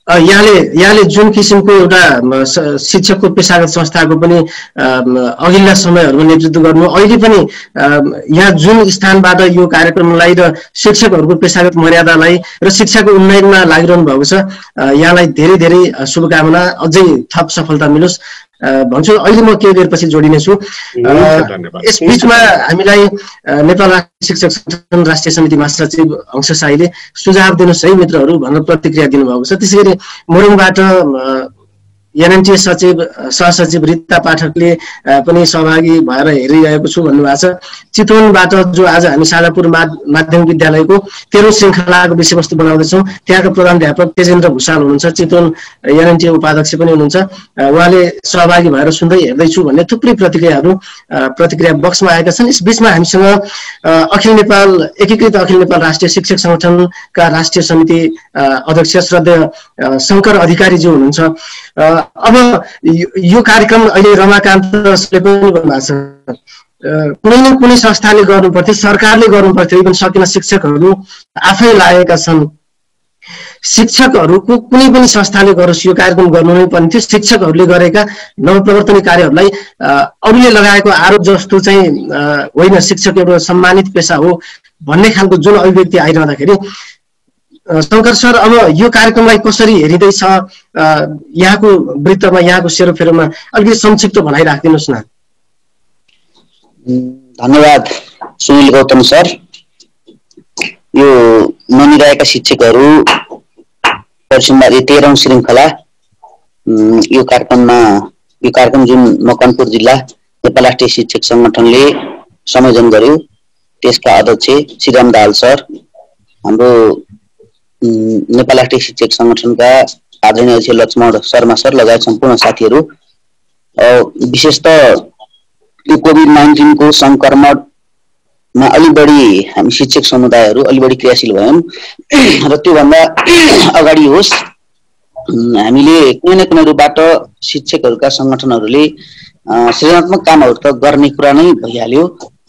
[SPEAKER 1] यहाँले जुन किसिमको एउटा शिक्षकको पेसागत संस्थाको पनि अघिल्ला समयहरूमा नेतृत्व गर्नु, अहिले पनि यहाँ जुन स्थानबाट यो कार्यक्रमलाई र शिक्षकहरूको पेसागत मर्यादालाई र शिक्षाको उन्नयनमा लागिरहनु भएको छ, यहाँलाई धेरै धेरै शुभकामना, अझै थप सफलता मिलोस् भन्छु। अहिले म केही बेरपछि जोडिनेछु। यस बिचमा हामीलाई नेपाल शिक्षक संगठन राष्ट्रिय समिति महासचिव अंश शाहीले सुझाव दिनुहोस् है मित्रहरू भनेर प्रतिक्रिया दिनुभएको छ। त्यसै गरी मोरङबाट एनएनटी सचिव सहसचिव रिता पाठकले पनि सहभागी भएर हेरिरहेको छु भन्नुभएको छ। चितवनबाट जो आज हामी साझापुर माध्यमिक विद्यालयको 13औं श्रृङ्खलाको विषयवस्तु बनाउँदैछौँ त्यहाँका प्रधानाध्यापक तेजेन्द्र भूषाल हुनुहुन्छ, चितवन एनएनटी उपाध्यक्ष पनि हुनुहुन्छ, उहाँले सहभागी भएर सुन्दै हेर्दैछु भन्ने थुप्रै प्रतिक्रिया बक्समा आएका छन्। यस बिचमा हामीसँग एकीकृत अखिल नेपाल राष्ट्रिय शिक्षक संगठनका राष्ट्रिय समिति अध्यक्ष श्रद्धेय शङ्कर अधिकारीज्यू हुनुहुन्छ। अब यो कार्यक्रम अहिले रमाकान्तले पनि भन्नुभएको छ, कुनै न कुनै संस्थाले गर्नुपर्थ्यो, सरकारले गर्नुपर्थ्यो, इभन सकेन शिक्षकहरू आफै लागेका छन्। शिक्षकहरूको कुनै पनि संस्थाले गरोस् यो कार्यक्रम गर्नु नै पर्ने थियो। शिक्षकहरूले गरेका नवप्रवर्तनीय कार्यहरूलाई अरूले लगाएको आरोप जस्तो चाहिँ होइन, शिक्षक एउटा सम्मानित पेसा हो भन्ने खालको जुन अभिव्यक्ति आइरहँदाखेरि शङ्कर सर अब यो कार्यक्रमलाई कसरी हेरिँदैछ यहाँको वृत्तमा, यहाँको सेरोफेरोमा अलिकति संक्षिप्त भनाइराखिदिनुहोस् न।
[SPEAKER 9] धन्यवाद सुनिल गौतम सर। यो ननिरहेका शिक्षकहरू परिसम्वादी 13औं श्रृङ्खला यो कार्यक्रम जुन मकवानपुर जिल्ला नेपाल राष्ट्रिय शिक्षक संगठनले संयोजन गर्यो त्यसका अध्यक्ष श्रीराम दाहाल सर, हाम्रो नेपाल राष्ट्रिय शिक्षक संगठनका आदरणीय अध्यक्ष लक्ष्मण शर्मा सर लगायत सम्पूर्ण साथीहरू, विशेषतः यो कोभिड-19 को संक्रमणमा अलि बढी हामी शिक्षक समुदायहरू अलि बढी क्रियाशील भयौँ र त्योभन्दा अगाडि होस् हामीले कुनै न कुनै रूपबाट शिक्षकहरूका सङ्गठनहरूले सृजनात्मक कामहरू त गर्ने कुरा नै भइहाल्यो।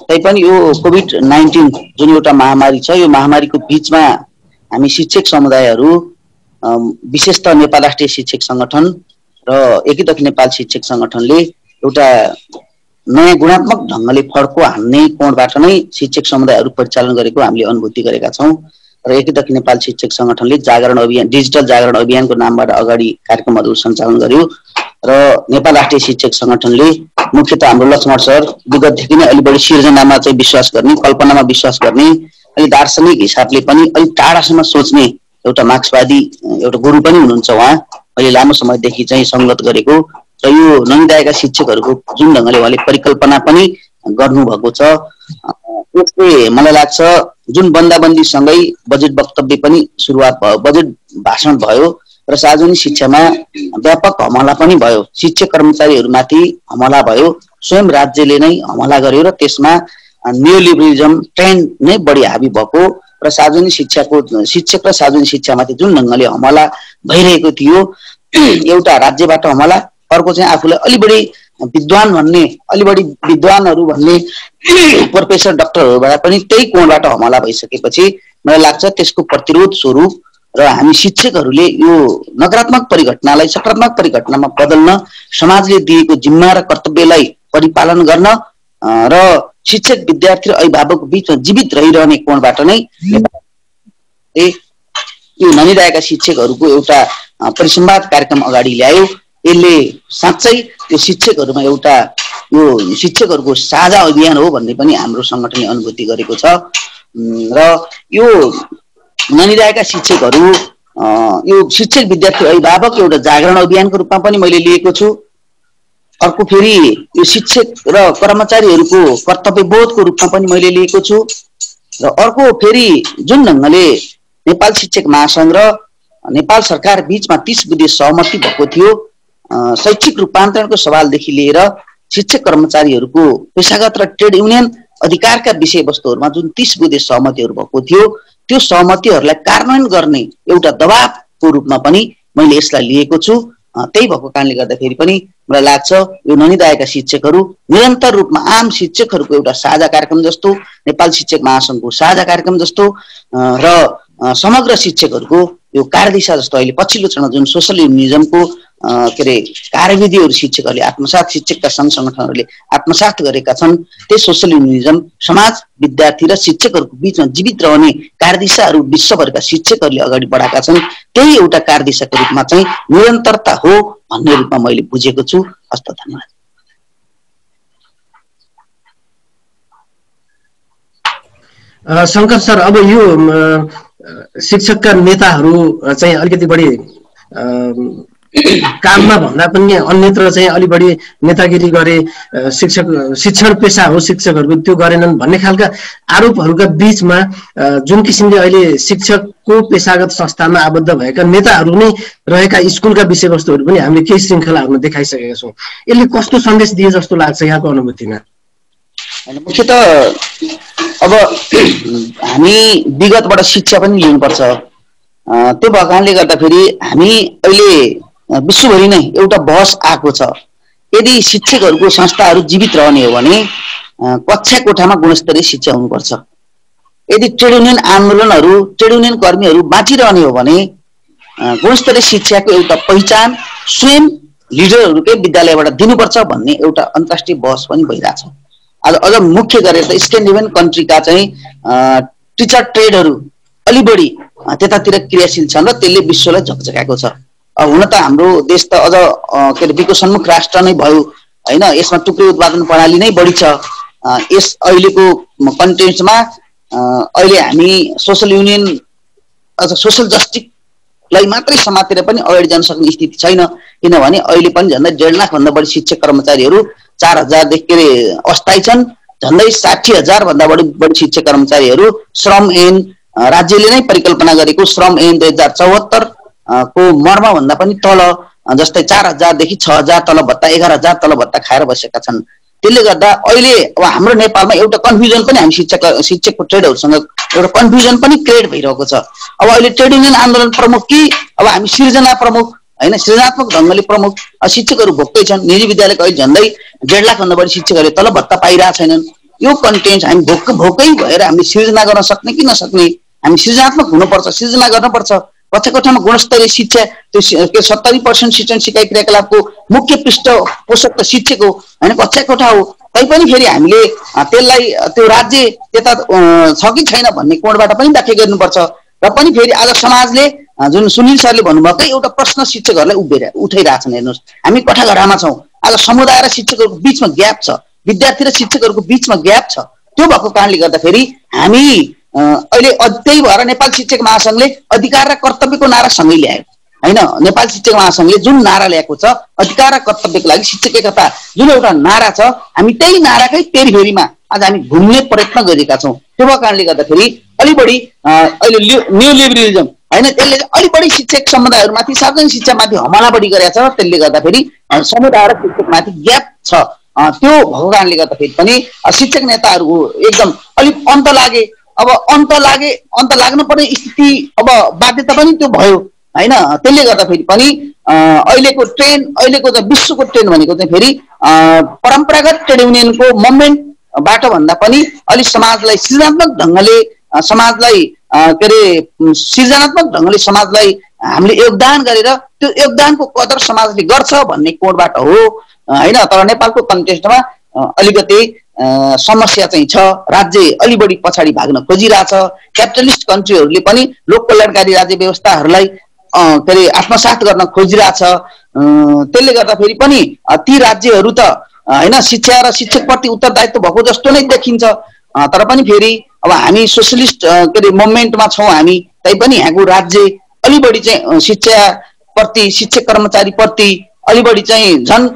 [SPEAKER 9] तैपनि यो कोभिड-19 जुन एउटा महामारी छ, यो महामारीको बीचमा हामी शिक्षक समुदायहरू विशेषतः नेपाल राष्ट्रिय शिक्षक सङ्गठन र एकीकृत नेपाल शिक्षक सङ्गठनले एउटा नयाँ गुणात्मक ढङ्गले फड्को हान्ने कोणबाट नै शिक्षक समुदायहरू परिचालन गरेको हामीले अनुभूति गरेका छौँ। र एकीकृत नेपाल शिक्षक सङ्गठनले जागरण अभियान, डिजिटल जागरण अभियानको नामबाट अगाडि कार्यक्रमहरू सञ्चालन गर्यो र नेपाल राष्ट्रिय शिक्षक सङ्गठनले मुख्यतः हाम्रो लक्ष्मण सर विगतदेखि नै अलि बढी सिर्जनामा चाहिँ विश्वास गर्ने, कल्पनामा विश्वास गर्ने, अलि दार्शनिक हिसाबले पनि अलिक टाढासम्म सोच्ने एउटा मार्क्सवादी एउटा गुरु पनि हुनुहुन्छ। उहाँ अहिले लामो समयदेखि चाहिँ सङ्गत गरेको र यो ननिदाएका शिक्षकहरूको जुन ढङ्गले उहाँले परिकल्पना पनि गर्नुभएको छ, त्यसले मलाई लाग्छ जुन बन्दाबन्दीसँगै बजेट वक्तव्य पनि सुरुवात भयो, बजेट भाषण भयो र सार्वजनिक शिक्षामा व्यापक हमला पनि भयो, शिक्षक कर्मचारीहरूमाथि हमला भयो, स्वयं राज्यले नै हमला गर्यो र त्यसमा नियोलिबरलिजम ट्रेन्ड नै बढी हावी भएको र सार्वजनिक शिक्षाको शिक्षक र सार्वजनिक शिक्षामाथि जुन ढङ्गले हमला भइरहेको थियो, एउटा राज्यबाट हमला, अर्को चाहिँ आफूलाई अलि बढी विद्वान भन्ने, अलि बढी विद्वानहरू भन्ने प्रोफेसर डाक्टरहरूबाट पनि त्यही कोणबाट हमला भइसकेपछि मलाई लाग्छ त्यसको प्रतिरोध स्वरूप र हामी शिक्षकहरूले यो नकारात्मक परिघटनालाई सकारात्मक परिघटनामा बदल्न, समाजले दिएको जिम्मा र कर्तव्यलाई परिपालन गर्न र शिक्षक विद्यार्थी र अभिभावकको बीचमा जीवित रहिरहने कोणबाट नै यो ननिरहेका शिक्षकहरूको एउटा परिसंवाद कार्यक्रम अगाडि ल्यायो। यसले साँच्चै त्यो शिक्षकहरूमा एउटा यो शिक्षकहरूको साझा अभियान हो भन्ने पनि हाम्रो सङ्गठनले अनुभूति गरेको छ र यो ननिरहेका शिक्षकहरू यो शिक्षक विद्यार्थी अभिभावक एउटा जागरण अभियानको रूपमा पनि मैले लिएको छु। अर्को फेरि यो शिक्षक र कर्मचारीहरूको कर्तव्यबोधको रूपमा पनि मैले लिएको छु र अर्को फेरि जुन ढङ्गले नेपाल शिक्षक महासङ्घ र नेपाल सरकार बीचमा 30 बुँदे सहमति भएको थियो, शैक्षिक रूपान्तरणको सवालदेखि लिएर शिक्षक कर्मचारीहरूको पेशागत र ट्रेड युनियन अधिकारका विषयवस्तुहरूमा जुन 30 बुँदे सहमतिहरू भएको थियो, त्यो सहमतिहरूलाई कार्यान्वयन गर्ने एउटा दबावको रूपमा पनि मैले यसलाई लिएको छु। त्यही भएको कारणले गर्दाखेरि पनि मलाई लाग्छ यो ननिदाएका शिक्षकहरू निरन्तर रूपमा आम शिक्षकहरूको एउटा साझा कार्यक्रम जस्तो, नेपाल शिक्षक महासङ्घको साझा कार्यक्रम जस्तो र समग्र शिक्षकहरूको यो कार्यदिशा जस्तो अहिले पछिल्लो चरण जुन सोसल युनिजमको के अरे कार्यविधिहरू शिक्षकहरूले आत्मसात, शिक्षकका सङ्घ सङ्गठनहरूले आत्मसात गरेका छन्, त्यही सोसल युनिजम समाज, विद्यार्थी र शिक्षकहरूको बीचमा जीवित रहने कार्यदिशाहरू विश्वभरका शिक्षकहरूले अगाडि बढाएका छन्। त्यही एउटा कार्यदिशाको रूपमा चाहिँ निरन्तरता हो भन्ने रूपमा मैले बुझेको छु। हस्त धन्यवाद।
[SPEAKER 1] शङ्कर सर, अब यो शिक्षकका नेताहरू चाहिँ अलिकति बढी काममा भन्दा पनि अन्यत्र चाहिँ अलि बढी नेतागिरी गरे, शिक्षण पेसा हो शिक्षकहरूको, त्यो गरेनन् भन्ने खालका आरोपहरूका बीचमा जुन किसिमले अहिले शिक्षकको पेसागत संस्थामा आबद्ध भएका नेताहरू नै रहेका स्कुलका विषयवस्तुहरू पनि हामीले केही श्रृङ्खलाहरूमा देखाइसकेका छौँ। यसले कस्तो सन्देश दिए जस्तो लाग्छ यहाँको अनुभूतिमा?
[SPEAKER 9] मुख्यतः अब हामी विगतबाट शिक्षा पनि लिनुपर्छ। त्यो भएको कारणले गर्दाखेरि हामी अहिले विश्वभरि नै एउटा बहस आएको छ, यदि शिक्षकहरूको संस्थाहरू जीवित रहने हो भने कक्षा कोठामा गुणस्तरीय शिक्षा हुनुपर्छ। यदि ट्रेड युनियन आन्दोलनहरू, ट्रेड युनियन कर्मीहरू बाँचिरहने हो भने गुणस्तरीय शिक्षाको एउटा पहिचान स्वयं लिडरहरूकै विद्यालयबाट दिनुपर्छ भन्ने एउटा अन्तर्राष्ट्रिय बहस पनि भइरहेछ। अझ मुख्य गरेर त स्क्यान्डिनेभियन कन्ट्रीका चाहिँ टिचर ट्रेडहरू अलि बढी त्यतातिर क्रियाशील छन् र त्यसले विश्वलाई झकझकाएको छ। हुन त हाम्रो देश त अझ के अरे विकसोन्मुख राष्ट्र नै भयो होइन, यसमा टुक्रे उत्पादन प्रणाली नै बढी छ। यस अहिलेको कन्टेन्ट्समा अहिले हामी सोसल युनियन अझ सोसल जस्टिसलाई मात्रै समातेर पनि अगाडि जान सक्ने स्थिति छैन, किनभने अहिले पनि झन्डै 1.5 लाखभन्दा बढी शिक्षक कर्मचारीहरू 4000 देखि अस्थायी छन्, झन्डै 60,000 भन्दा बढी शिक्षक कर्मचारीहरू श्रम ऐन राज्यले नै परिकल्पना गरेको श्रम ऐन 2074 को मर्म भन्दा पनि तल, जस्तै 4000 देखि 6000 तल भत्ता, 11000 तल भत्ता खाएर बसेका छन्। त्यसले गर्दा अहिले अब हाम्रो नेपालमा एउटा कन्फ्युजन पनि हामी शिक्षकको ट्रेडहरूसँग एउटा कन्फ्युजन पनि क्रिएट भइरहेको छ। अब अहिले ट्रेड युनियन आन्दोलन प्रमुख कि अब हामी सिर्जना प्रमुख हैन सृजनात्मक ढङ्गले प्रमुख शिक्षकहरू भोग्दै छन्। निजी विद्यालयको अहिले झन्डै 1.5 लाखभन्दा बढी शिक्षकहरूले तलब भत्ता पाइरहेका छैनन्। यो कन्टेन्ट हामी भोकै भएर हामीले सृजना गर्न सक्ने कि नसक्ने, हामी सृजनात्मक हुनुपर्छ, सृजना गर्नुपर्छ। कक्षा कोठामा गुणस्तरीय शिक्षा त्यो 70% शिक्षण सिकाइ क्रियाकलापको मुख्य पृष्ठपोषक त शिक्षक हो हैन, कक्षा कोठा हो। तैपनि फेरि हामीले त्यसलाई त्यो राज्य त्यता छ कि छैन भन्ने कोणबाट पनि व्याख्या गर्नुपर्छ। र पनि फेरि आज समाजले जुन सुनिल सरले भन्नुभएको एउटा प्रश्न शिक्षकहरूलाई उठाइरहेछन्। हेर्नुहोस् हामी कठाघरामा छौँ, आज समुदाय र शिक्षकहरूको बिचमा ग्याप छ, विद्यार्थी र शिक्षकहरूको बिचमा ग्याप छ। त्यो भएको कारणले गर्दाखेरि हामी अहिले त्यही भएर नेपाल शिक्षक महासङ्घले अधिकार र कर्तव्यको नारा सँगै ल्यायो हैन। नेपाल शिक्षक महासङ्घले जुन नारा ल्याएको छ अधिकार र कर्तव्यको लागि शिक्षक एकता जुन एउटा नारा छ, हामी त्यही नाराकै पेरिफेरीमा आज हामी घुम्ने प्रयत्न गरेका छौँ। त्यो भएको कारणले गर्दाखेरि अलि बढी अहिले न्यू लिबरलिजम हैन त्यसले अलि बढी शिक्षक समुदायहरूमाथि सार्वजनिक शिक्षामाथि हमला बढी गरेको छ। त्यसले गर्दाखेरि समुदाय र शिक्षकमाथि ग्याप छ। त्यो भएको कारणले गर्दाखेरि पनि शिक्षक नेताहरूको एकदम अलिक अन्त लागे। अब अन्त लाग्न पर्ने स्थिति अब बाध्यता पनि त्यो भयो हैन। त्यसले गर्दाखेरि पनि अहिलेको ट्रेन्ड, अहिलेको चाहिँ विश्वको ट्रेन्ड भनेको चाहिँ फेरि परम्परागत ट्रेड युनियनको मोभमेन्टबाट भन्दा पनि अलिक समाजलाई सृजनात्मक ढङ्गले सृजनात्मक ढङ्गले समाजलाई हामीले योगदान गरेर त्यो योगदानको कदर समाजले गर्छ भन्ने कोणबाट हो हैन। तर नेपालको कन्टेक्स्टमा अलिकति समस्या चाहिँ छ। राज्य अलि बढी पछाडि भाग्न खोजिरहेछ। क्यापिटलिस्ट कन्ट्रीहरूले पनि लोक कल्याणकारी राज्य व्यवस्थाहरूलाई आत्मसात गर्न खोजिरहेछ। त्यसले गर्दाखेरि पनि ती राज्यहरू त हैन शिक्षा र शिक्षकप्रति उत्तरदायित्व भएको जस्तो नै देखिन्छ। तर पनि फेरि अब हामी सोसलिस्ट मोभमेन्टमा छौँ हामी, तैपनि यहाँको राज्य अलि बढी चाहिँ शिक्षाप्रति, शिक्षक कर्मचारीप्रति अलि बढी चाहिँ झन्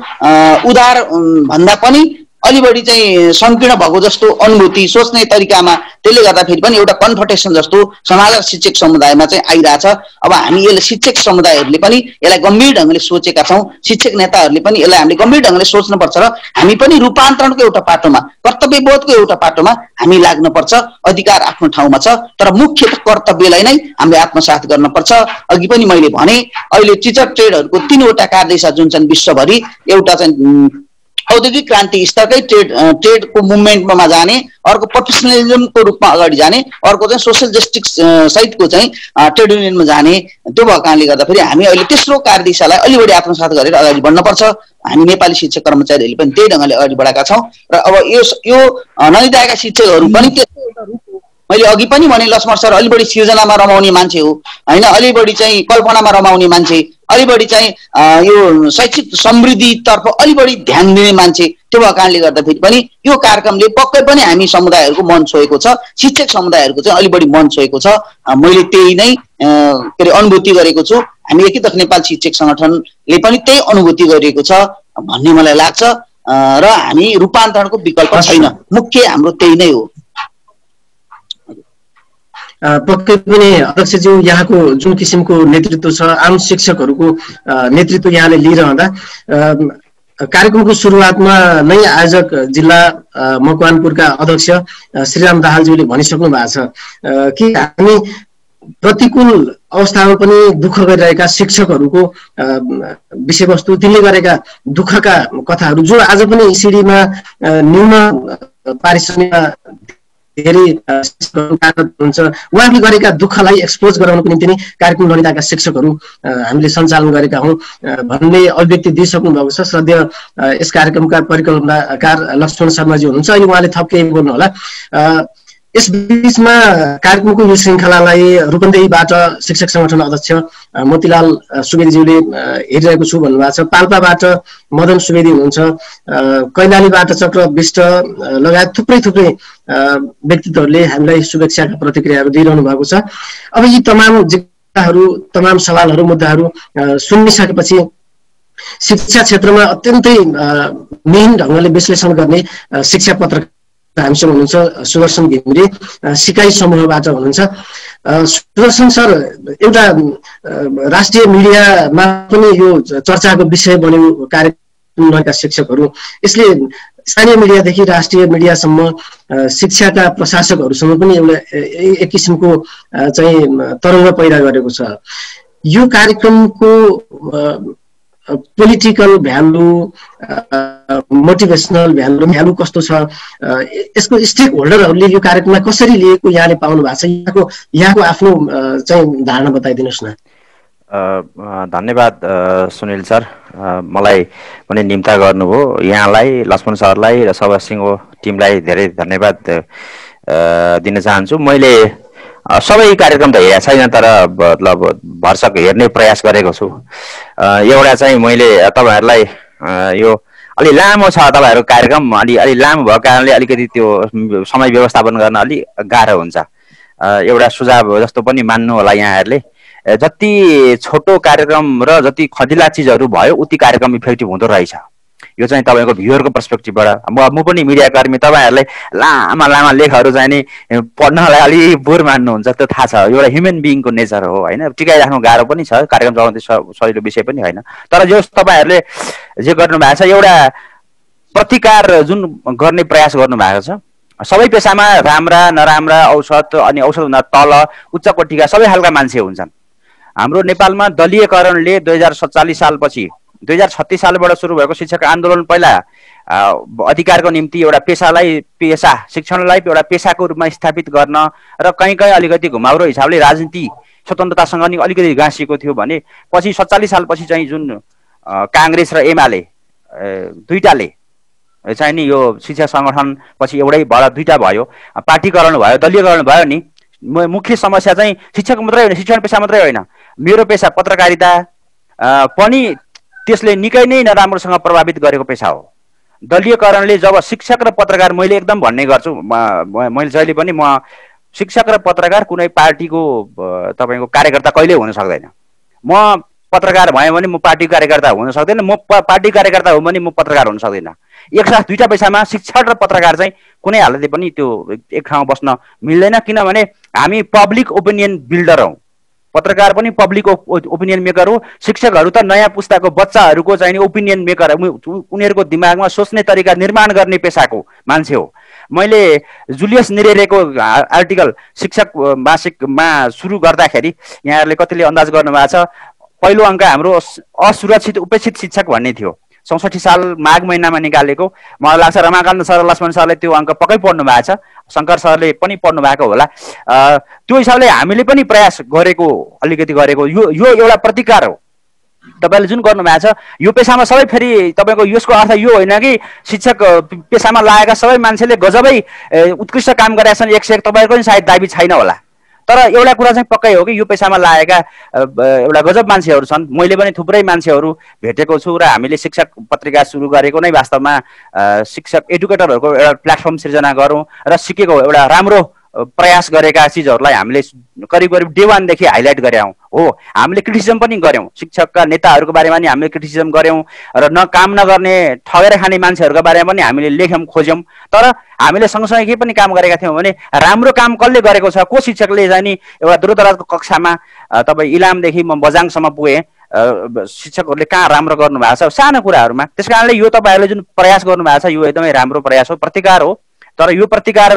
[SPEAKER 9] उदार भन्दा पनि अलि बढी चाहिँ संकीर्ण भएको जस्तो अनुभूति सोच्ने तरिकामा। त्यसले गर्दाखेरि पनि एउटा कन्फ्रन्टेसन जस्तो समाज र शिक्षक समुदायमा चाहिँ आइरहेछ। अब हामी यसलाई शिक्षक समुदायहरूले पनि यसलाई गम्भीर ढङ्गले सोचेका छौँ, शिक्षक नेताहरूले पनि यसलाई हामीले गम्भीर ढङ्गले सोच्नुपर्छ र हामी पनि रूपान्तरणको एउटा पाटोमा, कर्तव्यबोधको एउटा पाटोमा हामी लाग्नुपर्छ। अधिकार आफ्नो ठाउँमा छ, तर मुख्य कर्तव्यलाई नै हामीले आत्मसात गर्नुपर्छ। अघि पनि मैले भने अहिले टिचर ट्रेडहरूको 3वटा कार्यदिशा जुन छन् विश्वभरि, एउटा चाहिँ औद्योगिक क्रान्ति स्तरकै ट्रेडको मुभमेन्टमा जाने, अर्को प्रोफेसनलिजमको रूपमा अगाडि जाने, अर्को चाहिँ सोसल जस्टिस साइडको चाहिँ ट्रेड युनियनमा जाने। त्यो भएको कारणले गर्दाखेरि हामी अहिले तेस्रो कार्यदिशालाई अलि बढी आत्मसात गरेर अगाडि बढ्नुपर्छ। हामी नेपाली शिक्षक कर्मचारीहरूले पनि त्यही ढङ्गले अगाडि बढाएका छौँ। र अब यो ननिदाएका शिक्षकहरू पनि त्यस्तो एउटा रूप हो। मैले अघि पनि भने लक्ष्मण सर अलि बढी सृजनामा रमाउने मान्छे हो हैन, अलि बढी चाहिँ कल्पनामा रमाउने मान्छे, अलि बढी चाहिँ यो शैक्षिक समृद्धितर्फ अलि बढी ध्यान दिने मान्छे। त्यो भएको कारणले गर्दाखेरि पनि यो कार्यक्रमले पक्कै पनि हामी समुदायहरूको मन छोएको छ, शिक्षक समुदायहरूको चाहिँ अलि बढी मन छोएको छ। मैले त्यही नै अनुभूति गरेको छु। हामी एकीकृत नेपाल शिक्षक सङ्गठनले पनि त्यही अनुभूति गरिएको छ भन्ने मलाई लाग्छ। र हामी रूपान्तरणको विकल्प छैन, मुख्य हाम्रो त्यही नै हो।
[SPEAKER 1] पक्कै पनि अध्यक्षज्यू, यहाँको जुन किसिमको नेतृत्व छ, आम शिक्षकहरूको नेतृत्व यहाँले लिइरहँदा कार्यक्रमको सुरुवातमा नै आयोजक जिल्ला मकवानपुरका अध्यक्ष श्रीराम दाहालज्यूले भनिसक्नु भएको छ कि हामी प्रतिकूल अवस्थामा पनि दुःख गरिरहेका शिक्षकहरूको विषयवस्तु, तिनले गरेका दुःखका कथाहरू जो आज पनि सिडीमा न्यून पारिश्रमिकमा धेरै हुन्छ, उहाँले गरेका दुःखलाई एक्सपोज गराउनको निम्ति नै कार्यक्रम ननिदाएका शिक्षकहरू हामीले सञ्चालन गरेका हौँ भन्ने अभिव्यक्ति दिइसक्नु भएको छ। श्रद्धेय यस कार्यक्रमका परिकल्पनाकार लक्ष्मण शर्माजी हुनुहुन्छ, अहिले उहाँले थप केही बोल्नु होला। यस बीचमा कार्यक्रमको यो श्रृङ्खलालाई रूपन्देहीबाट शिक्षक सङ्गठन अध्यक्ष मोतीलाल सुवेदीज्यूले हेरिरहेको छु भन्नुभएको छ, पाल्पाबाट मदन सुवेदी हुनुहुन्छ, कैलालीबाट चक्र विष्ट लगायत थुप्रै व्यक्तित्वहरूले हामीलाई शुभेच्छाका प्रतिक्रियाहरू दिइरहनु भएको छ। अब यी तमाम जिज्ञासाहरू, तमाम सवालहरू, मुद्दाहरू सुनिसकेपछि शिक्षा क्षेत्रमा अत्यन्तै मिहिन ढङ्गले विश्लेषण गर्ने शिक्षा पत्रकार हामीसँग हुनुहुन्छ सुदर्शन घिमिरे, सिकाइ समूहबाट हुनुहुन्छ। सुदर्शन सर, एउटा राष्ट्रिय मिडियामा पनि यो चर्चाको विषय बन्यो कार्यक्रमका शिक्षकहरू, यसले स्थानीय मिडियादेखि राष्ट्रिय मिडियासम्म शिक्षाका प्रशासकहरूसँग पनि एउटा एक किसिमको चाहिँ तरङ्ग पैदा गरेको छ। यो कार्यक्रमको पोलिटिकल भ्यालु, मोटिभेसनल भ्यालु कस्तो छ, यसको स्टेक होल्डरहरूले यो कार्यक्रमलाई कसरी लिएको यहाँले पाउनु भएको छ, यहाँको आफ्नो चाहिँ धारणा बताइदिनुहोस् न।
[SPEAKER 10] धन्यवाद सुनिल सर, मलाई पनि निम्ता गर्नुभयो। यहाँलाई, लक्ष्मण सरलाई र सभा सिंहको टिमलाई धेरै धन्यवाद दिन चाहन्छु। मैले सबै कार्यक्रम त हेरेको छैन, तर मतलब भरसक हेर्ने प्रयास गरेको छु। एउटा चाहिँ मैले तपाईँहरूलाई यो अलि लामो छ तपाईँहरूको कार्यक्रम, अलि लामो भएको कारणले अलिकति त्यो समय व्यवस्थापन गर्न अलि गाह्रो हुन्छ। एउटा सुझाव जस्तो पनि मान्नु होला यहाँहरूले, जति छोटो कार्यक्रम र जति खजिला चिजहरू भयो उति कार्यक्रम इफेक्टिभ हुँदो रहेछ। यो चाहिँ तपाईँको भ्युअरको पर्सपेक्टिभबाट। म पनि मिडियाकर्मी, तपाईँहरूले लामा लामा लेखहरू चाहिँ नि पढ्नलाई अलि बोर मान्नुहुन्छ, त्यो थाहा छ। एउटा ह्युमन बिइङको नेचर हो होइन, टिकाइराख्नु गाह्रो पनि छ, कार्यक्रम चलाउने सजिलो विषय पनि होइन। तर जो तपाईँहरूले जे गर्नुभएको छ, एउटा प्रतिकार जुन गर्ने प्रयास गर्नुभएको छ, सबै पेसामा राम्रा नराम्रा औसत अनि औसतभन्दा तल उच्च कोटिका सबै खालका मान्छे हुन्छन्। हाम्रो नेपालमा दलीयकरणले 2047 सालपछि 2036 सालबाट सुरु भएको शिक्षक आन्दोलन पहिला अधिकारको निम्ति एउटा पेसा शिक्षणलाई एउटा पेसाको रूपमा स्थापित गर्न र कहीँ कहीँ अलिकति घुमाउरो हिसाबले राजनीति स्वतन्त्रतासँग नि अलिकति गाँसिएको थियो भने पछि 47 सालपछि चाहिँ जुन काङ्ग्रेस र एमाले दुईटाले चाहिँ नि यो शिक्षा सङ्गठन पछि एउटै भएर दुईटा भयो, पार्टीकरण भयो, दलीयकरण भयो नि। मुख्य समस्या चाहिँ शिक्षक मात्रै होइन, शिक्षण पेसा मात्रै होइन, मेरो पेसा पत्रकारिता पनि त्यसले निकै नै नराम्रोसँग प्रभावित गरेको पेसा हो। दलीयकरणले जब शिक्षक र पत्रकार, मैले एकदम भन्ने गर्छु, मैले जहिले पनि म शिक्षक र पत्रकार कुनै पार्टीको तपाईँको कार्यकर्ता कहिल्यै हुन सक्दैन। म पत्रकार भएँ भने म पार्टी कार्यकर्ता हुन सक्दैन, म पार्टी कार्यकर्ता हो भने म पत्रकार हुन सक्दैन। एकसाथ दुईटा पेसामा शिक्षक र पत्रकार चाहिँ कुनै हालतले पनि त्यो एक ठाउँमा बस्न मिल्दैन, किनभने हामी पब्लिक ओपिनियन बिल्डर हौँ। पत्रकार पनि पब्लिक ओपिनियन मेकर हो, शिक्षकहरू त नयाँ पुस्ताको बच्चाहरूको चाहिँ ओपिनियन मेकर, उनीहरूको दिमागमा सोच्ने तरिका निर्माण गर्ने पेसाको मान्छे हो। मैले जुलियस निरेरेको आर्टिकल शिक्षक मासिकमा सुरु गर्दाखेरि यहाँहरूले कतिले अन्दाज गर्नुभएको छ, पहिलो अङ्क हाम्रो असुरक्षित उपेक्षित शिक्षक भन्ने थियो। 64 साल माघ महिनामा निकालेको। मलाई लाग्छ रमाकान्त सर र लक्ष्मण सरले त्यो अङ्क पक्कै पढ्नु भएको छ, शङ्कर सरले पनि पढ्नु भएको होला। त्यो हिसाबले हामीले पनि प्रयास गरेको, अलिकति गरेको। यो एउटा प्रतिकार हो तपाईँले जुन गर्नुभएको छ। यो पेसामा सबै फेरि तपाईँको यसको अर्थ यो होइन कि शिक्षक पेसामा लागेका सबै मान्छेले गजबै उत्कृष्ट काम गरेका छन्, एक से एक तपाईँहरूको पनि सायद दाबी छैन होला। तर एउटा कुरा चाहिँ पक्कै हो कि यो पेसामा लागेका एउटा गजब मान्छेहरू छन्। मैले पनि थुप्रै मान्छेहरू भेटेको छु र हामीले शिक्षक पत्रिका सुरु गरेको नै वास्तवमा शिक्षक एडुकेटरहरूको एउटा प्लेटफर्म सिर्जना गरौँ र सिकेको एउटा राम्रो प्रयास गरेका चिजहरूलाई हामीले करिब करिब डे 1 देखि हाइलाइट गरेका हो। हामीले क्रिटिसिजम पनि गऱ्यौँ, शिक्षकका नेताहरूको बारेमा नि हामीले क्रिटिसिजम गऱ्यौँ र काम नगर्ने ठगेर खाने मान्छेहरूको बारेमा पनि हामीले लेख्यौँ, खोज्यौँ। तर हामीले सँगसँगै के पनि काम गरेका थियौँ भने राम्रो काम कसले गरेको छ, को शिक्षकले चाहिँ नि एउटा दूरदराजको कक्षामा तपाईँ इलामदेखि म बजाङसम्म पुगेँ, शिक्षकहरूले कहाँ राम्रो गर्नुभएको छ सानो कुराहरूमा। त्यस कारणले यो तपाईँहरूले जुन प्रयास गर्नुभएको छ यो एकदमै राम्रो प्रयास हो, प्रतिकार हो। तर यो प्रतिकार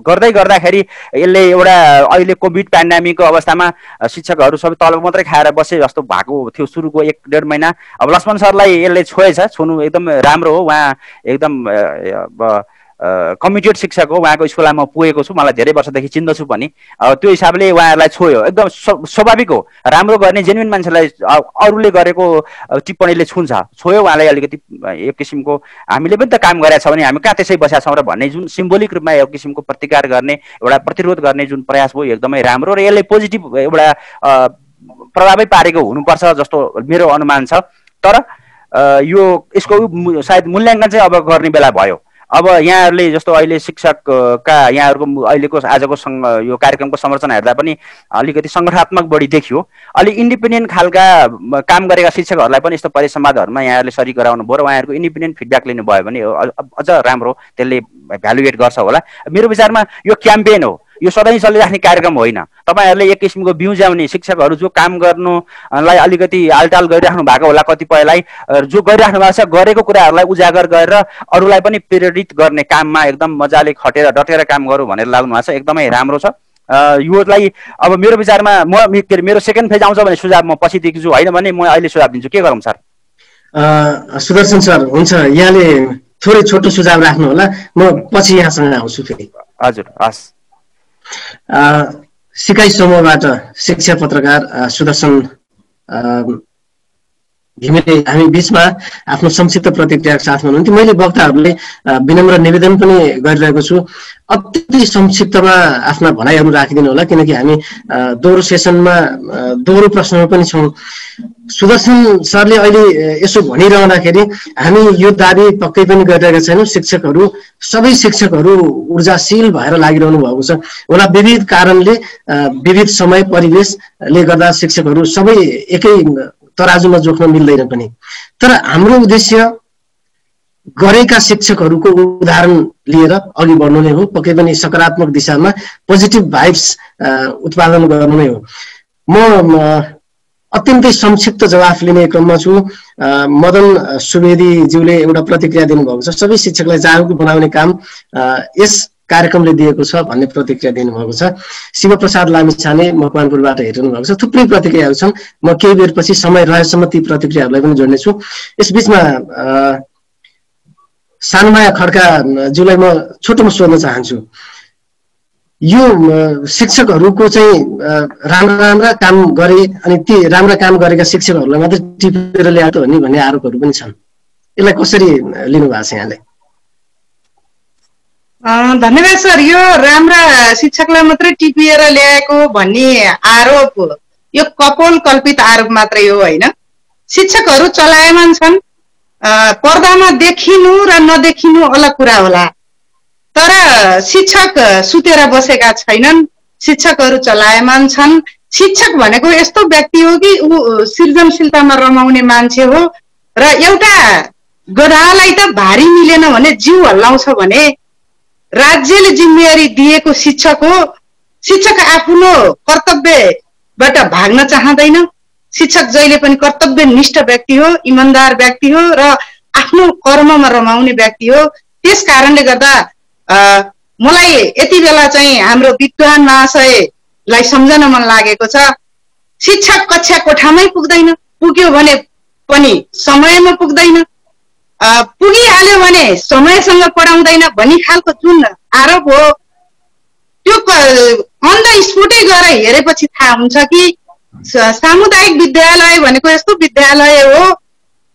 [SPEAKER 10] गर्दै गर्दाखेरि यसले एउटा अहिले कोभिड पेन्डेमिकको अवस्थामा शिक्षकहरू सबै तलब मात्रै खाएर बसे जस्तो भएको थियो सुरुको 1-1.5 महिना। अब लक्ष्मण सरलाई यसले छोएछ, छोनु एकदम राम्रो हो। उहाँ एकदम कमिटेड शिक्षक हो, उहाँको स्कुलमा म पुगेको छु, मलाई धेरै वर्षदेखि चिन्दछु पनि। त्यो हिसाबले उहाँहरूलाई छोयो, एकदम स्वाभाविक हो। राम्रो गर्ने जेन्युन मान्छेलाई अरूले गरेको टिप्पणीले छुन्छ, छोयो उहाँलाई अलिकति एक किसिमको। हामीले पनि त काम गरेका छौँ भने हामी कहाँ त्यसै बसेका छौँ र भन्ने जुन सिम्बोलिक रूपमा एक किसिमको प्रतिकार गर्ने, एउटा प्रतिरोध गर्ने जुन प्रयास भयो एकदमै राम्रो र यसले पोजिटिभ एउटा प्रभावै पारेको हुनुपर्छ जस्तो मेरो अनुमान छ। तर यसको सायद मूल्याङ्कन चाहिँ अब गर्ने बेला भयो। अब यहाँहरूले जस्तो अहिले शिक्षकका यहाँहरूको अहिलेको आजको यो कार्यक्रमको संरचना हेर्दा पनि अलिकति सङ्गठनात्मक बढी देखियो। अलि इन्डिपेन्डेन्ट खालका काम गरेका शिक्षकहरूलाई पनि यस्तो परिसंवादहरूमा यहाँहरूले सरी गराउनु भयो र उहाँहरूको इन्डिपेन्डेन्ट फिडब्याक लिनुभयो भने अझ राम्रो, त्यसले भ्यालुएट गर्छ होला। मेरो विचारमा यो क्याम्पेन हो, यो सधैँ चलिराख्ने कार्यक्रम होइन। तपाईँहरूले एक किसिमको बिउज्याउने शिक्षकहरू जो काम गर्नुलाई अलिकति आलटाल गरिराख्नु भएको होला, कतिपयलाई जो गरिराख्नु भएको छ गरेको कुराहरूलाई उजागर गरेर अरूलाई पनि प्रेरित गर्ने काममा एकदम मजाले खटेर डटेर काम गरौँ भनेर लाग्नु भएको छ, एकदमै राम्रो छ। योलाई अब मेरो विचारमा मेरो सेकेन्ड फेज आउँछ भने सुझाव म पछि दिन्छु, होइन भने म अहिले सुझाव दिन्छु। के गरौँ सर?
[SPEAKER 1] सुदर्शन सर हुन्छ, यहाँले थोरै छोटो सुझाव राख्नु होला, म पछि यहाँसँग आउँछु फेरि।
[SPEAKER 10] हजुर हस्।
[SPEAKER 1] सिकाइ समूहबाट शिक्षा पत्रकार सुदर्शन घिमिरे हामी बीचमा आफ्नो संक्षिप्त प्रतिक्रियाको साथमा हुनुहुन्थ्यो। मैले वक्ताहरूलाई विनम्र निवेदन पनि गरिरहेको छु, अत्यन्तै संक्षिप्तमा आफ्ना भनाइहरू राखिदिनु होला, किनकि हामी दोहोरो सेसनमा दोहोरो प्रश्नमा पनि छौँ। सुदर्शन सरले अहिले यसो भनिरहँदाखेरि हामी यो दाबी पक्कै पनि गरिरहेका छैनौँ, शिक्षकहरू सबै शिक्षकहरू ऊर्जाशील भएर लागिरहनु भएको छ होला। विविध कारणले विविध समय परिवेशले गर्दा शिक्षकहरू सबै एकै तराजुमा जोख्न मिल्दैन पनि, तर हाम्रो उद्देश्य गरेका शिक्षकहरूको उदाहरण लिएर अघि बढ्नु नै हो, पक्कै पनि सकारात्मक दिशामा पोजिटिभ भाइब्स उत्पादन गर्नु नै हो। म अत्यन्तै संक्षिप्त जवाफ लिने क्रममा छु। मदन सुवेदीज्यूले एउटा प्रतिक्रिया दिनुभएको छ, सबै शिक्षकलाई जागरुक बनाउने काम यस कार्यक्रमले दिएको छ भन्ने प्रतिक्रिया दिनुभएको छ। शिवप्रसाद लामिछाने मकवानपुरबाट हेरिनु भएको छ। थुप्रै प्रतिक्रियाहरू छन्, म केही बेरपछि समय रहेसम्म ती प्रतिक्रियाहरूलाई पनि जोड्नेछु। यसबीचमा सानमाया खड्का ज्यूलाई म छोटोमा सोध्न चाहन्छु, यो शिक्षकहरूको चाहिँ राम्रा काम गरे अनि ती राम्रा काम गरेका शिक्षकहरूलाई मात्रै टिपेर ल्याएको हो नि भन्ने आरोपहरू पनि छन्, यसलाई कसरी लिनुभएको छ यहाँले?
[SPEAKER 5] धन्यवाद सर। यो राम्रा शिक्षकलाई मात्रै टिपिएर ल्याएको भन्ने आरोप यो कपोल कल्पित आरोप मात्रै हो, होइन। शिक्षकहरू चलायमान छन्, पर्दामा देखिनु र नदेखिनु अलग कुरा होला, तर शिक्षक सुतेर बसेका छैनन्, शिक्षकहरू चलायमान छन्। शिक्षक भनेको यस्तो व्यक्ति हो कि ऊ सृजनशीलतामा रमाउने मान्छे हो, र एउटा गधालाई त भारी मिलेन भने जिउ हल्लाउँछ भने राज्यले जिम्मेवारी दिएको शिक्षक हो। शिक्षक आफ्नो कर्तव्यबाट भाग्न चाहँदैन। शिक्षक जहिले पनि कर्तव्यनिष्ठ व्यक्ति हो, इमान्दार व्यक्ति हो र आफ्नो कर्ममा रमाउने व्यक्ति हो। त्यस कारणले गर्दा मलाई यति बेला चाहिँ हाम्रो विद्वान महाशयलाई सम्झन मन लागेको छ, शिक्षक कक्षा कोठामै पुग्दैन, पुग्यो भने पनि समयमा पुग्दैन, पुगिहाल्यो भने समयसँग पढाउँदैन भन्ने खालको जुन आरोप हो, त्यो अन द स्पोटै गएर हेरेपछि थाहा हुन्छ कि सामुदायिक विद्यालय भनेको यस्तो विद्यालय हो,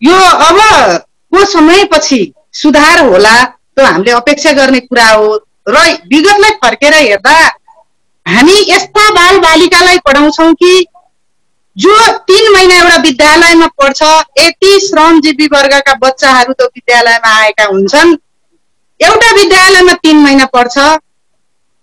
[SPEAKER 5] यो अबको समयपछि सुधार होला, त्यो हामीले अपेक्षा गर्ने कुरा हो। र विगतलाई फर्केर हेर्दा हामी यस्ता बाल बालिकालाई पढाउँछौँ कि जो 3 महिना एउटा विद्यालयमा पढ्छ, यति श्रमजीवी वर्गका बच्चाहरू त्यो विद्यालयमा आएका हुन्छन्। एउटा विद्यालयमा 3 महिना पढ्छ,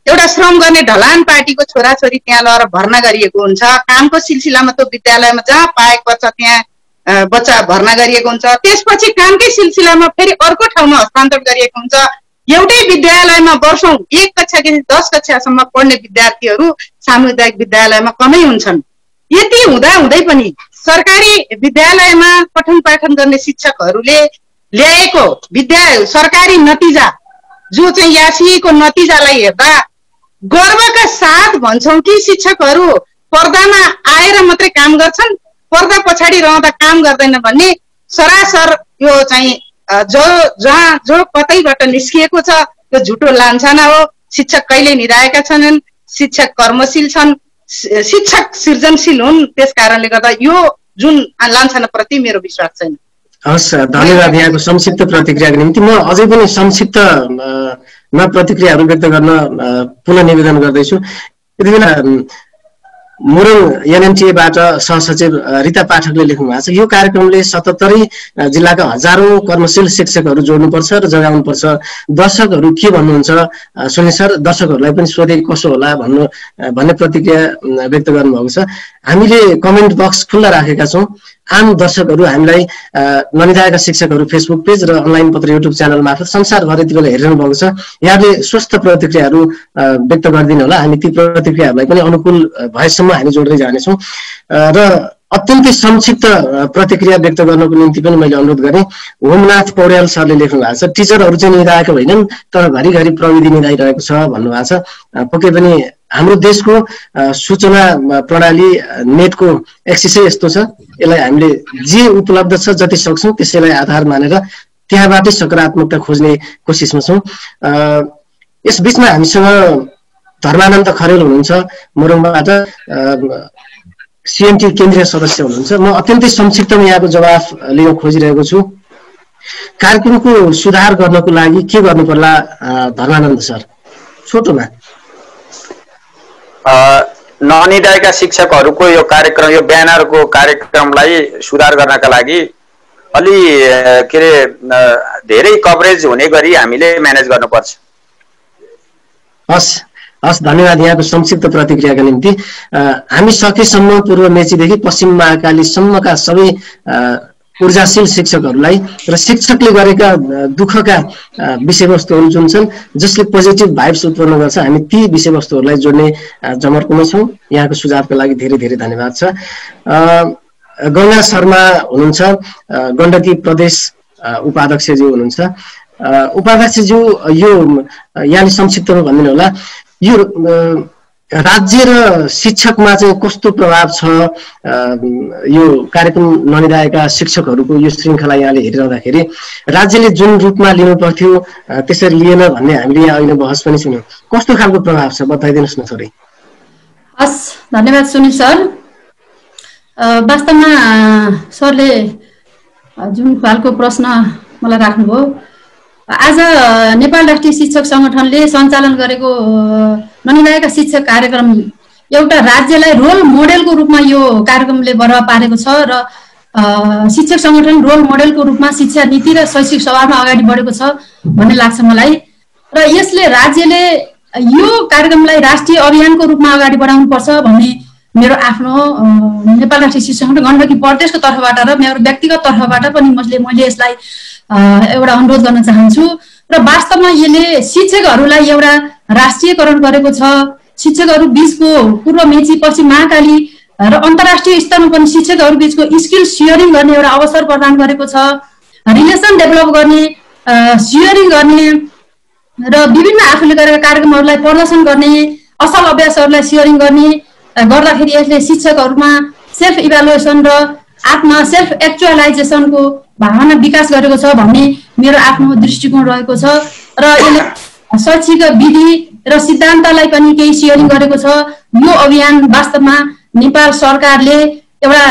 [SPEAKER 5] एउटा श्रम गर्ने ढलान पार्टीको छोराछोरी त्यहाँ लगेर भर्ना गरिएको हुन्छ, कामको सिलसिलामा त्यो विद्यालयमा जहाँ पाएको पर्छ त्यहाँ बच्चा भर्ना गरिएको हुन्छ, त्यसपछि कामकै सिलसिलामा फेरि अर्को ठाउँमा हस्तान्तरण गरिएको हुन्छ। एउटै विद्यालयमा वर्षौं 1 कक्षादेखि 10 कक्षासम्म पढ्ने विद्यार्थीहरू सामुदायिक विद्यालयमा कमै हुन्छन्। यति हुँदै पनि सरकारी विद्यालयमा पठन पाठन गर्ने शिक्षकहरूले ल्याएको सरकारी नतिजा जो चाहिँ यासीको नतिजालाई हेर्दा गर्वका साथ भन्छौँ कि शिक्षकहरू पर्दामा आएर मात्रै काम गर्छन्, पर्दा पछाडि रहँदा काम गर्दैन भन्ने सरासर यो चाहिँ जो कतैबाट निस्किएको छ त्यो झुटो लान्छना हो। शिक्षक कहिले निराएका छैनन्, शिक्षक कर्मशील छन्, शिक्षक सृजनशील हुन्। त्यस कारणले गर्दा यो जुन लान्छनाप्रति मेरो विश्वास छैन।
[SPEAKER 1] हस्, धन्यवाद यहाँको संक्षिप्त प्रतिक्रियाको निम्ति। म अझै पनि संक्षिप्तमा प्रतिक्रियाहरू व्यक्त गर्न पुनः निवेदन गर्दैछु। यति बेला मोरङ एनएमटिएबाट सहसचिव रिता पाठकले लेख्नु भएको छ, यो कार्यक्रमले 77 जिल्लाका हजारौं कर्मशील शिक्षकहरू जोड्नुपर्छ र जगाउनुपर्छ। दर्शकहरू के भन्नुहुन्छ सुनिल सर? दर्शकहरूलाई पनि सोधे कसो होला भन्ने प्रतिक्रिया व्यक्त गर्नुभएको छ। हामीले कमेन्ट बक्स खुल्ला राखेका छौँ। आम दर्शकहरू हामीलाई ननिदाएका शिक्षकहरू फेसबुक पेज र अनलाइन पत्र युट्युब च्यानल मार्फत संसारभर यति बेला हेरिरहनु भएको छ। यहाँले स्वस्थ प्रतिक्रियाहरू व्यक्त गरिदिनु होला, हामी ती प्रतिक्रियाहरूलाई पनि अनुकूल भएसम्म हामी जोड्दै जानेछौँ। र अत्यन्तै संक्षिप्त प्रतिक्रिया व्यक्त गर्नको निम्ति पनि मैले अनुरोध गरेँ। होमनाथ पौड्याल सरले लेख्नु भएको छ, टिचरहरू चाहिँ निदाएका होइनन् तर घरिघरि प्रविधि निदाइरहेको छ भन्नुभएको छ। पक्कै पनि हाम्रो देशको सूचना प्रणाली नेटको एक्सेसै यस्तो छ, यसलाई हामीले जे उपलब्ध छ जति सक्छौँ त्यसैलाई आधार मानेर त्यहाँबाटै सकारात्मकता खोज्ने कोसिसमा छौँ। यस बिचमा हामीसँग धर्मानन्द खरेल हुनुहुन्छ मोरङबाट, सिएनटी केन्द्रीय सदस्य हुनुहुन्छ। म अत्यन्तै संक्षिप्तमा यहाँको जवाफ लिन खोजिरहेको छु। कार्यक्रमको सुधार गर्नको लागि के गर्नु पर्ला धर्मानन्द सर, छोटोमा?
[SPEAKER 6] ननिदाएका शिक्षकहरूको यो कार्यक्रम, यो ब्यानरको कार्यक्रमलाई सुधार गर्नका लागि अलि के अरे धेरै कभरेज हुने गरी हामीले म्यानेज गर्नुपर्छ।
[SPEAKER 1] हस् हस्, धन्यवाद यहाँको संक्षिप्त प्रतिक्रियाका निम्ति। हामी सकेसम्म पूर्व मेचीदेखि पश्चिम महाकालीसम्मका सबै ऊर्जाशील शिक्षकहरूलाई र शिक्षकले गरेका दुःखका विषयवस्तुहरू जुन छन् जसले पोजिटिभ भाइब्स उत्पन्न गर्छ, हामी ती विषयवस्तुहरूलाई जोड्ने जमर्कोमा छौँ। यहाँको सुझावका लागि धेरै धेरै धन्यवाद छ। गंगा शर्मा हुनुहुन्छ, गण्डकी प्रदेश उपाध्यक्षज्यू हुनुहुन्छ। उपाध्यक्षज्यू, यो यहाँले संक्षिप्तमा भनिदिनु होला, यो राज्य र शिक्षकमा चाहिँ कस्तो प्रभाव छ? यो कार्यक्रम ननिदाएका शिक्षकहरूको यो श्रृङ्खला यहाँले हेरिरहँदाखेरि राज्यले जुन रूपमा लिनु पर्थ्यो त्यसरी लिएन भन्ने हामीले यहाँ अहिले बहस पनि सुन्यौँ। कस्तो खालको प्रभाव छ बताइदिनुहोस् न थोरै।
[SPEAKER 7] हस्, धन्यवाद सुनिल सर। वास्तवमा सरले जुन खालको प्रश्न मलाई राख्नुभयो, आज नेपाल राष्ट्रिय शिक्षक सङ्गठनले सञ्चालन गरेको ननिदाएका शिक्षक कार्यक्रम एउटा राज्यलाई रोल मोडेलको रूपमा यो कार्यक्रमले बढावा पारेको छ र शिक्षक सङ्गठन रोल मोडेलको रूपमा शिक्षा नीति र शैक्षिक सवालमा अगाडि बढेको छ भन्ने लाग्छ मलाई। र यसले राज्यले यो कार्यक्रमलाई राष्ट्रिय अभियानको रूपमा अगाडि बढाउनुपर्छ भन्ने मेरो आफ्नो नेपाल राष्ट्रिय शिक्षक सङ्गठन गण्डकी प्रदेशको तर्फबाट र मेरो व्यक्तिगत तर्फबाट पनि मैले यसलाई एउटा अनुरोध गर्न चाहन्छु। र वास्तवमा यसले शिक्षकहरूलाई एउटा राष्ट्रियकरण गरेको छ। शिक्षकहरू बीचको पूर्व मेची पश्चिम महाकाली र अन्तर्राष्ट्रिय स्तरमा पनि शिक्षकहरू बीचको स्किल सेयरिङ गर्ने एउटा अवसर प्रदान गरेको छ। रिलेसन डेभलप गर्ने, सेयरिङ गर्ने र विभिन्न आफूले गरेका कार्यक्रमहरूलाई प्रदर्शन गर्ने, असल अभ्यासहरूलाई सेयरिङ गर्ने गर्दाखेरि यसले शिक्षकहरूमा सेल्फ इभ्यालुएसन र सेल्फ एक्चुअलाइजेसनको भावना विकास गरेको छ भन्ने मेरो आफ्नो दृष्टिकोण रहेको छ। र यसले शैक्षिक विधि र सिद्धान्तलाई पनि केही सेयरिङ गरेको छ। यो अभियान वास्तवमा नेपाल सरकारले एउटा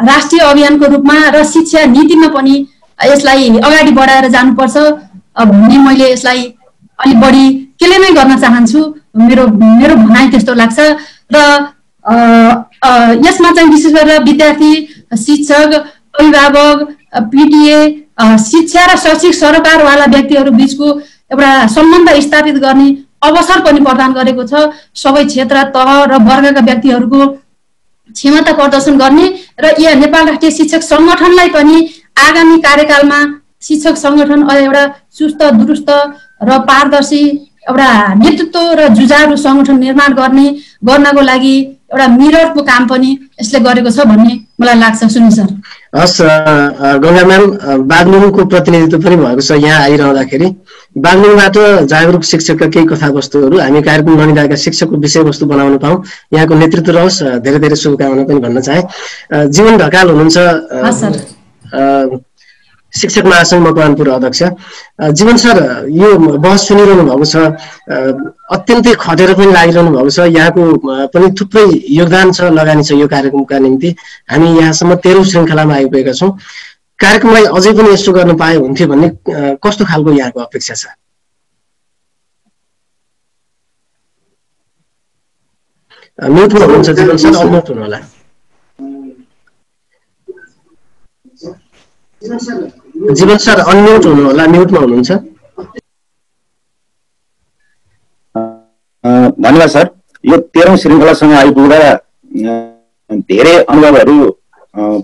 [SPEAKER 7] राष्ट्रिय अभियानको रूपमा र शिक्षा नीतिमा पनि यसलाई अगाडि बढाएर जानुपर्छ भन्ने मैले यसलाई अलि बढी केले नै गर्न चाहन्छु। मेरो भनाइ त्यस्तो लाग्छ। र यसमा चाहिँ विशेष गरेर विद्यार्थी, शिक्षक, अभिभावक, पिटिए, शिक्षा र शैक्षिक सरोकारवाला व्यक्तिहरू बीचको एउटा सम्बन्ध स्थापित गर्ने अवसर पनि प्रदान गरेको छ। सबै क्षेत्र, तह र वर्गका व्यक्तिहरूको क्षमता प्रदर्शन गर्ने र यहाँ नेपाल राष्ट्रिय शिक्षक सङ्गठनलाई पनि आगामी कार्यकालमा शिक्षक सङ्गठन एउटा चुस्त दुरुस्त र पारदर्शी एउटा नेतृत्व र जुझारु सङ्गठन निर्माण गर्नको लागि एउटा मिररको काम पनि यसले गरेको छ भन्ने मलाई लाग्छ। सुनिल सर।
[SPEAKER 1] हस्, गंगा म्याम, बागलुङको प्रतिनिधित्व पनि भएको छ यहाँ आइरहँदाखेरि। बागलुङबाट जागरुक शिक्षकका केही कथावस्तुहरू हामी कार्यक्रम ननिदाएका शिक्षकको विषयवस्तु बनाउन पाऊँ, यहाँको नेतृत्व रहोस्। धेरै धेरै शुभकामना पनि भन्न चाहे। जीवन ढकाल हुनुहुन्छ, शिक्षक महासंघ मकवानपुर अध्यक्ष। जीवन सर, यो बहस सुनिरहनु भएको छ, अत्यन्तै खटेर पनि लागिरहनु भएको छ। यहाँको पनि थुप्रै योगदान छ, लगानी छ यो कार्यक्रमका निम्ति। हामी यहाँसम्म 13औं श्रृङ्खलामा आइपुगेका छौँ। कार्यक्रमलाई अझै पनि यसो गर्न पाए हुन्थ्यो भन्ने कस्तो खालको यहाँको अपेक्षा छ? म्युटमा हुनुहुन्छ जीवन सर, अनम्युट हुनु होला। जीवन सर अनम्युट हुनु होला, म्युटमा हुनुहुन्छ।
[SPEAKER 3] धन्यवाद सर। यो 13औं श्रृङ्खलासँग आइपुग्दा धेरै अनुभवहरू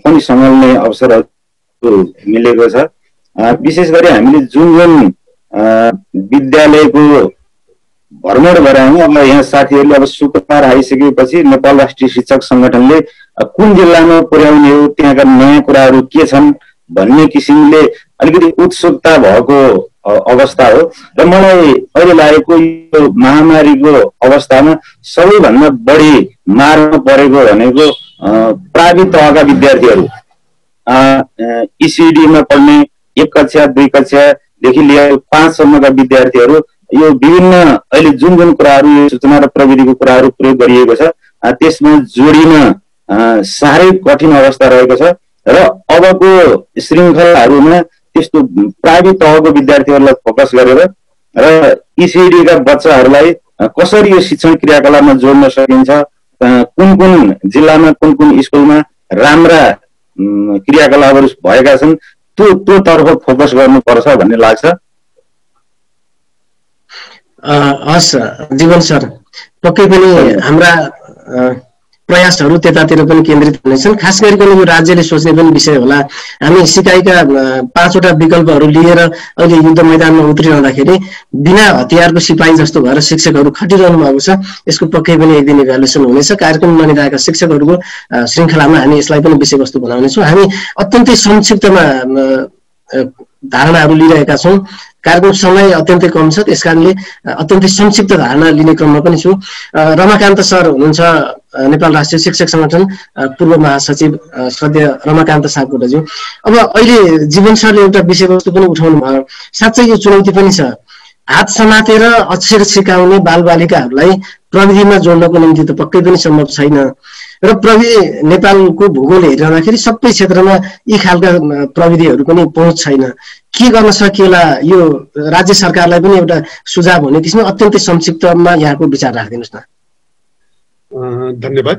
[SPEAKER 3] पनि सँगल्ने अवसरहरू मिलेको छ। विशेष गरी हामीले जुन विद्यालयको भ्रमण गरायौँ, अब यहाँ साथीहरूले अब सुकुमार आइसकेपछि नेपाल राष्ट्रिय शिक्षक सङ्गठनले कुन जिल्लामा पुर्याउने हो, त्यहाँका नयाँ कुराहरू के छन् भन्ने किसिमले अलिकति उत्सुकता भएको अवस्था हो र मलाई अहिले लागेको यो महामारीको अवस्थामा सबैभन्दा बढी मारमा परेको भनेको प्राविधिक तहका विद्यार्थीहरू, ECD-मा पढ्ने 1 कक्षा 2 कक्षादेखि लिएर 5 सम्मका विद्यार्थीहरू यो विभिन्न अहिले जुन जुन कुराहरू यो सूचना र प्रविधिको कुराहरू प्रयोग गरिएको छ त्यसमा जोडिन साह्रै कठिन अवस्था रहेको छ र अबको श्रृङ्खलाहरूमा त्यस्तो प्राविधिक तहको विद्यार्थीहरूलाई फोकस गरेर र ECD-का बच्चाहरूलाई कसरी यो शिक्षण क्रियाकलापमा जोड्न सकिन्छ, कुन कुन जिल्लामा कुन कुन स्कुलमा राम्रा क्रियाकलापहरू भएका छन् त्यो तर्फ फोकस गर्नुपर्छ भन्ने लाग्छ।
[SPEAKER 1] हस् जीवन सर, पक्कै पनि हाम्रा प्रयासहरू त्यतातिर पनि केन्द्रित हुनेछन्। खास गरिकन यो राज्यले सोच्ने पनि विषय होला। हामी सिकाइका 5वटा विकल्पहरू लिएर अहिले युद्ध मैदानमा उत्रिरहँदाखेरि बिना हतियारको सिपाही जस्तो भएर शिक्षकहरू खटिरहनु भएको छ। यसको पक्कै पनि एक दिन इभ्यालुएसन हुनेछ। कार्यक्रम ननिरहेका शिक्षकहरूको श्रृङ्खलामा हामी यसलाई पनि विषयवस्तु बनाउनेछौँ। हामी अत्यन्तै संक्षिप्तमा धारणाहरू लिइरहेका छौँ। कार्यक्रम समय अत्यन्तै कम छ, त्यसकारणले अत्यन्तै संक्षिप्त धारणा लिने क्रममा पनि छु। रमाकान्त सर हुनुहुन्छ नेपाल राष्ट्रिय शिक्षक संगठन पूर्व महासचिव श्रद्धेय रमाकान्त सापकोटाज्यू। अब अहिले जीवन सरले एउटा विषयवस्तु पनि उठाउनु भयो। साँच्चै यो चुनौती पनि छ। हात समातेर अक्षर सिकाउने बालबालिकाहरूलाई प्रविधिमा जोड्नको निम्ति त पक्कै पनि सम्भव छैन र प्रविधि नेपालको भूगोल हेरिरहँदाखेरि सबै क्षेत्रमा यी खालका प्रविधिहरू पनि पहुँच छैन। के गर्न सकिएला? यो राज्य सरकारलाई पनि एउटा सुझाव हुने किसिममा अत्यन्तै संक्षिप्तमा यहाँको विचार राखिदिनुहोस् न।
[SPEAKER 8] धन्यवाद।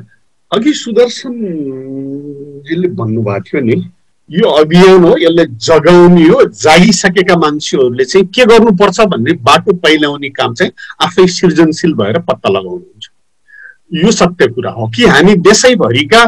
[SPEAKER 8] अघि सुदर्शनजीले भन्नुभएको थियो नि, यो अभियान हो, यसले जगाउने हो। जागिसकेका मान्छेहरूले चाहिँ के गर्नुपर्छ भन्ने बाटो पहिल्याउने काम चाहिँ आफै सृजनशील भएर पत्ता लगाउनुहुन्छ। यो सत्य कुरा हो कि हामी देशैभरिका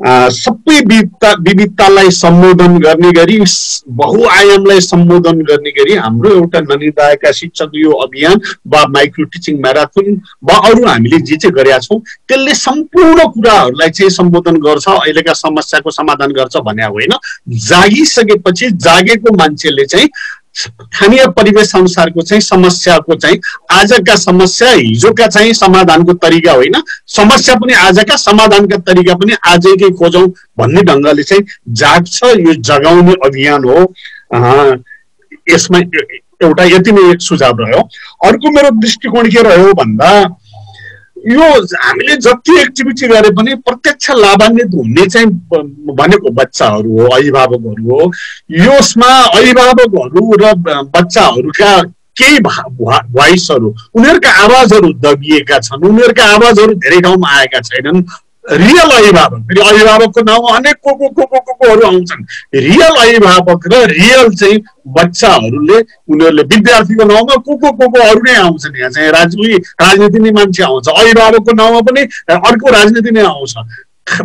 [SPEAKER 8] सबै विविधतालाई सम्बोधन गर्ने गरी, बहुआयामलाई सम्बोधन गर्ने गरी हाम्रो एउटा ननिदाएका शिक्षक यो अभियान वा माइक्रो टिचिङ म्याराथन वा अरू हामीले जे चाहिँ गरेका छौँ त्यसले सम्पूर्ण कुराहरूलाई चाहिँ सम्बोधन गर्छ, अहिलेका समस्याको समाधान गर्छ भने होइन। जागिसकेपछि जागेको मान्छेले चाहिँ स्थानीय परिवेश अनुसारको चाहिँ समस्याको चाहिँ आजका समस्या हिजोका चाहिँ समाधानको तरिका होइन, समस्या पनि आजका समाधानका तरिका पनि आजकै खोजौँ भन्ने ढङ्गले चाहिँ जाग्छ। यो जगाउने अभियान हो। यसमा एउटा यति नै एक सुझाव रह्यो। अर्को मेरो दृष्टिकोण के रह्यो भन्दा यो हामीले जति एक्टिभिटी गरे पनि प्रत्यक्ष लाभान्वित हुने चाहिँ भनेको बच्चाहरू हो, अभिभावकहरू हो। यसमा अभिभावकहरू र बच्चाहरूका केही भोइसहरू, उनीहरूका आवाजहरू दबिएका छन्, उनीहरूका आवाजहरू धेरै ठाउँमा आएका छैनन्। रियल अभिभावक, फेरि अभिभावकको नाउँमा अनेक को आउँछन्। रियल अभिभावक र रियल चाहिँ बच्चाहरूले, उनीहरूले विद्यार्थीको नाउँमा को अरू नै आउँछन्। यहाँ चाहिँ राजनीति नै मान्छे आउँछ, अभिभावकको नाउँमा पनि अर्को राजनीति नै आउँछ।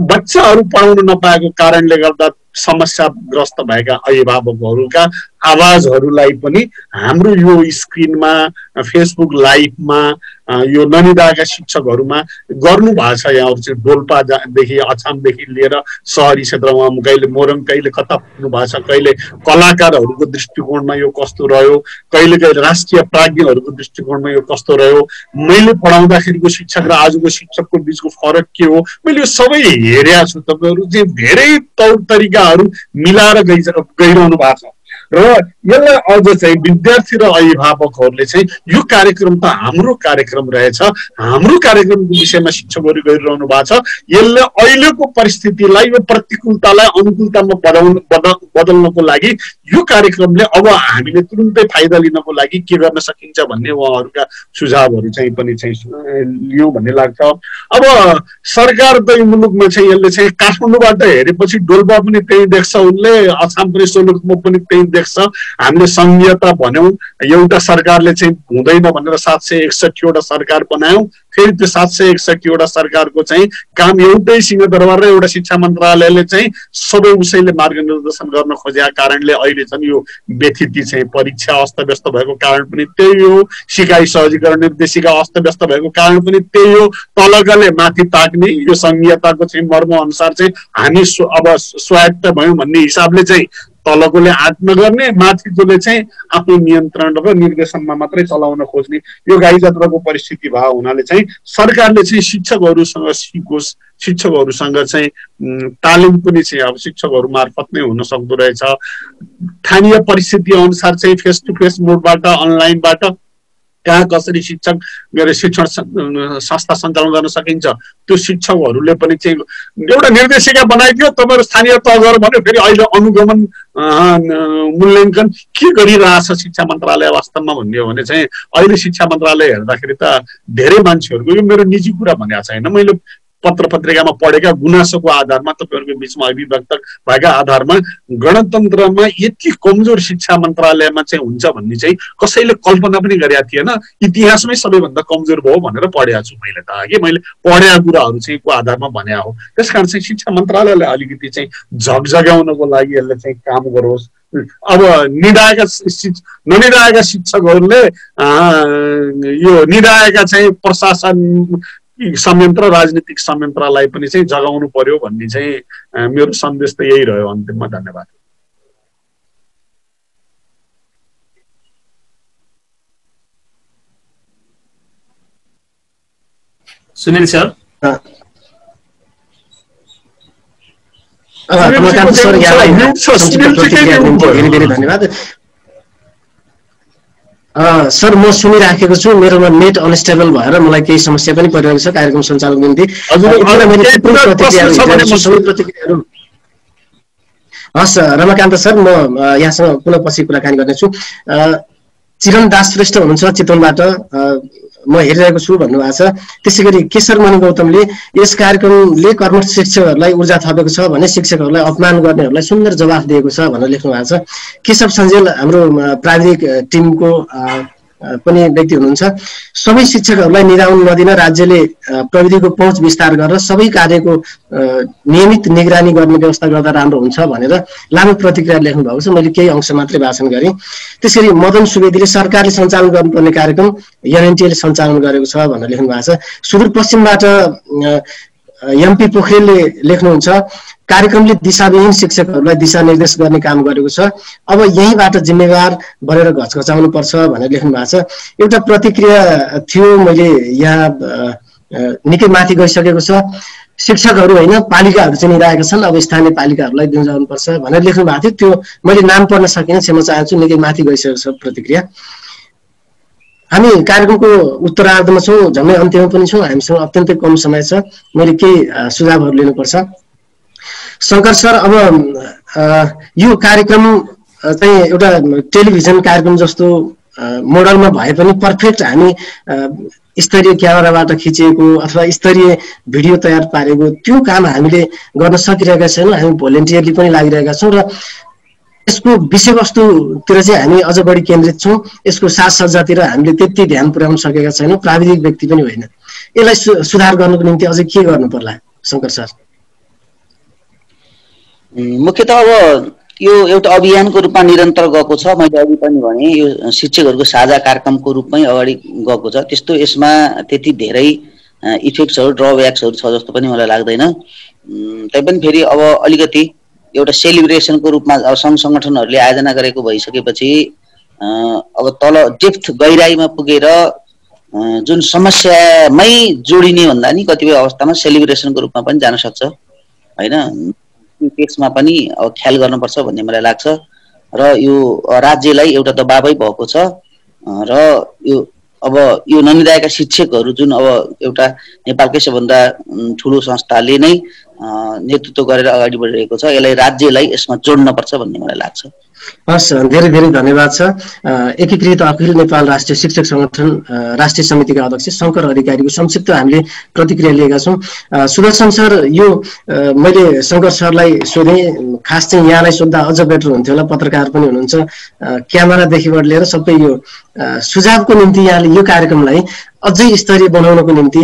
[SPEAKER 8] बच्चाहरू पढाउन नपाएको कारणले गर्दा समस्याग्रस्त भएका अभिभावकहरूका आवाजहरूलाई पनि हाम्रो यो स्क्रिनमा, फेसबुक लाइभमा, यो ननिदाएका शिक्षकहरूमा गर्नु भएको छ। यहाँहरू चाहिँ डोल्पादेखि अछामदेखि लिएर सहरी क्षेत्रमा कहिले मोरङ, कहिले कता पुग्नु भएको छ, कहिले कलाकारहरूको दृष्टिकोणमा यो कस्तो रह्यो, कहिले कहिले राष्ट्रिय प्राज्ञहरूको दृष्टिकोणमा यो कस्तो रह्यो, मैले पढाउँदाखेरिको शिक्षक र आजको शिक्षकको बिचको फरक के हो, मैले यो सबै हेरेका छु। तपाईँहरू चाहिँ धेरै तौर तरिकाहरू मिलाएर गइरहनु भएको छ र यसलाई अझ चाहिँ विद्यार्थी र अभिभावकहरूले चाहिँ यो कार्यक्रम त हाम्रो कार्यक्रम रहेछ, हाम्रो कार्यक्रमको विषयमा शिक्षकहरू गरिरहनु भएको छ। यसले अहिलेको परिस्थितिलाई, यो प्रतिकूलतालाई अनुकूलतामा बदल्नको लागि यो कार्यक्रमले अब हामीले तुरुन्तै फाइदा लिनको लागि के गर्न सकिन्छ भन्ने उहाँहरूका सुझावहरू चाहिँ पनि चाहिँ लियौँ भन्ने लाग्छ। अब सरकार त यो मुलुकमा चाहिँ यसले चाहिँ काठमाडौँबाट हेरेपछि डोल्पा पनि त्यही देख्छ, उनले अछाम पनि सोलुखुम्बु पनि त्यही देख्छ। हामीले संघीयता भन्यौँ, एउटा सरकारले चाहिँ हुँदैन भनेर 761वटा सरकार बनायौँ। फेरि त्यो 761वटा सरकारको चाहिँ काम एउटै सिंहदरबार र एउटा शिक्षा मन्त्रालयले चाहिँ सबै उसैले मार्गनिर्देशन गर्न खोजेका कारणले अहिले चाहिँ यो व्यथिति चाहिँ परीक्षा अस्तव्यस्त भएको कारण पनि त्यही हो, सिकाइ सहजीकरण निर्देशिका अस्तव्यस्त भएको कारण पनि त्यही हो। तलकाले माथि ताक्ने यो संघीयताको चाहिँ मर्म अनुसार चाहिँ हामी अब स्वायत्त भयौँ भन्ने हिसाबले चाहिँ तलकोले आँट नगर्ने, माथिकोले चाहिँ आफ्नो नियन्त्रण र निर्देशनमा मात्रै चलाउन खोज्ने यो गाई जात्राको परिस्थिति भएको हुनाले चाहिँ सरकारले चाहिँ शिक्षकहरूसँग सिकोस्, शिक्षकहरूसँग चाहिँ तालिम पनि चाहिँ अब शिक्षकहरू मार्फत नै हुन सक्दो रहेछ। स्थानीय परिस्थिति अनुसार चाहिँ फेस टु फेस मोडबाट अनलाइनबाट कहाँ कसरी शिक्षण संस्था सञ्चालन गर्न सकिन्छ त्यो शिक्षकहरूले पनि चाहिँ एउटा निर्देशिका बनाइदियो, तपाईँहरू स्थानीय तह गर भन्यो। फेरि अहिले अनुगमन मूल्याङ्कन के गरिरहेछ शिक्षा मन्त्रालय वास्तवमा भन्ने हो भने चाहिँ अहिले शिक्षा मन्त्रालय हेर्दाखेरि त धेरै मान्छेहरूको, यो मेरो निजी कुरा भनेको छैन, मैले पत्र पत्रिकामा पढेका गुनासोको आधारमा तपाईँहरूको बिचमा अभिव्यक्त भएका आधारमा गणतन्त्रमा यति कमजोर शिक्षा मन्त्रालयमा चाहिँ हुन्छ भन्ने चाहिँ कसैले कल्पना पनि गरेका थिएन। इतिहासमै सबैभन्दा कमजोर भयो भनेर पढेको छु मैले त, कि मैले पढेका कुराहरू चाहिँ को आधारमा भने हो। त्यसकारण चाहिँ शिक्षा मन्त्रालयले अलिकति चाहिँ झकझगाउनको लागि यसले चाहिँ काम गरोस्। अब ननिदाएका शिक्षकहरूले यो निदाएका चाहिँ प्रशासन संयन्त्र, राजनीतिक संयन्त्रलाई पनि चाहिँ जगाउनु पर्यो भन्ने चाहिँ मेरो सन्देश त यही रह्यो अन्तिममा। धन्यवाद।
[SPEAKER 2] सुनिल सर।
[SPEAKER 1] धेरै धेरै धन्यवाद सर। म सुनिराखेको छु, मेरोमा नेट अनस्टेबल भएर मलाई केही समस्या पनि परिरहेको छ कार्यक्रम सञ्चालनको निम्ति। हस् रमाकान्त सर, म यहाँसँग पुनः पछि कुराकानी गर्नेछु। चिरण दास श्रेष्ठ हुनुहुन्छ चितवनबाट, म हेरिरहेको छु भन्नुभएको छ। त्यसै गरी केशर मणि गौतमले यस कार्यक्रमले कर्मठ शिक्षकहरूलाई ऊर्जा थपेको छ भने शिक्षकहरूलाई अपमान गर्नेहरूलाई सुन्दर जवाफ दिएको छ भनेर लेख्नु भएको छ। केशव सञ्जेल हाम्रो प्राविधिक टिमको पनि व्यक्ति हुनुहुन्छ। सबै शिक्षकहरूलाई निराउन नदिन राज्यले प्रविधिको पहुँच विस्तार गरेर सबै कार्यको नियमित निगरानी गर्ने व्यवस्था गर्दा राम्रो हुन्छ भनेर लामो प्रतिक्रिया लेख्नु भएको छ। मैले केही अंश मात्रै भाषण गरेँ। त्यसरी मदन सुवेदीले सरकारले सञ्चालन गर्नुपर्ने कार्यक्रम एनएनटीले सञ्चालन गरेको छ भनेर लेख्नु भएको छ। सुदूरपश्चिमबाट एमपी पोखरेलले लेख्नुहुन्छ कार्यक्रमले दिशाविहीन शिक्षकहरूलाई दिशानिर्देश गर्ने काम गरेको छ, अब यहीँबाट जिम्मेवार बनेर घचघचाउनु पर्छ भनेर लेख्नु भएको छ। एउटा प्रतिक्रिया थियो, मैले यहाँ निकै माथि गइसकेको छ। शिक्षकहरू होइन पालिकाहरू चाहिँ निराएका छन्, अब स्थानीय पालिकाहरूलाई दिउँजाउनुपर्छ भनेर लेख्नु भएको थियो। त्यो मैले नाम पढ्न सकिनँ, क्षमा चाहन्छु, निकै माथि गइसकेको छ प्रतिक्रिया। हामी कार्यक्रमको उत्तरार्धमा छौँ, झन्डै अन्त्यमा पनि छौँ, हामीसँग अत्यन्तै कम समय छ। मैले केही सुझावहरू लिनुपर्छ। शङ्कर सर, अब यो कार्यक्रम चाहिँ एउटा टेलिभिजन कार्यक्रम जस्तो मोडलमा भए पनि पर्फेक्ट हामी स्तरीय क्यामेराबाट खिचिएको अथवा स्तरीय भिडियो तयार पारेको त्यो काम हामीले गर्न सकिरहेका छैनौँ। हामी भोलिन्टियरली पनि लागिरहेका छौँ र यसको विषयवस्तुतिर चाहिँ हामी अझ बढी केन्द्रित छौँ। यसको साजसज्जातिर हामीले त्यति ध्यान पुर्याउन सकेका छैनौँ, प्राविधिक व्यक्ति पनि होइन। यसलाई सुधार गर्नको निम्ति अझै के गर्नु पर्ला शङ्कर सर?
[SPEAKER 9] मुख्यतः अब यो एउटा अभियानको रूपमा निरन्तर गएको छ। मैले अघि पनि भने यो शिक्षकहरूको साझा कार्यक्रमको रूपमै अगाडि गएको छ। त्यस्तो यसमा त्यति धेरै इफेक्ट्सहरू ड्रब्याक्सहरू छ जस्तो पनि मलाई लाग्दैन। तैपनि फेरि अब अलिकति एउटा सेलिब्रेसनको रूपमा अब सङ्घ सङ्गठनहरूले आयोजना गरेको भइसकेपछि अब तल डेप्थ गहिराईमा पुगेर जुन समस्यामै जोडिने भन्दा नि कतिपय अवस्थामा सेलिब्रेसनको रूपमा पनि जान सक्छ होइन। त्यसमा पनि अब ख्याल गर्नुपर्छ भन्ने मलाई लाग्छ र यो राज्यलाई एउटा दबावै भएको छ र यो अब यो ननिदाएका शिक्षकहरू जुन अब एउटा नेपालकै सबभन्दा ठुलो संस्थाले नै नेतृत्व गरेर अगाडि बढिरहेको छ, यसलाई राज्यलाई यसमा जोड्नुपर्छ भन्ने मलाई लाग्छ।
[SPEAKER 1] हस्, धेरै धेरै धन्यवाद छ। एकीकृत अखिल नेपाल राष्ट्रिय शिक्षक संगठन राष्ट्रिय समितिका अध्यक्ष शङ्कर अधिकारीको संक्षिप्त हामीले प्रतिक्रिया लिएका छौँ। सुदर्शन सर, यो मैले शङ्कर सरलाई सोधेँ, खास चाहिँ यहाँलाई सोद्धा अझ बेटर हुन्थ्यो होला, पत्रकार पनि हुनुहुन्छ, क्यामेरादेखिबाट लिएर सबै यो सुझावको निम्ति यहाँले यो कार्यक्रमलाई अझै स्तरीय बनाउनको निम्ति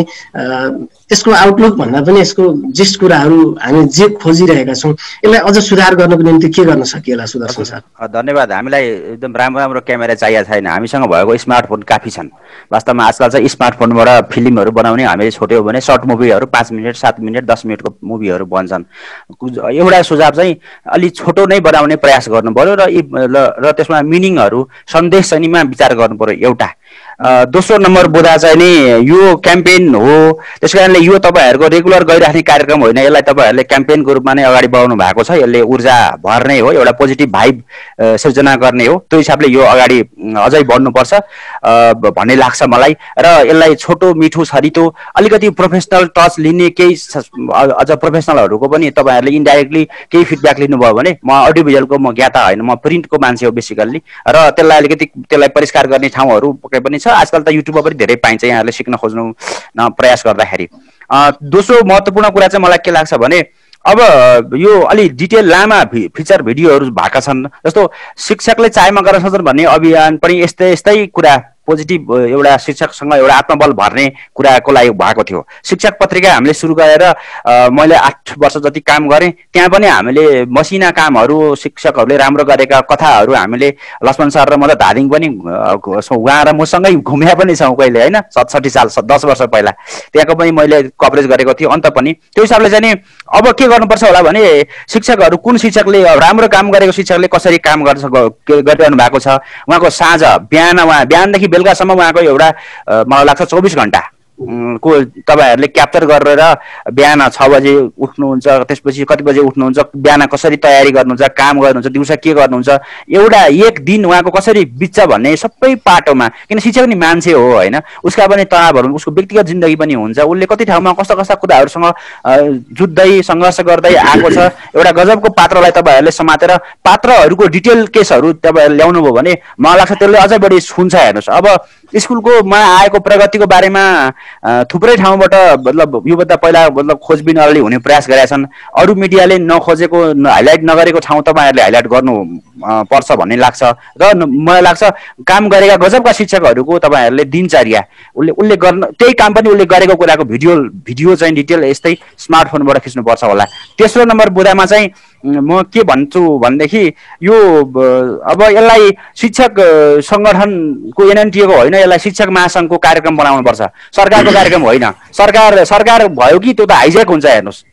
[SPEAKER 1] यसको आउटलुक भन्दा पनि यसको जिस्ट कुराहरू हामी जे खोजिरहेका छौँ यसलाई अझ सुधार गर्नको निम्ति के गर्न सकिएला सुदर्शन सर?
[SPEAKER 10] धन्यवाद। हामीलाई एकदम राम्रो राम्रो क्यामेरा चाहिएको छैन, हामीसँग भएको स्मार्टफोन काफी छन्। वास्तवमा आजकल चाहिँ स्मार्टफोनबाट फिल्महरू बनाउने हामीले छोट्यौँ भने सर्ट मुभीहरू 5 मिनट 7 मिनट 10 मिनटको मुभीहरू बन्छन्। एउटा सुझाव चाहिँ अलि छोटो नै बनाउने प्रयास गर्नु पर्यो र त्यसमा मिनिङहरू सन्देश चाहिँ विचार गर्नु पर्यो एउटा। दोस्रो नम्बर बुदा चाहिँ नि यो क्याम्पेन हो, त्यस कारणले यो तपाईँहरूको रेगुलर गरिराख्ने कार्यक्रम होइन, यसलाई तपाईँहरूले क्याम्पेनको रूपमा नै अगाडि बढाउनु भएको छ। यसले ऊर्जा भर्ने हो, एउटा पोजिटिभ भाइब सिर्जना गर्ने हो। त्यो हिसाबले यो अगाडि अझै बढ्नुपर्छ भन्ने लाग्छ मलाई। र यसलाई छोटो मिठो छरितो अलिकति प्रोफेसनल टच लिने केही अझ प्रोफेसनलहरूको पनि तपाईँहरूले इन्डाइरेक्टली केही फिडब्याक लिनुभयो भने, म अडियो भिजुअलको म ज्ञाता होइन, म प्रिन्टको मान्छे हो बेसिकल्ली, र त्यसलाई अलिकति त्यसलाई परिष्कार गर्ने ठाउँहरू पक्कै पनि छ। आजकल त युट्युबमा पनि धेरै पाइन्छ, यहाँहरूले सिक्न खोज्नु प्रयास गर्दाखेरि। दोस्रो महत्त्वपूर्ण कुरा चाहिँ मलाई के लाग्छ भने अब यो अलि डिटेल लामा फिचर भिडियोहरू भएका छन्। जस्तो शिक्षकले चायमा गर्न सक्छन् भन्ने अभियान पनि यस्तै कुरा पोजिटिभ एउटा शिक्षकसँग एउटा आत्मबल भर्ने कुराको लागि भएको थियो। शिक्षक पत्रिका हामीले सुरु गरेर मैले 8 वर्ष जति काम गरेँ। त्यहाँ पनि हामीले मसिना कामहरू शिक्षकहरूले राम्रो गरेका कथाहरू हामीले लक्ष्मण सर र म त धादिङ पनि उहाँ र मसँगै घुम्या पनि छौँ कहिले होइन, 67 साल 10 वर्ष पहिला त्यहाँको पनि मैले कभरेज गरेको थिएँ। अन्त पनि त्यो हिसाबले चाहिँ नि अब के गर्नुपर्छ होला भने शिक्षकहरू कुन शिक्षकले राम्रो काम गरेको शिक्षकले कसरी काम गरिरहनु भएको छ, उहाँको साँझ बिहानदेखि बेलुकासम्म उहाँको एउटा मलाई लाग्छ 24 घण्टा को तपाईँहरूले क्याप्चर गरेर बिहान 6 बजे उठ्नुहुन्छ, त्यसपछि कति बजे उठ्नुहुन्छ, बिहान कसरी तयारी गर्नुहुन्छ, काम गर्नुहुन्छ, दिउँसो के गर्नुहुन्छ, एउटा एक दिन उहाँको कसरी बित्छ भन्ने सबै पाटोमा। किन शिक्षक नि मान्छे हो होइन, उसका पनि तनावहरू, उसको व्यक्तिगत जिन्दगी पनि हुन्छ, उसले कति ठाउँमा कस्ता कस्ता कुराहरूसँग जुझ्दै सङ्घर्ष गर्दै आएको छ। एउटा गजबको पात्रलाई तपाईँहरूले समातेर पात्रहरूको डिटेल केसहरू तपाईँहरूले ल्याउनु भयो भने मलाई लाग्छ त्यसले अझै बढी छुन्छ। हेर्नुहोस्, अब स्कुलकोमा आएको प्रगतिको बारेमा थुप्रै ठाउँबाट मतलब योभन्दा पहिला मतलब खोजबिनहरूले हुने प्रयास गरेका छन्। अरू मिडियाले नखोजेको हाइलाइट नगरेको ठाउँ तपाईँहरूले हाइलाइट गर्नु पर्छ भन्ने लाग्छ। र मलाई लाग्छ काम गरेका गजबका शिक्षकहरूको तपाईँहरूले दिनचर्या उसले गर्न त्यही काम पनि उसले गरेको कुराको भिडियो चाहिँ डिटेल यस्तै स्मार्टफोनबाट खिच्नुपर्छ होला। तेस्रो नम्बर बुदामा चाहिँ म के भन्छु भनेदेखि यो अब यसलाई शिक्षक सङ्गठनको एनएनटिएको होइन, यसलाई शिक्षक महासङ्घको कार्यक्रम बनाउनुपर्छ, सरकारको कार्यक्रम होइन। सरकार भयो कि त्यो त हाइजेक हुन्छ। हेर्नुहोस्,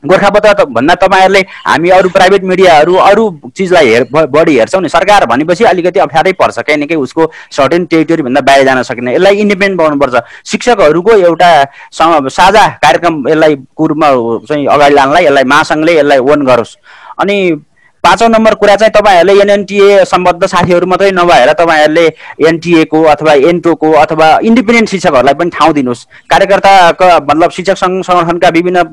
[SPEAKER 10] गोर्खापत्र भन्दा तपाईँहरूले हामी अरू प्राइभेट मिडियाहरू अरू चिजलाई बढी हेर्छौँ नि। सरकार भनेपछि अलिकति अप्ठ्यारै पर्छ, केही न केही उसको सर्टेन टेरिटोरीभन्दा बाहिर जान सकिने। यसलाई इन्डिपेन्डेन्ट बनाउनुपर्छ। शिक्षकहरूको एउटा साझा कार्यक्रम यसलाई कुरमा चाहिँ अगाडि लानलाई यसलाई महासङ्घले यसलाई ओन गरोस्। अनि 5औं नम्बर कुरा चाहिँ तपाईँहरूले एनएनटिए सम्बद्ध साथीहरू मात्रै नभएर तपाईँहरूले एनटिएको अथवा एनटोको अथवा इन्डिपेन्डेन्ट शिक्षकहरूलाई पनि ठाउँ दिनुहोस्। कार्यकर्ताको मतलब शिक्षक सङ्गठनका विभिन्न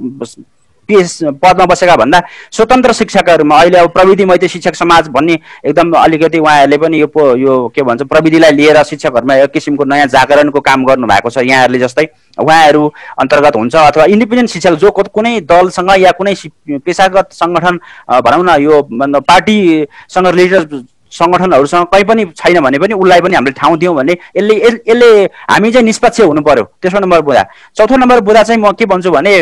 [SPEAKER 10] पदमा बसेका भन्दा स्वतन्त्र शिक्षकहरूमा अहिले अब प्रविधि मैत्री शिक्षक समाज भन्ने एकदम अलिकति उहाँहरूले पनि यो के भन्छ प्रविधिलाई लिएर शिक्षकहरूमा एक किसिमको नयाँ जागरणको काम गर्नु भएको छ। यहाँहरूले जस्तै उहाँहरू अन्तर्गत हुन्छ अथवा इन्डिपेन्डेन्ट शिक्षक जो कुनै दलसँग या कुनै पेसागत सङ्गठन भनौँ न यो पार्टीसँग रिलेटेड सङ्गठनहरूसँग कहीँ पनि छैन भने पनि उसलाई पनि हामीले ठाउँ दियौँ भने यसले हामी चाहिँ निष्पक्ष हुनु पर्यो। तेस्रो नम्बर बुदा। चौथो नम्बर बुदा चाहिँ म के भन्छु भने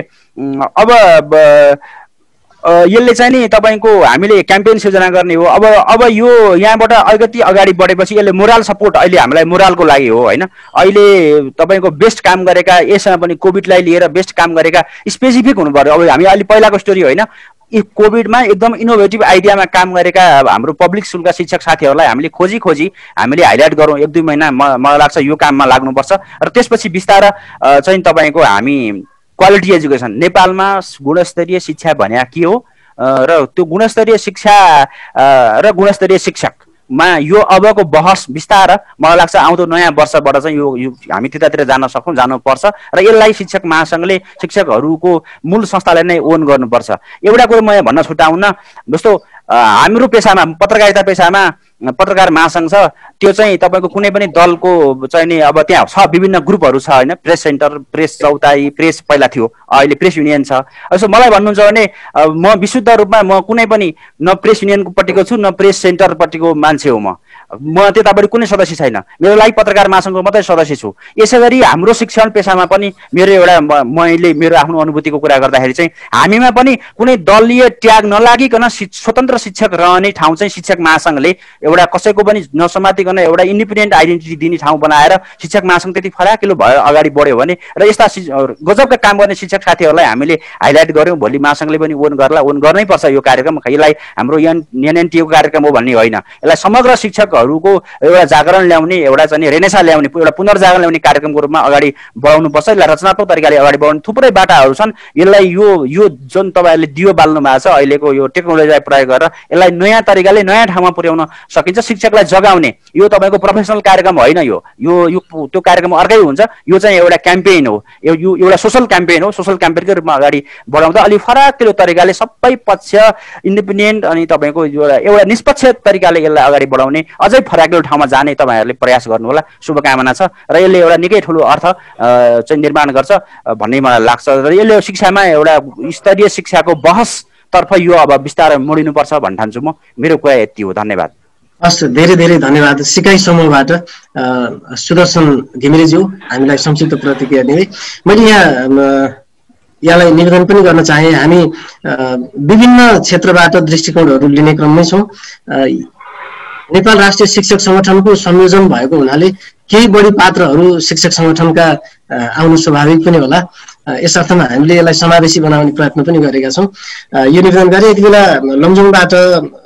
[SPEAKER 10] अब यसले चाहिँ नि तपाईँको हामीले क्याम्पेन सिर्जना गर्ने हो। अब यो यहाँबाट अलिकति अगाडि बढेपछि यसले मोरल सपोर्ट अहिले हामीलाई मोरलको लागि हो होइन। अहिले तपाईँको बेस्ट काम गरेका यसमा पनि कोभिडलाई लिएर बेस्ट काम गरेका स्पेसिफिक हुनु पर्यो। अब हामी अहिले पहिलाको स्टोरी होइन, कोभिडमा एकदम इनोभेटिभ आइडियामा काम गरेका हाम्रो पब्लिक स्कुलका शिक्षक साथीहरूलाई हामीले खोजी हामीले हाइलाइट गरौँ। 1-2 महिना मलाई लाग्छ यो काममा लाग्नुपर्छ। र त्यसपछि बिस्तारै चाहिँ तपाईँको हामी क्वालिटी एजुकेसन नेपालमा गुणस्तरीय शिक्षा भने के हो र त्यो गुणस्तरीय शिक्षा र गुणस्तरीय शिक्षकमा यो अबको बहस बिस्तारै मलाई लाग्छ आउँदो नयाँ वर्षबाट चाहिँ यो हामी त्यतातिर जानुपर्छ। र यसलाई शिक्षक महासङ्घले शिक्षकहरूको मूल संस्थाले नै ओन गर्नुपर्छ। एउटा कुरो म भन्न छुटाउन, जस्तो हाम्रो पेसामा पत्रकारिता पेसामा पत्रकार महासङ्घ छ, त्यो चाहिँ तपाईँको कुनै पनि दलको चाहिँ नि अब त्यहाँ छ विभिन्न ग्रुपहरू छ होइन। प्रेस सेन्टर, प्रेस चौतारी, प्रेस पहिला थियो, अहिले प्रेस युनियन छ। यसो मलाई भन्नुहुन्छ भने म विशुद्ध रूपमा म कुनै पनि न प्रेस युनियनको पट्टिको छु न प्रेस सेन्टरपट्टिको मान्छे हो म। म त्यतापट्टि कुनै सदस्य छैन, मेरो लागि पत्रकार महासङ्घको मात्रै सदस्य छु। यसै गरी हाम्रो शिक्षण पेसामा पनि मेरो एउटा मैले मेरो आफ्नो अनुभूतिको कुरा गर्दाखेरि चाहिँ हामीमा पनि कुनै दलीय ट्याग नलागिकन स्वतन्त्र शिक्षक रहने ठाउँ चाहिँ शिक्षक महासङ्घले एउटा कसैको पनि नसमातिकन एउटा इन्डिपेन्डेन्ट आइडेन्टिटी दिने ठाउँ बनाएर शिक्षक महासङ्घ त्यति फराकिलो भएर अगाडि बढ्यो भने र यस्ता गजबका काम गर्ने शिक्षक साथीहरूलाई हामीले हाइलाइट गर्यौँ, भोलि महासङ्घले पनि ओन गर्नै पर्छ यो कार्यक्रम। यसलाई हाम्रो एनएनटीको कार्यक्रम हो भन्ने होइन, यसलाई समग्र शिक्षकहरूको एउटा जागरण ल्याउने, एउटा चाहिँ रेनेसा ल्याउने, एउटा पुनर्जागरण ल्याउने कार्यक्रमको रूपमा अगाडि बढाउनुपर्छ। यसलाई रचनात्मक तरिकाले अगाडि बढाउने थुप्रै बाटाहरू छन्। यसलाई यो जुन तपाईँहरूले दियो बाल्नु भएको छ अहिलेको यो टेक्नोलोजीलाई प्रयोग गरेर यसलाई नयाँ तरिकाले नयाँ ठाउँमा पुर्याउन सकिन्छ। शिक्षकलाई जगाउने यो तपाईँको प्रोफेसनल कार्यक्रम होइन, यो त्यो कार्यक्रम अर्कै हुन्छ। यो चाहिँ एउटा क्याम्पेन हो, यो एउटा सोसल क्याम्पेन हो। सोसल क्याम्पेनकै रूपमा अगाडि बढाउँदा अलि फराकिलो तरिकाले सबै पक्ष इन्डिपेन्डेन्ट अनि तपाईँको एउटा निष्पक्ष तरिकाले यसलाई अगाडि बढाउने अझै फराकिलो ठाउँमा जाने तपाईँहरूले प्रयास गर्नुहोला, शुभकामना छ। र यसले एउटा निकै ठुलो अर्थ चाहिँ निर्माण गर्छ भन्ने मलाई लाग्छ। र यसले शिक्षामा एउटा स्तरीय शिक्षाको बहसतर्फ यो अब बिस्तारै मोडिनुपर्छ भन्ने ठान्छु म। मेरो कुरा यति हो, धन्यवाद।
[SPEAKER 1] हस्, धेरै धेरै धन्यवाद। सिकाइ समूहबाट सुदर्शन घिमिरेज्यू हामीलाई संक्षिप्त प्रतिक्रिया दिँदै मैले यहाँलाई निवेदन पनि गर्न चाहे। हामी विभिन्न क्षेत्रबाट दृष्टिकोणहरू लिने क्रममै छौँ। नेपाल राष्ट्रिय शिक्षक संगठनको संयोजन भएको हुनाले केही बढी पात्रहरू शिक्षक संगठनका आउनु स्वाभाविक पनि होला। यस अर्थमा हामीले यसलाई समावेशी बनाउने प्रयत्न पनि गरेका छौँ। यो निवेदन गरे यति बेला लमजुङबाट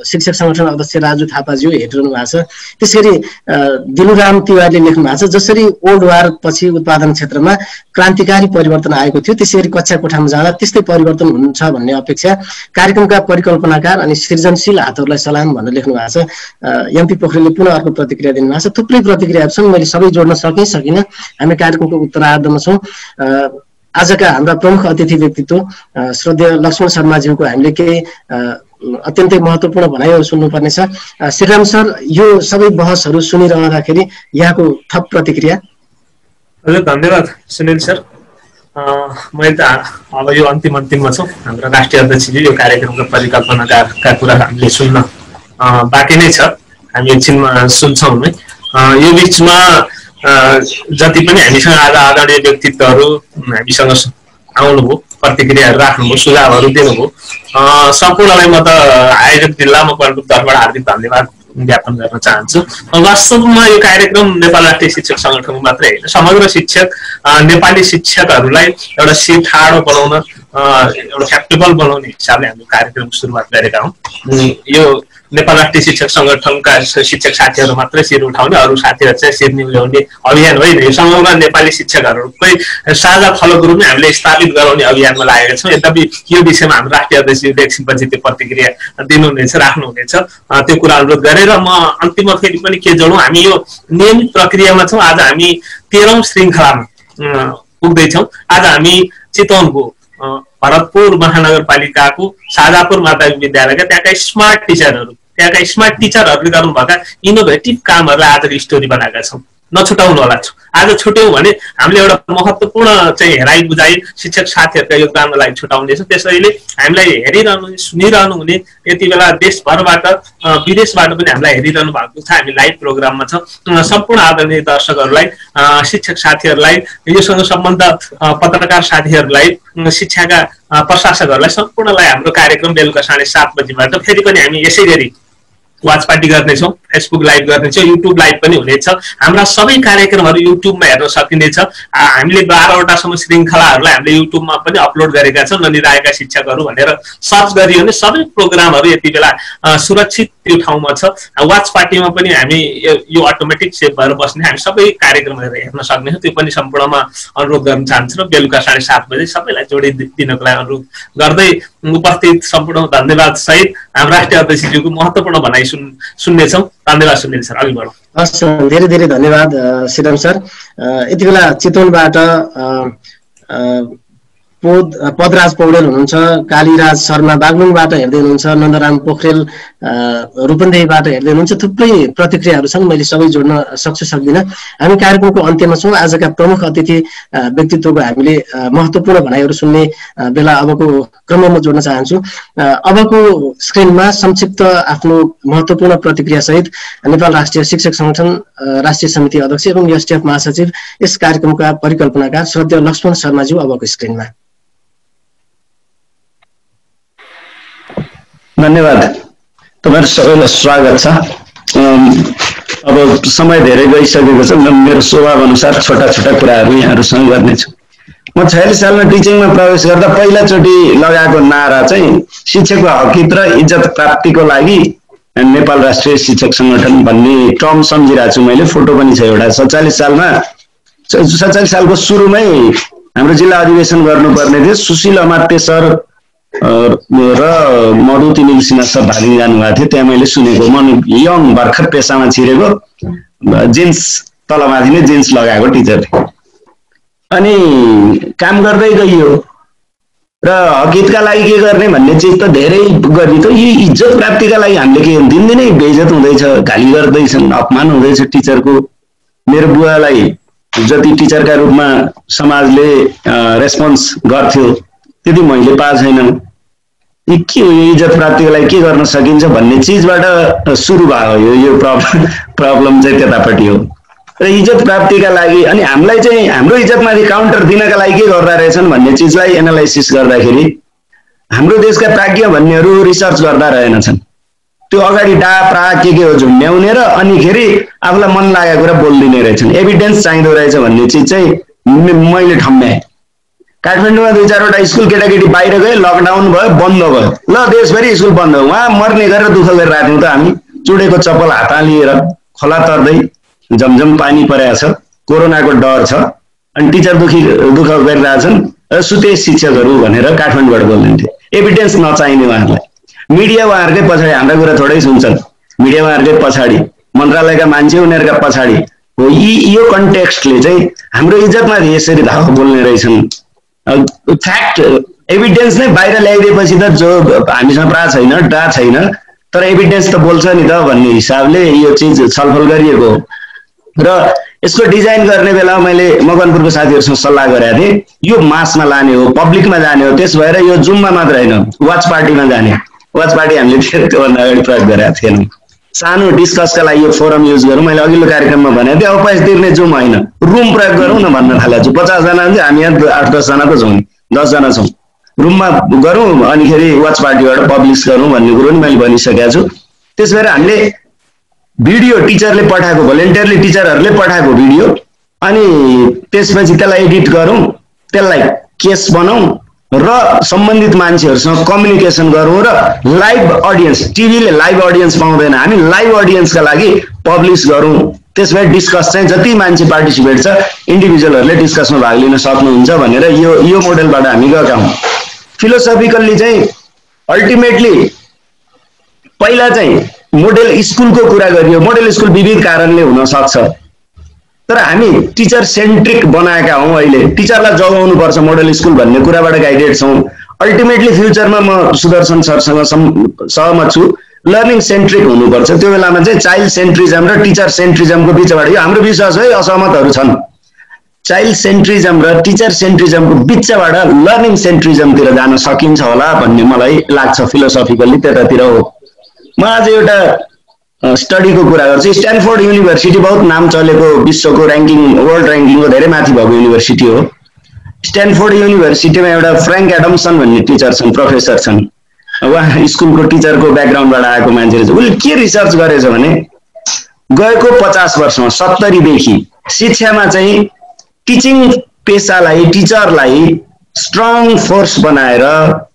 [SPEAKER 1] शिक्षक संगठन अध्यक्ष राजु थापाज्यू हेरिरहनु भएको छ। त्यसरी दिलुराम तिवारीले लेख्नु भएको छ, जसरी ओल्ड वार पछि उत्पादन क्षेत्रमा क्रान्तिकारी परिवर्तन आएको थियो त्यसरी कक्षा कोठामा जाँदा त्यस्तै परिवर्तन हुन्छ भन्ने अपेक्षा कार्यक्रमका परिकल्पनाकार अनि सृजनशील हातहरूलाई सलाम भनेर लेख्नु भएको छ। एमपी पोखरेलले पुनः अर्को प्रतिक्रिया दिनुभएको छ। थुप्रै प्रतिक्रियाहरू छन्, मैले सबै जोड्न सकिनँ। हामी कार्यक्रमको उत्तरार्धमा छौँ। आजका हाम्रा प्रमुख अतिथि व्यक्तित्व श्रद्धेय लक्ष्मण शर्माज्यूको हामीले केही अत्यन्तै महत्त्वपूर्ण भनाइहरू सुन्नुपर्नेछ। श्रीराम सर, यो सबै बहसहरू सुनिरहँदाखेरि यहाँको थप प्रतिक्रिया।
[SPEAKER 2] हजुर, धन्यवाद सुनिल सर। मैले त अब यो अन्तिममा छौँ। हाम्रो राष्ट्रिय अध्यक्षजी यो कार्यक्रमको परिकल्पनाकारका कुरा हामीले सुन्न बाँकी नै छ, हामी एकछिनमा सुन्छौँ नै। यो बिचमा जति पनि हामीसँग आज आदरणीय व्यक्तित्वहरू हामीसँग आउनुभयो, प्रतिक्रियाहरू राख्नुभयो, सुझावहरू दिनुभयो, सम्पूर्णलाई म त आयोजक जिल्ला मकवानपुर तर्फबाट हार्दिक धन्यवाद ज्ञापन गर्न चाहन्छु। वास्तवमा यो कार्यक्रम नेपाल राष्ट्रिय शिक्षक संगठनको मात्रै होइन, समग्र शिक्षक नेपाली शिक्षकहरूलाई एउटा शिर ठाडो बनाउन, एउटा क्यापेबल बनाउने हिसाबले हामीले कार्यक्रम सुरुवात गरेका हौँ। यो नेपाल राष्ट्रिय शिक्षक संगठनका शिक्षक साथीहरू मात्रै शिर उठाउने, अरू साथीहरू चाहिँ शिर निहुल्याउने अभियान होइन। यो समग्र नेपाली शिक्षकहरूकै साझा फलक रूपमा हामीले स्थापित गराउने अभियानमा लागेका छौँ। यद्यपि यो विषयमा हाम्रो राष्ट्रिय अध्यक्षले एकछिनपछि त्यो प्रतिक्रिया दिनुहुनेछ, राख्नुहुनेछ। त्यो कुरा अनुरोध गरेर म अन्तिममा फेरि पनि के जोडौँ, हामी यो नियमित प्रक्रियामा छौँ। आज हामी 13औं श्रृङ्खलामा पुग्दैछौँ। आज हामी चितवनको भरतपुर महानगरपालिकाको साझापुर माध्यमिक विद्यालयका त्यहाँका स्मार्ट टिचरहरूले गर्नुभएका इनोभेटिभ कामहरूलाई आजको स्टोरी बनाएका छौँ। नछुटाउनु होला। आज छुट्यौँ भने हामीले एउटा महत्त्वपूर्ण चाहिँ हेराइ बुझाइ शिक्षक साथीहरूका योगदानको लागि छुटाउनेछ। त्यसैले हामीलाई हेरिरहनु सुनिरहनु हुने यति बेला देशभरबाट विदेशबाट पनि हामीलाई हेरिरहनु भएको छ। हामी लाइभ प्रोग्राममा छ। सम्पूर्ण आदरणीय दर्शकहरूलाई, शिक्षक साथीहरूलाई, योसँग सम्बन्ध पत्रकार साथीहरूलाई, शिक्षाका प्रशासकहरूलाई सम्पूर्णलाई हाम्रो कार्यक्रम बेलुका 7:30 बजीबाट फेरि पनि हामी यसै गरी वाच पार्टी गर्नेछौँ, फेसबुक लाइभ गर्नेछौँ, युट्युब लाइभ पनि हुनेछ। हाम्रा सबै कार्यक्रमहरू युट्युबमा हेर्न सकिनेछ। हामीले 12वटासम्म श्रृङ्खलाहरूलाई हामीले युट्युबमा पनि अपलोड गरेका छौँ। ननिरहेका शिक्षकहरू भनेर सर्च गरियो भने सबै प्रोग्रामहरू यति बेला सुरक्षित त्यो ठाउँमा छ। वाच पार्टीमा पनि हामी यो अटोमेटिक सेभ भएर बस्ने, हामी सबै कार्यक्रमहरू हेर्न सक्नेछौँ। त्यो पनि सम्पूर्णमा अनुरोध गर्न चाहन्छु र बेलुका 7:30 बजे सबैलाई जोडिदिनको लागि अनुरोध गर्दै उपस्थित सम्पूर्ण धन्यवाद सहित हाम्रो राष्ट्रिय अध्यक्षज्यूको महत्त्वपूर्ण भनाइ सुन्नेछौँ। धन्यवाद सुनिल सर, अघि बढौँ।
[SPEAKER 1] हस्, धेरै धेरै धन्यवाद श्रीराम सर। यति बेला चितवनबाट पदराज पौडेल हुनुहुन्छ, कालीराज शर्मा बागलुङबाट हेर्दै हुनुहुन्छ, नन्दराम पोखरेल रूपन्देहीबाट हेर्दै हुनुहुन्छ। थुप्रै प्रतिक्रियाहरू छन्, मैले सबै जोड्न सक्छु सक्दिनँ। हामी कार्यक्रमको अन्त्यमा छौँ। आजका प्रमुख अतिथि व्यक्तित्वको हामीले महत्त्वपूर्ण भनाइहरू सुन्ने बेला अबको क्रममा म जोड्न चाहन्छु। अबको स्क्रिनमा संक्षिप्त आफ्नो महत्त्वपूर्ण प्रतिक्रिया सहित नेपाल राष्ट्रिय शिक्षक संगठन राष्ट्रिय समिति अध्यक्ष एवं एसटीएफ महासचिव, यस कार्यक्रमका परिकल्पनाकार श्रद्धेय लक्ष्मण शर्माज्यू अबको स्क्रिनमा।
[SPEAKER 11] धन्यवाद। तपाईहरु सबैलाई स्वागत छ। अब समय धेरै गइसकेको छ, मेरो स्वभाव अनुसार छोटा छोटा कुराहरू यहाँहरूसँग गर्नेछु। म 46 सालमा टिचिङमा प्रवेश गर्दा पहिलोचोटि लगाएको नारा चाहिँ शिक्षकको हकित र इज्जत प्राप्तिको लागि नेपाल राष्ट्रिय शिक्षक संगठन भन्ने टर्म सम्झिरहेको छु मैले। फोटो पनि छ एउटा। 47 सालको सुरुमै हाम्रो जिल्ला अधिवेशन गर्नुपर्ने थियो। सुशील अमात्य सर र मधु तिमिल सिन्हा सर धादिङ जानुभएको थियो। त्यहाँ मैले सुनेको, म यङ भर्खर पेसामा छिरेको, जिन्स तलमाथि नै जिन्स लगाएको टिचर। अनि काम गर्दै गइयो र हकितका लागि के गर्ने भन्ने चिज त धेरै गरियो। त यी इज्जत प्राप्तिका लागि हामीले के दिनदिनै बेइज्जत हुँदैछ, गाली गर्दैछन्, अपमान हुँदैछ टिचरको। मेरो बुवालाई जति टिचरका रूपमा समाजले रेस्पोन्स गर्थ्यो त्यति मैले पाएको छैन। के हो यो इज्जत प्राप्तिको लागि के गर्न सकिन्छ भन्ने चिजबाट सुरु भयो यो प्रब्लम चाहिँ त्यतापट्टि हो। र इज्जत प्राप्तिका लागि अनि हामीलाई चाहिँ हाम्रो इज्जतमाथि काउन्टर दिनका लागि के गर्दा रहेछन् भन्ने चिजलाई एनालाइसिस गर्दाखेरि हाम्रो देशका प्राज्ञ भन्नेहरू रिसर्च गर्दा रहेनछन्। त्यो अगाडि डाप्रा के हो झुन्ड्याउने र अनिखेरि आफूलाई मन लागेको कुरा बोलिदिने रहेछन्। एभिडेन्स चाहिँदो रहेछ भन्ने चिज चाहिँ मैले ठम्ब्याएँ। काठमाडौँमा 2-4वटा स्कुल केटाकेटी बाहिर गए, लकडाउन भयो, बन्द भयो। ल देशभरि स्कुल बन्द भयो। उहाँ मर्ने गरेर दुःख गरिरहेको थियौँ त हामी। चुडेको चप्पल हातमा लिएर खोला तर्दै जमजम पानी परेको छ, कोरोनाको डर छ, अनि टिचर दुःख गरिरहेछन् र सुते शिक्षकहरू भनेर काठमाडौँबाट बोल्नुहुन्थ्यो। एभिडेन्स नचाहिने उहाँहरूलाई। मिडिया उहाँहरूकै पछाडि, हाम्रा कुरा थोरै सुन्छन्। मिडिया उहाँहरूकै पछाडि, मन्त्रालयका मान्छे उनीहरूका पछाडि हो। यो कन्टेक्स्टले चाहिँ हाम्रो इज्जतमाथि यसरी धावा बोल्ने रहेछन्। फ्याक्ट एभिडेन्स नै बाहिर ल्याइदिएपछि त जो हामीसँग प्रा छैन, डा छैन, तर एभिडेन्स त बोल्छ नि त भन्ने हिसाबले यो चिज छलफल गरिएको। र यसको डिजाइन गर्ने बेला मैले मकवानपुरको साथीहरूसँग सल्लाह गरेको थिएँ। यो मासमा लाने हो, पब्लिकमा जाने हो। त्यस भएर यो जुममा मात्र होइन, वाच पार्टीमा जाने। वाच पार्टी हामीले त्योभन्दा अगाडि प्रयोग गरेका थिएनौँ। सानो डिस्कसका लागि यो फोरम युज गरौँ। मैले अघिल्लो कार्यक्रममा भनेको थिएँ, अब पैसा तिर्ने जुम होइन, रुम प्रयोग गरौँ न भन्न थालेको छु। 50 जना हुन्छ, हामी यहाँ 8-10 जना त छौँ, 10 जना छौँ। रुममा गरौँ, अनिखेरि वाच पार्टीबाट पब्लिस गरौँ भन्ने कुरो पनि मैले भनिसकेको छु। त्यस भएर हामीले भिडियो टिचरले पठाएको, भोलिन्टियरली टिचरहरूले पठाएको भिडियो, अनि त्यसपछि त्यसलाई एडिट गरौँ, त्यसलाई केस बनाऊ र सम्बन्धित मान्छेहरूसँग कम्युनिकेसन गरौँ र लाइभ अडियन्स, टिभीले लाइभ अडियन्स पाउँदैन, हामी लाइभ अडियन्सका लागि पब्लिस गरौँ। त्यसमा डिस्कस चाहिँ जति मान्छे पार्टिसिपेट छ इन्डिभिजुअलहरूले डिस्कसमा भाग लिन सक्नुहुन्छ भनेर यो मोडेलबाट हामी गएका हौँ। फिलोसफिकल्ली चाहिँ अल्टिमेटली पहिला चाहिँ मोडेल स्कुलको कुरा गरियो। मोडेल स्कुल विविध कारणले हुन सक्छ, तर हामी टिचर सेन्ट्रिक बनाएका हौँ। अहिले टिचरलाई जगाउनु पर्छ मोडेल स्कुल भन्ने कुराबाट गाइडेड छौँ। अल्टिमेटली फ्युचरमा म सुदर्शन सरसँग सहमत छु, लर्निङ सेन्ट्रिक हुनुपर्छ। त्यो बेलामा चाहिँ चाइल्ड सेन्ट्रिजम र टिचर सेन्ट्रिजमको बिचबाट, यो हाम्रो विश्वास है, असहमतहरू छन्, चाइल्ड सेन्ट्रिजम र टिचर सेन्ट्रिजमको बिचबाट लर्निङ सेन्ट्रिजमतिर जान सकिन्छ होला भन्ने मलाई लाग्छ। फिलोसफिकल्ली त्यतातिर हो। म आज एउटा स्टडीको कुरा गर्छु। स्ट्यानफोर्ड युनिभर्सिटी बहुत नाम चलेको, विश्वको ऱ्याङ्किङ, वर्ल्ड ऱ्याङ्किङको धेरै माथि भएको युनिभर्सिटी हो। स्ट्यानफोर्ड युनिभर्सिटीमा एउटा फ्र्याङ्क एडम्सन भन्ने टिचर छन्, प्रोफेसर छन्। उहाँ स्कुलको टिचरको ब्याकग्राउन्डबाट आएको मान्छे रहेछ। उसले के रिसर्च गरेछ भने गएको 50 वर्षमा 70 देखि शिक्षामा चाहिँ टिचिङ पेसालाई, टिचरलाई स्ट्रङ फोर्स बनाएर,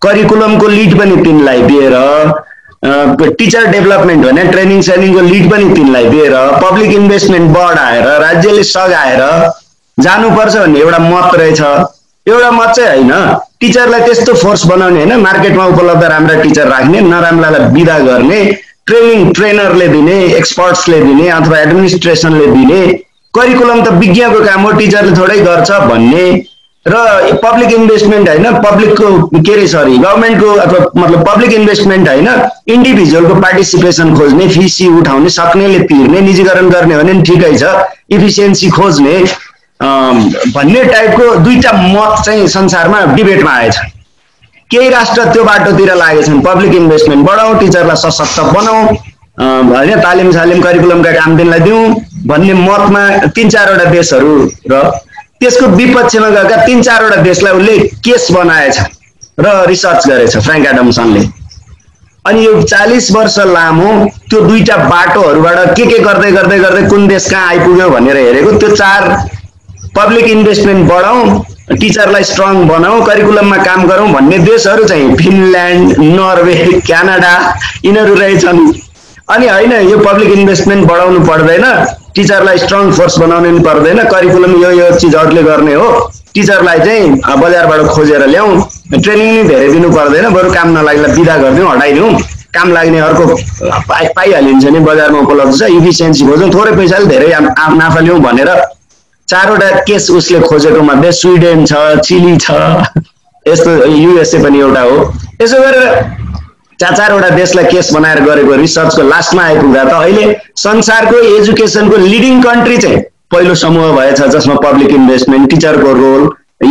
[SPEAKER 11] करिकुलमको लिड पनि तिनलाई दिएर, टिचर डेभलपमेन्ट भने ट्रेनिङ सेनिङको लिड पनि तिनलाई दिएर, पब्लिक इन्भेस्टमेन्ट बढाएर, राज्यले सघाएर जानुपर्छ भन्ने एउटा मत रहेछ। एउटा मत चाहिँ होइन, टिचरलाई त्यस्तो फोर्स बनाउने होइन, मार्केटमा उपलब्ध राम्रा टिचर राख्ने, नराम्रालाई विदा गर्ने, ट्रेनरले दिने, एक्सपर्ट्सले दिने अथवा एडमिनिस्ट्रेसनले दिने, करिकुलम त विज्ञको काम हो, टिचरले थोरै गर्छ भन्ने र पब्लिक इन्भेस्टमेन्ट होइन, पब्लिकको के अरे सरी गभर्मेन्टको अथवा मतलब पब्लिक इन्भेस्टमेन्ट होइन, इन्डिभिजुअलको पार्टिसिपेसन खोज्ने, फी उठाउने, सक्नेले तिर्ने, निजीकरण गर्ने भने ठिकै छ, इफिसियन्सी खोज्ने भन्ने टाइपको दुईटा मत चाहिँ संसारमा डिबेटमा आएछ। केही राष्ट्र त्यो बाटोतिर लागेछन्, पब्लिक इन्भेस्टमेन्ट बढाउँ, टिचरलाई सशक्त बनाऊ होइन, तालिम करिकुलमका काम तिनलाई दिउँ भन्ने मतमा 3-4वटा देशहरू र त्यसको विपक्षमा गएका 3-4वटा देशलाई उसले केस बनाएछ र रिसर्च गरेछ फ्र्याङ्क एडम्सनले। अनि यो 40 वर्ष लामो त्यो दुईटा बाटोहरूबाट के गर्दै गर्दै गर्दै कुन देश कहाँ आइपुग्यो भनेर हेरेको। त्यो 4 पब्लिक इन्भेस्टमेन्ट बढाउँ, टिचरलाई स्ट्रङ बनाऊ, करिकुलममा काम गरौँ भन्ने देशहरू चाहिँ फिनल्यान्ड, नर्वे, क्यानाडा यिनीहरू रहेछन्। अनि होइन यो पब्लिक इन्भेस्टमेन्ट बढाउनु पर्दैन, टिचरलाई स्ट्रङ फोर्स बनाउनु पनि पर्दैन, करिकुलम यो चिजहरूले गर्ने हो, टिचरलाई चाहिँ बजारबाट खोजेर ल्याउँ, ट्रेनिङ नि धेरै दिनु पर्दैन, बरु काम नलाग्दा बिदा गरिदिउँ, हटाइदिउँ, काम लाग्ने अर्को पाइहालिन्छ नि, बजारमा उपलब्ध छ, इफिसियन्सी खोजौँ, थोरै पैसाले धेरै नाफा लिउँ भनेर 4वटा केस उसले खोजेको मध्ये स्विडेन छ, चिली छ, यस्तो युएसए पनि एउटा हो। यसो गरेर 4-4वटा देशलाई केस बनाएर गरेको रिसर्चको लास्टमा आइपुग्दा त अहिले संसारको एजुकेसनको लिडिङ कन्ट्री चाहिँ पहिलो समूह भएछ जसमा पब्लिक इन्भेस्टमेन्ट, टिचरको रोल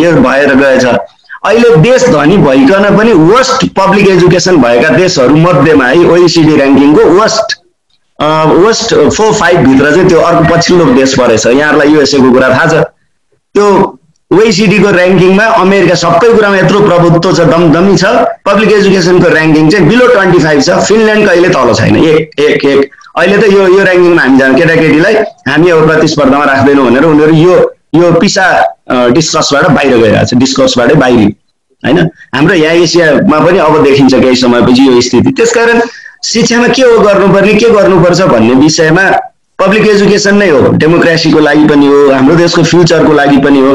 [SPEAKER 11] यो भएर गएछ। अहिले देश धनी भइकन पनि वर्स्ट पब्लिक एजुकेसन भएका देशहरू मध्येमा है OECD र्याङ्किङको वर्स्ट 4-5 भित्र चाहिँ त्यो अर्को पछिल्लो देश परेछ। यहाँहरूलाई युएसए को कुरा थाहा छ, त्यो OECD को र्याङ्किङमा अमेरिका सबै कुरामा यत्रो प्रभुत्व छ, दमदमी छ, पब्लिक एजुकेसनको र्याङ्किङ चाहिँ बिलो 25 छ, फिनल्यान्ड कहिले तल छैन, एक अहिले त यो र्याङ्किङमा हामी जानु केटाकेटीलाई हामी अब प्रतिस्पर्धामा राख्दैनौँ भनेर उनीहरू यो पिसा डिस्कसबाट बाहिर गइरहेको छ, डिस्कसबाटै बाहिर होइन। हाम्रो यहाँ एसियामा पनि अब देखिन्छ केही समयपछि यो स्थिति। त्यसकारण शिक्षामा के हो गर्नुपर्ने, के गर्नुपर्छ भन्ने विषयमा पब्लिक एजुकेसन नै हो, डेमोक्रेसीको लागि पनि हो, हाम्रो देशको फ्युचरको लागि पनि हो।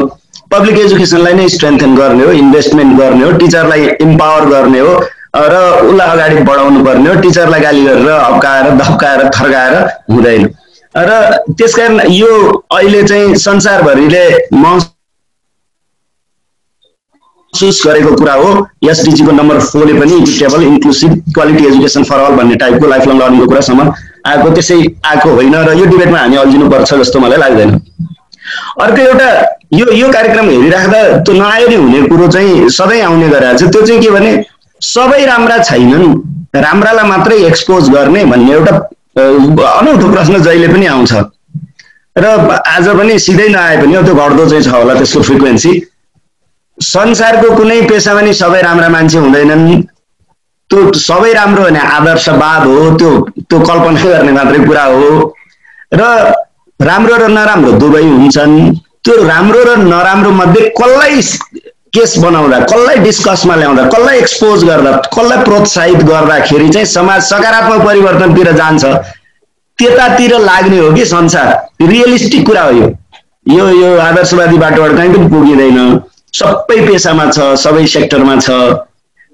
[SPEAKER 11] पब्लिक एजुकेसनलाई नै स्ट्रेन्थन गर्ने हो, इन्भेस्टमेन्ट गर्ने हो, टिचरलाई इम्पावर गर्ने हो र उसलाई अगाडि बढाउनु पर्ने हो। टिचरलाई गाली गरेर हप्काएर धप्काएर थर्काएर हुँदैन। र त्यसकारण यो अहिले चाहिँ संसारभरिले महसुस गरेको कुरा हो। एसडीजी को नम्बर 4 ले पनि equitable, inclusive, quality education for all भन्ने टाइपको लाइफ लङ लर्निङको कुरासम्म आएको, त्यसै आएको होइन र यो डिबेटमा हामी अल्झिनुपर्छ जस्तो मलाई लाग्दैन। अर्को एउटा यो कार्यक्रम हेरिराख्दा त्यो नआयो नि हुने कुरो चाहिँ सधैँ आउने गरेको छ, त्यो चाहिँ के भने सबै राम्रा छैनन्, राम्रालाई मात्रै एक्सपोज गर्ने भन्ने एउटा अनौठो प्रश्न जहिले पनि आउँछ र आज पनि सिधै नआए पनि त्यो घट्दो चाहिँ छ होला त्यसको फ्रिक्वेन्सी। संसारको कुनै पेसामा नि सबै राम्रा मान्छे हुँदैनन्, त्यो सबै राम्रो भने आदर्शवाद हो, त्यो कल्पना गर्ने मात्रै कुरा हो र राम्रो र नराम्रो दुवै हुन्छन्। त्यो राम्रो र नराम्रो मध्ये कसलाई केस बनाउँदा, कसलाई डिस्कसमा ल्याउँदा, कसलाई एक्सपोज गर्दा, कसलाई प्रोत्साहित गर्दाखेरि चाहिँ समाज सकारात्मक परिवर्तनतिर जान्छ, त्यतातिर लाग्ने हो कि संसार। रियलिस्टिक कुरा हो यो आदर्शवादी बाटोबाट कहीँ पनि पुगिँदैन, सबै पेसामा छ, सबै सेक्टरमा छ।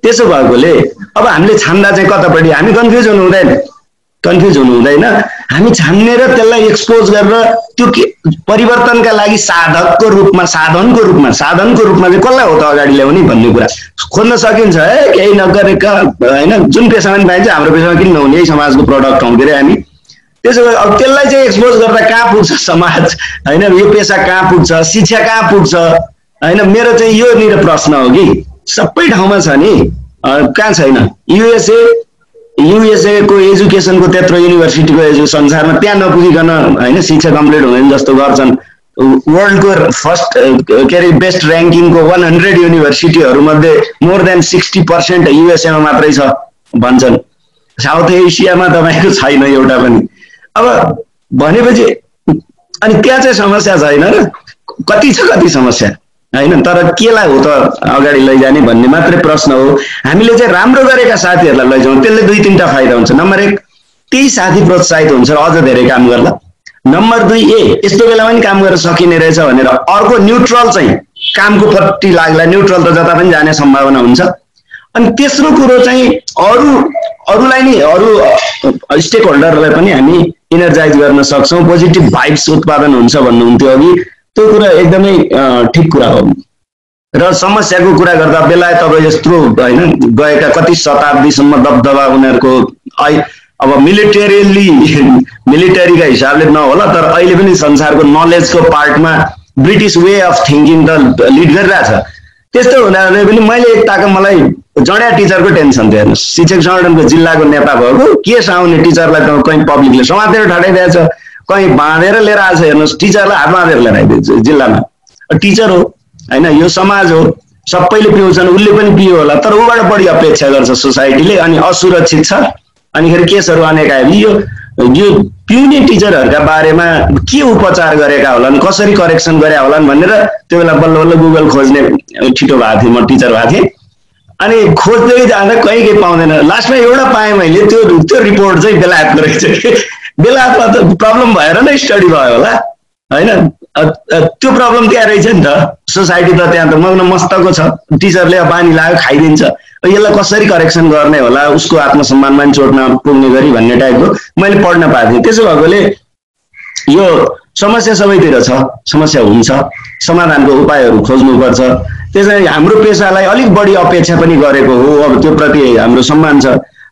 [SPEAKER 11] त्यसो भएकोले अब हामीले छान्दा चाहिँ कतापट्टि हामी कन्फ्युज हुनु हुँदैन, हामी छान्ने र त्यसलाई एक्सपोज गरेर त्यो परिवर्तनका लागि साधनको रूपमा चाहिँ कसलाई हो त अगाडि ल्याउने भन्ने कुरा खोज्न सकिन्छ। है केही नगरेका होइन, जुन पेसामा पनि पाइन्छ हाम्रो पेसामा किन नहुने, यही समाजको प्रडक्ट हौँ के अरे हामी। त्यसो भए अब त्यसलाई चाहिँ एक्सपोज गर्दा कहाँ पुग्छ समाज होइन, यो पेसा कहाँ पुग्छ, शिक्षा कहाँ पुग्छ होइन। मेरो चाहिँ यो निर प्रश्न हो कि सबै ठाउँमा छ नि, कहाँ छैन। युएसए को एजुकेसनको त्यत्रो युनिभर्सिटीको संसारमा त्यहाँ नपुगिकन होइन शिक्षा कम्प्लिट हुँदैन जस्तो गर्छन्। वर्ल्डको फर्स्ट के अरे बेस्ट र्याङ्किङको 100 युनिभर्सिटीहरू मध्ये मोर देन 60% युएसएमा मात्रै छ भन्छन्। साउथ एसियामा तपाईँको छैन एउटा पनि। अब भनेपछि अनि त्यहाँ चाहिँ समस्या छैन र कति समस्या होइन, तर केलाई हो त अगाडि लैजाने भन्ने मात्रै प्रश्न हो। हामीले चाहिँ राम्रो गरेका साथीहरूलाई लैजाउँ, त्यसले 2-3टा फाइदा हुन्छ। नम्बर 1, त्यही साथी प्रोत्साहित हुन्छ र अझ धेरै काम गर्ला। नम्बर 2, यस्तो बेलामा पनि काम गर्न सकिने रहेछ भनेर अर्को न्युट्रल चाहिँ कामको पट्टि लाग्ला, न्युट्रल त जता पनि जाने सम्भावना हुन्छ। अनि तेस्रो कुरो चाहिँ अरूलाई नि, अरू स्टेक होल्डरलाई पनि हामी इनर्जाइज गर्न सक्छौँ, पोजिटिभ भाइब्स उत्पादन हुन्छ भन्नुहुन्थ्यो अघि, त्यो कुरा एकदमै ठिक कुरा हो। र समस्याको कुरा गर्दा बेलायत अब यत्रो होइन गएका कति शताब्दीसम्म दबदबा उनीहरूको अब मिलिटरीका हिसाबले नहोला तर अहिले पनि संसारको नलेजको पार्टमा ब्रिटिस वे अफ थिङ्किङ त लिड गरिरहेछ। त्यस्तो हुँदाले पनि मैले एकताको मलाई जड्या टिचरको टेन्सन थियो हेर्नुहोस्, शिक्षक सङ्गठनको जिल्लाको नेता भएको के साउने टिचरलाई त कहीँ पब्लिकले समातेर ठाडाइदिएछ, कहीँ बाँधेर लिएर आएको छ हेर्नुहोस्, टिचरलाई हात बाँधेर लिएर आइदिएछ जिल्लामा। टिचर हो होइन, यो समाज हो, सबैले पिउँछन्, उसले पनि पियो होला तर ऊबाट बढी अपेक्षा गर्छ सोसाइटीले अनि असुरक्षित छ। अनिखेरि केसहरू अनेक आयो। यो पिउने टिचरहरूका बारेमा के उपचार गरेका होलान्, कसरी करेक्सन गरे होलान् भनेर त्यो बेला बल्ल बल्ल गुगल खोज्ने छिटो भएको थिएँ, म टिचर भएको थिएँ। अनि खोज्दै जाँदा कहीँ केही पाउँदैन, लास्टमा एउटा पाएँ मैले, त्यो रिपोर्ट चाहिँ बेलायतको रहेछ। बेलायतमा त प्रब्लम भएर नै स्टडी भयो होला होइन, त्यो प्रब्लम त्यहाँ रहेछ नि त। सोसाइटी त त्यहाँ त मग्न मस्तको छ, टिचरले बानी लाग्यो खाइदिन्छ, यसलाई कसरी करेक्सन गर्ने होला, उसको आत्मसम्मानमा पनि चोट नपुग्ने गरी भन्ने टाइपको मैले पढ्न पाएको थिएँ। त्यसो भएकोले यो समस्या सबैतिर छ, समस्या हुन्छ, समाधानको उपायहरू खोज्नुपर्छ। त्यसैले हाम्रो पेसालाई अलिक बढी अपेक्षा पनि गरेको हो, अब त्यो प्रति हाम्रो सम्मान छ।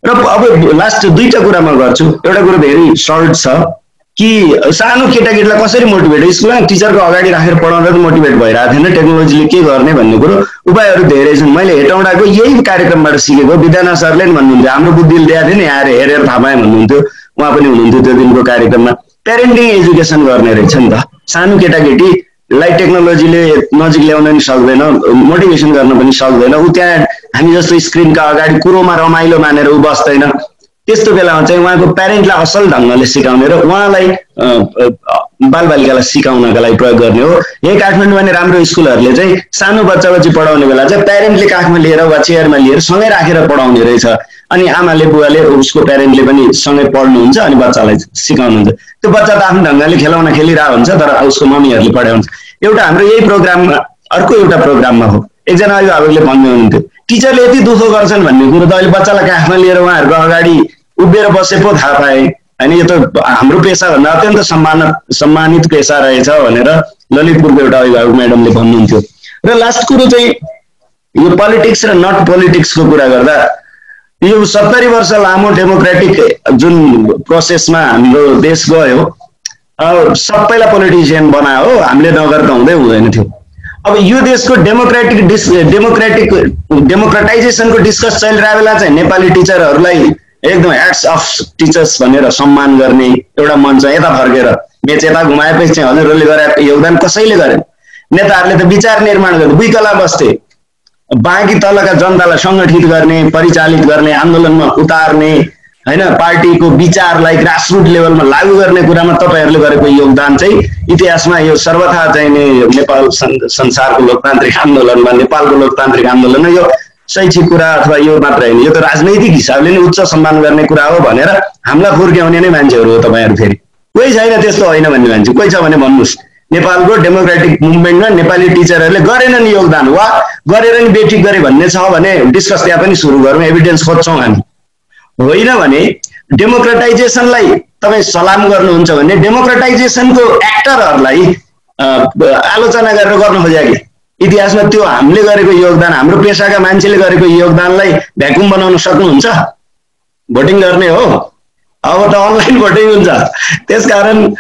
[SPEAKER 11] र अब लास्ट दुईटा कुरा म गर्छु। एउटा कुरो धेरै सर्ट छ कि सानो केटाकेटीलाई कसरी मोटिभेट, स्कुलमा टिचरको अगाडि राखेर पढाउँदा त मोटिभेट भइरहेको थिएन, टेक्नोलोजीले के गर्ने भन्ने कुरो उपायहरू धेरै छन्। मैले हेटौँडाको यही कार्यक्रमबाट सिकेको, विद्याना सरले पनि भन्नुहुन्थ्यो, हाम्रो बुद्धिले दिएको थियो नि आएर हेरेर थाहा पाएँ भन्नुहुन्थ्यो, उहाँ पनि हुनुहुन्थ्यो त्यो दिनको कार्यक्रममा। प्यारेन्टिङ एजुकेसन गर्ने रहेछ नि त, सानो केटाकेटीलाई टेक्नोलोजीले नजिक ल्याउन पनि सक्दैन, मोटिभेसन गर्न पनि सक्दैन, ऊ त्यहाँ हामी जस्तो स्क्रिनका अगाडि कुरोमा रमाइलो मानेर ऊ बस्दैन। त्यस्तो बेलामा चाहिँ उहाँको प्यारेन्टलाई असल ढङ्गले सिकाउने र उहाँलाई बालबालिकालाई सिकाउनका लागि प्रयोग गर्ने हो। यही काठमाडौँमा नि राम्रो स्कुलहरूले चाहिँ सानो बच्चा पढाउने बेला चाहिँ प्यारेन्टले काखमा लिएर वा चेयरमा लिएर सँगै राखेर पढाउने रहेछ। अनि आमाले बुवाले उसको प्यारेन्टले पनि सँगै पढ्नुहुन्छ अनि बच्चालाई सिकाउनुहुन्छ। त्यो बच्चा त आफ्नो ढङ्गले खेलाउन खेलिरहेको हुन्छ तर उसको मम्मीहरूले पढाउँछ। एउटा हाम्रो यही प्रोग्राममा अर्को एउटा प्रोग्राममा हो, एकजना अभिभावकले भन्दै हुनुहुन्थ्यो टिचरले यति दुःख गर्छन् भन्ने कुरो त अहिले बच्चालाई काखमा लिएर उहाँहरूको अगाडि उभिएर बसे पो थाहा पाए होइन। यो त हाम्रो पेसाभन्दा अत्यन्त सम्मानित पेसा रहेछ भनेर ललितपुरको एउटा अभिभावक म्याडमले भन्नुहुन्थ्यो। र लास्ट कुरो चाहिँ यो पोलिटिक्स र नट पोलिटिक्सको कुरा गर्दा यो 70 वर्ष लामो डेमोक्रेटिक जुन प्रोसेसमा हाम्रो देश गयो, सबैलाई पोलिटिसियन बनायो, हामीले नगर्दा हुँदैन थियो। अब यो देशको डेमोक्रेटाइजेसनको डिस्कस चलिरहेको बेला चाहिँ नेपाली टिचरहरूलाई एकदम ह्याट्स अफ टिचर्स भनेर सम्मान गर्ने एउटा मञ्च यता फर्केर मेच यता घुमाएपछि चाहिँ हजुरहरूले गरेको योगदान कसैले गरेन। नेताहरूले त विचार निर्माण गर्ने, बुइकला बस्थे, बाँकी तलका जनतालाई सङ्गठित गर्ने, परिचालित गर्ने, आन्दोलनमा उतार्ने होइन, पार्टीको विचारलाई ग्रासरुट लेभलमा लागू गर्ने कुरामा तपाईँहरूले गरेको योगदान चाहिँ इतिहासमा यो सर्वथा चाहिँ नेपाल संसारको लोकतान्त्रिक आन्दोलनमा, नेपालको लोकतान्त्रिक आन्दोलनमा यो शैक्षिक कुरा अथवा यो मात्र होइन, यो त राजनैतिक हिसाबले नै उच्च सम्मान गर्ने कुरा हो भनेर हामीलाई फुर्क्याउने नै मान्छेहरू हो तपाईँहरू। फेरि कोही छैन त्यस्तो होइन भन्ने मान्छे, कोही छ भने भन्नुहोस्। नेपालको डेमोक्रेटिक मुभमेन्टमा नेपाली टिचरहरूले गरेनन् योगदान वा गरेर नि बेठिक गरे भन्ने छ भने डिस्कस त्यहाँ पनि सुरु गरौँ, एभिडेन्स खोज्छौँ हामी। होइन भने डेमोक्रेटाइजेसनलाई तपाईँ सलाम गर्नुहुन्छ भने डेमोक्रेटाइजेसनको एक्टरहरूलाई आलोचना गरेर गर्न खोज्या कि इतिहासमा त्यो हामीले गरेको योगदान, हाम्रो पेसाका मान्छेले गरेको योगदानलाई भ्याकुम बनाउन सक्नुहुन्छ? भोटिङ गर्ने हो, अब त अनलाइन भोटिङ हुन्छ। त्यसकारण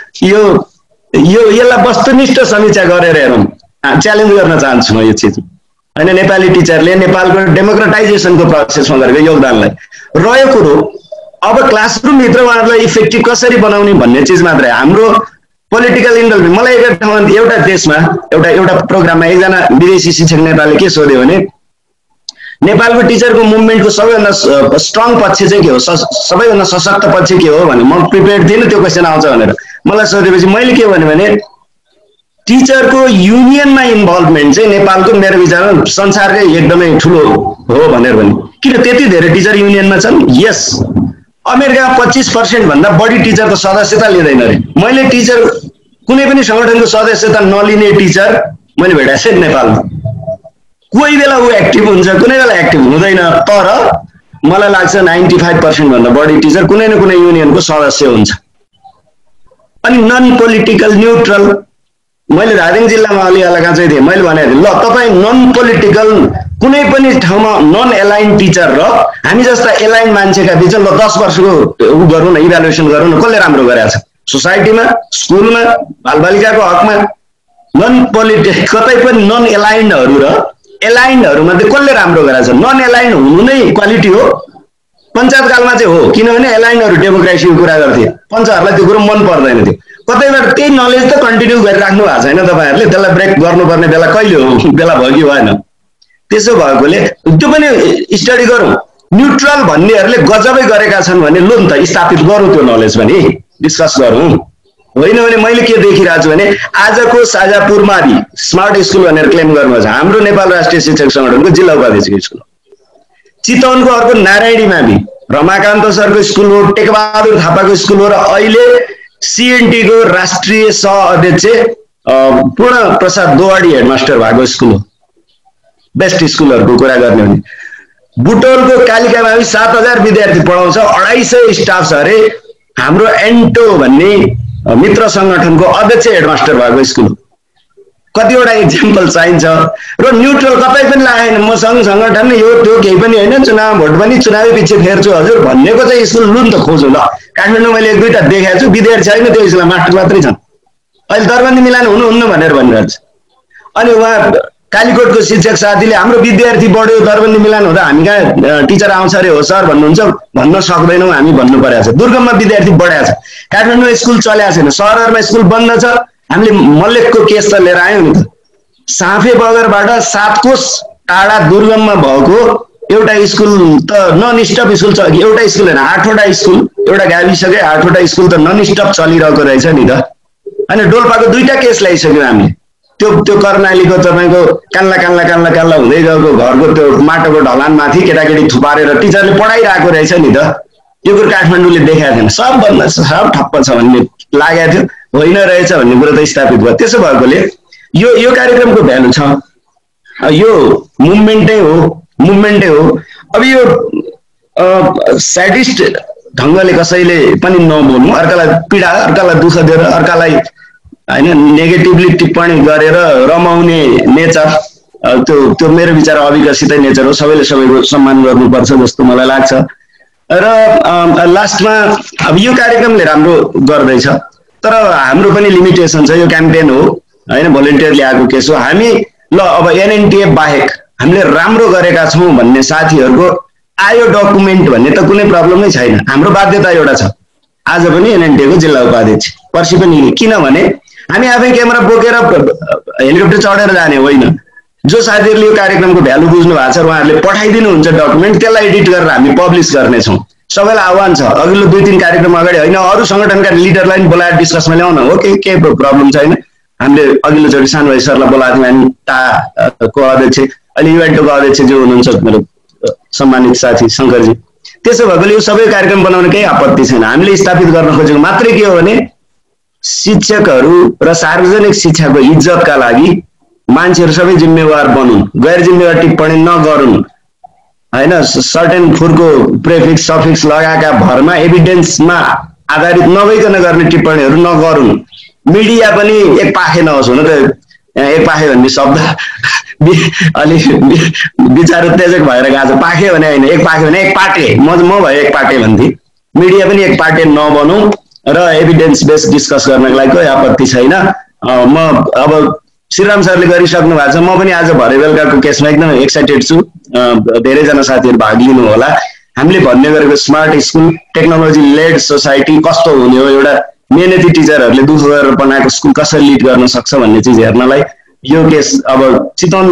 [SPEAKER 11] यसलाई वस्तुनिष्ठ समीक्षा गरेर हेरौँ, च्यालेन्ज गर्न चाहन्छु म यो चिज होइन। नेपाली टिचरले नेपालको डेमोक्रेटाइजेसनको प्रोसेसमा गरेको योगदानलाई रह्यो कुरो अब क्लासरुमभित्र उहाँहरूलाई इफेक्टिभ कसरी बनाउने भन्ने चिज मात्रै। हाम्रो पोलिटिकल इन्भल्भमेन्ट, मलाई एउटा देशमा एउटा प्रोग्राममा एकजना विदेशी शिक्षक नेताले के सोध्यो भने नेपालको टिचरको मुभमेन्टको सबैभन्दा स्ट्रङ पक्ष चाहिँ के हो, सबैभन्दा सशक्त पक्ष के हो भने म प्रिपेयर्ड थिइनँ त्यो क्वेसन आउँछ भनेर। मलाई सोधेपछि मैले के भने टिचरको युनियनमा इन्भल्भमेन्ट चाहिँ नेपालको मेरो विचारमा संसारकै एकदमै ठुलो हो भनेर भने। किन त्यति धेरै टिचर युनियनमा छन्? यस, अमेरिकामा 25% भन्दा बढी टिचरको सदस्यता लिँदैन अरे। मैले टिचर कुनै पनि सङ्गठनको सदस्यता नलिने टिचर मैले भेटाएको छैन नेपालमा। कोही बेला ऊ एक्टिभ हुन्छ, कुनै बेला एक्टिभ हुँदैन, तर मलाई लाग्छ 95% भन्दा बढी टिचर कुनै न कुनै युनियनको सदस्य हुन्छ। अनि नन पोलिटिकल न्युट्रल मैले धादिङ जिल्लामा अलि अलगा चाहिँ थिएँ, मैले भनेको थिएँ ल तपाईँ नन पोलिटिकल कुनै पनि ठाउँमा नन एलाइन टिचर र हामी जस्ता एलाइन मान्छेका बिच ल 10 वर्षको उ गरौँ न, इभ्यालुएसन गरौँ न, कसले राम्रो गरेको छ सोसाइटीमा, स्कुलमा, बालबालिकाको हकमा। नन पोलिटिकल कतै पनि नन एलाइन्डहरू र एलाइन्डहरू मध्ये कसले राम्रो गरेको छ? नन एलाइन्ड हुनु नै क्वालिटी हो। पञ्चायत कालमा चाहिँ हो, किनभने एलाइन्डहरू डेमोक्रेसीको कुरा गर्थे, पञ्चहरूलाई त्यो कुरो मन पर्दैन थियो। कतैबाट त्यही नलेज त कन्टिन्यू गरिराख्नु भएको छैन तपाईँहरूले, त्यसलाई ब्रेक गर्नुपर्ने बेला कहिले हो? बेला भयो कि भएन? त्यसो भएकोले त्यो पनि स्टडी गरौँ। न्युट्रल भन्नेहरूले गजबै गरेका छन् भने लु नि त स्थापित गरौँ, त्यो नलेज पनि डिस्कस गरौँ। होइन भने मैले के देखिरहेको छु भने आजको साझा पूर्वाधि स्मार्ट स्कुल भनेर क्लेम गर्नुहुन्छ हाम्रो नेपाल राष्ट्रिय शिक्षक सङ्गठनको जिल्ला उपाध्यक्षको स्कुल, चितवनको अर्को नारायणी मावि रमाकान्त सरको स्कुल हो, टेकबहादुर थापाको स्कुल हो, र अहिले सिएनटीको राष्ट्रिय सह अध्यक्ष पूर्ण प्रसाद दोवाडी हेडमास्टर भएको स्कुल हो। बेस्ट स्कुलहरूको कुरा गर्ने भने बुटोलको कालिका मावि 7000 विद्यार्थी पढाउँछ, 250 स्टाफ छ अरे। हाम्रो एन्टो भन्ने मित्र सङ्गठनको अध्यक्ष हेडमास्टर भएको स्कुल हो। कतिवटा इक्जाम्पल चाहिन्छ र न्युट्रल कतै पनि लागेन। म सङ्घ सङ्गठन यो त्यो केही पनि होइन, चुनाव भोट पनि चुनावै पछि फेर्छु हजुर भन्नेको चाहिँ स्कुल लु नि त खोजौँ ल। काठमाडौँ मैले 1-2टा देखाएको छु, विद्यार्थी छैन त्यो स्कुलमा, मास्टर मात्रै छन्। अहिले दरबन्दी मिलान हुनुहुन्न भनेर भनिरहेको छ। अनि उहाँ कालीकोटको शिक्षक साथीले हाम्रो विद्यार्थी बढ्यो, दरबन्दी मिलान हुँदा हामी कहाँ टिचर आउँछ अरे हो सर भन्नुहुन्छ, भन्न सक्दैनौँ हामी भन्नु परेको छ। दुर्गममा विद्यार्थी बढाएको छ, काठमाडौँमा स्कुल चलेको छैन, सहरहरूमा स्कुल बन्द छ। हामीले मल्लेकको केस त लिएर आयौँ नि त। साँफे बगरबाट 7 कोस टाढा दुर्गममा भएको एउटा स्कुल त नन स्टप स्कुल छ, एउटा स्कुल होइन 8वटा स्कुल, एउटा गाविसकै 8वटा स्कुल त नन स्टप चलिरहेको रहेछ नि त। अनि डोल्पाको 2टा केस ल्याइसक्यौँ हामीले। त्यो कर्णालीको तपाईँको कान्ला हुँदै गएको घरको त्यो माटोको ढलानमाथि केटाकेटी थुपारेर टिचरले पढाइरहेको रहेछ नि त। यो कुरो काठमाडौँले देखाएको थिएन, सब ठप्प छ भन्ने लागेको थियो, होइन रहेछ भन्ने कुरो त स्थापित भयो। त्यसो भएकोले यो कार्यक्रमको भ्यालु छ, यो मुभमेन्टै हो। अब यो स्याडिस्ट ढङ्गले कसैले पनि नबोल्नु, अर्कालाई पीडा, अर्कालाई दुःख दिएर, अर्कालाई होइन नेगेटिभली टिप्पणी गरेर रमाउने नेचर, त्यो मेरो विचार अविकसितै नेचर हो। सबैले सबैको सम्मान गर्नुपर्छ जस्तो मलाई लाग्छ। र लास्टमा अब यो कार्यक्रमले राम्रो गर्दैछ, तर हाम्रो पनि लिमिटेसन छ। यो क्याम्पेन हो होइन, भोलिन्टियरले आएको केस हो। हामी ल अब एनएनटिएफ बाहेक हामीले राम्रो गरेका छौँ भन्ने साथीहरूको आयो डकुमेन्ट भन्ने त कुनै प्रब्लम नै छैन। हाम्रो बाध्यता एउटा छ, आज पनि एनएनटिएको जिल्ला उपाध्यक्ष, पर्सि पनि, किनभने हामी आफै क्यामेरा बोकेर हेलिकप्टर चढेर जाने होइन। जो साथीहरूले यो कार्यक्रमको भ्यालु बुझ्नु भएको छ उहाँहरूले पठाइदिनुहुन्छ डकुमेन्ट, त्यसलाई एडिट गरेर हामी पब्लिस गर्नेछौँ। सबैलाई आह्वान छ, अघिल्लो 2-3 कार्यक्रम अगाडि होइन अरू सङ्गठनका लिडरलाई पनि बोलाएर डिस्कसमा ल्याउन हो, केही प्रब्लम छैन। हामीले अघिल्लोचोटि सानभाइ सरलाई बोलाएको थियौँ, हामी टाको अध्यक्ष, अहिले इभेन्टको अध्यक्ष जो हुनुहुन्छ मेरो सम्मानित साथी शङ्करजी। त्यसो भएकोले यो सबै कार्यक्रम बनाउन केही आपत्ति छैन। हामीले स्थापित गर्न खोजेको मात्रै के हो भने शिक्षकहरू र सार्वजनिक शिक्षाको इज्जतका लागि मान्छेहरू सबै जिम्मेवार बनुन्, गैर जिम्मेवार टिप्पणी नगरून् होइन। सर्टेन फुडको प्रेफिक्स सफिक्स लगाएका भरमा एभिडेन्समा आधारित नभइकन गर्ने टिप्पणीहरू नगरून्। मिडिया पनि एक पाखे नहोस्। हुन त एक पाखे भन्ने शब्द अलि विचार उत्तेजक भएर गएको छ। पाखे भने होइन, एक पाखे भने एक पाटे, म भए एक पाटे भन्थे। मिडिया पनि एक पाटे नबनौँ र एभिडेन्स बेस्ड डिस्कस गर्नको लागि कोही आपत्ति छैन। म अब श्रीराम सरले गरिसक्नु भएको छ, म पनि आज भरे बेलुकाको केसमा एकदम एक्साइटेड छु। धेरैजना साथीहरू भाग लिनु होला। हामीले भन्ने गरेको smart school, technology led society कस्तो हुने हो, एउटा मेहनती टिचरहरूले दुःख गरेर बनाएको स्कुल कसरी लिड गर्न सक्छ भन्ने चिज हेर्नलाई यो केस अब चितवन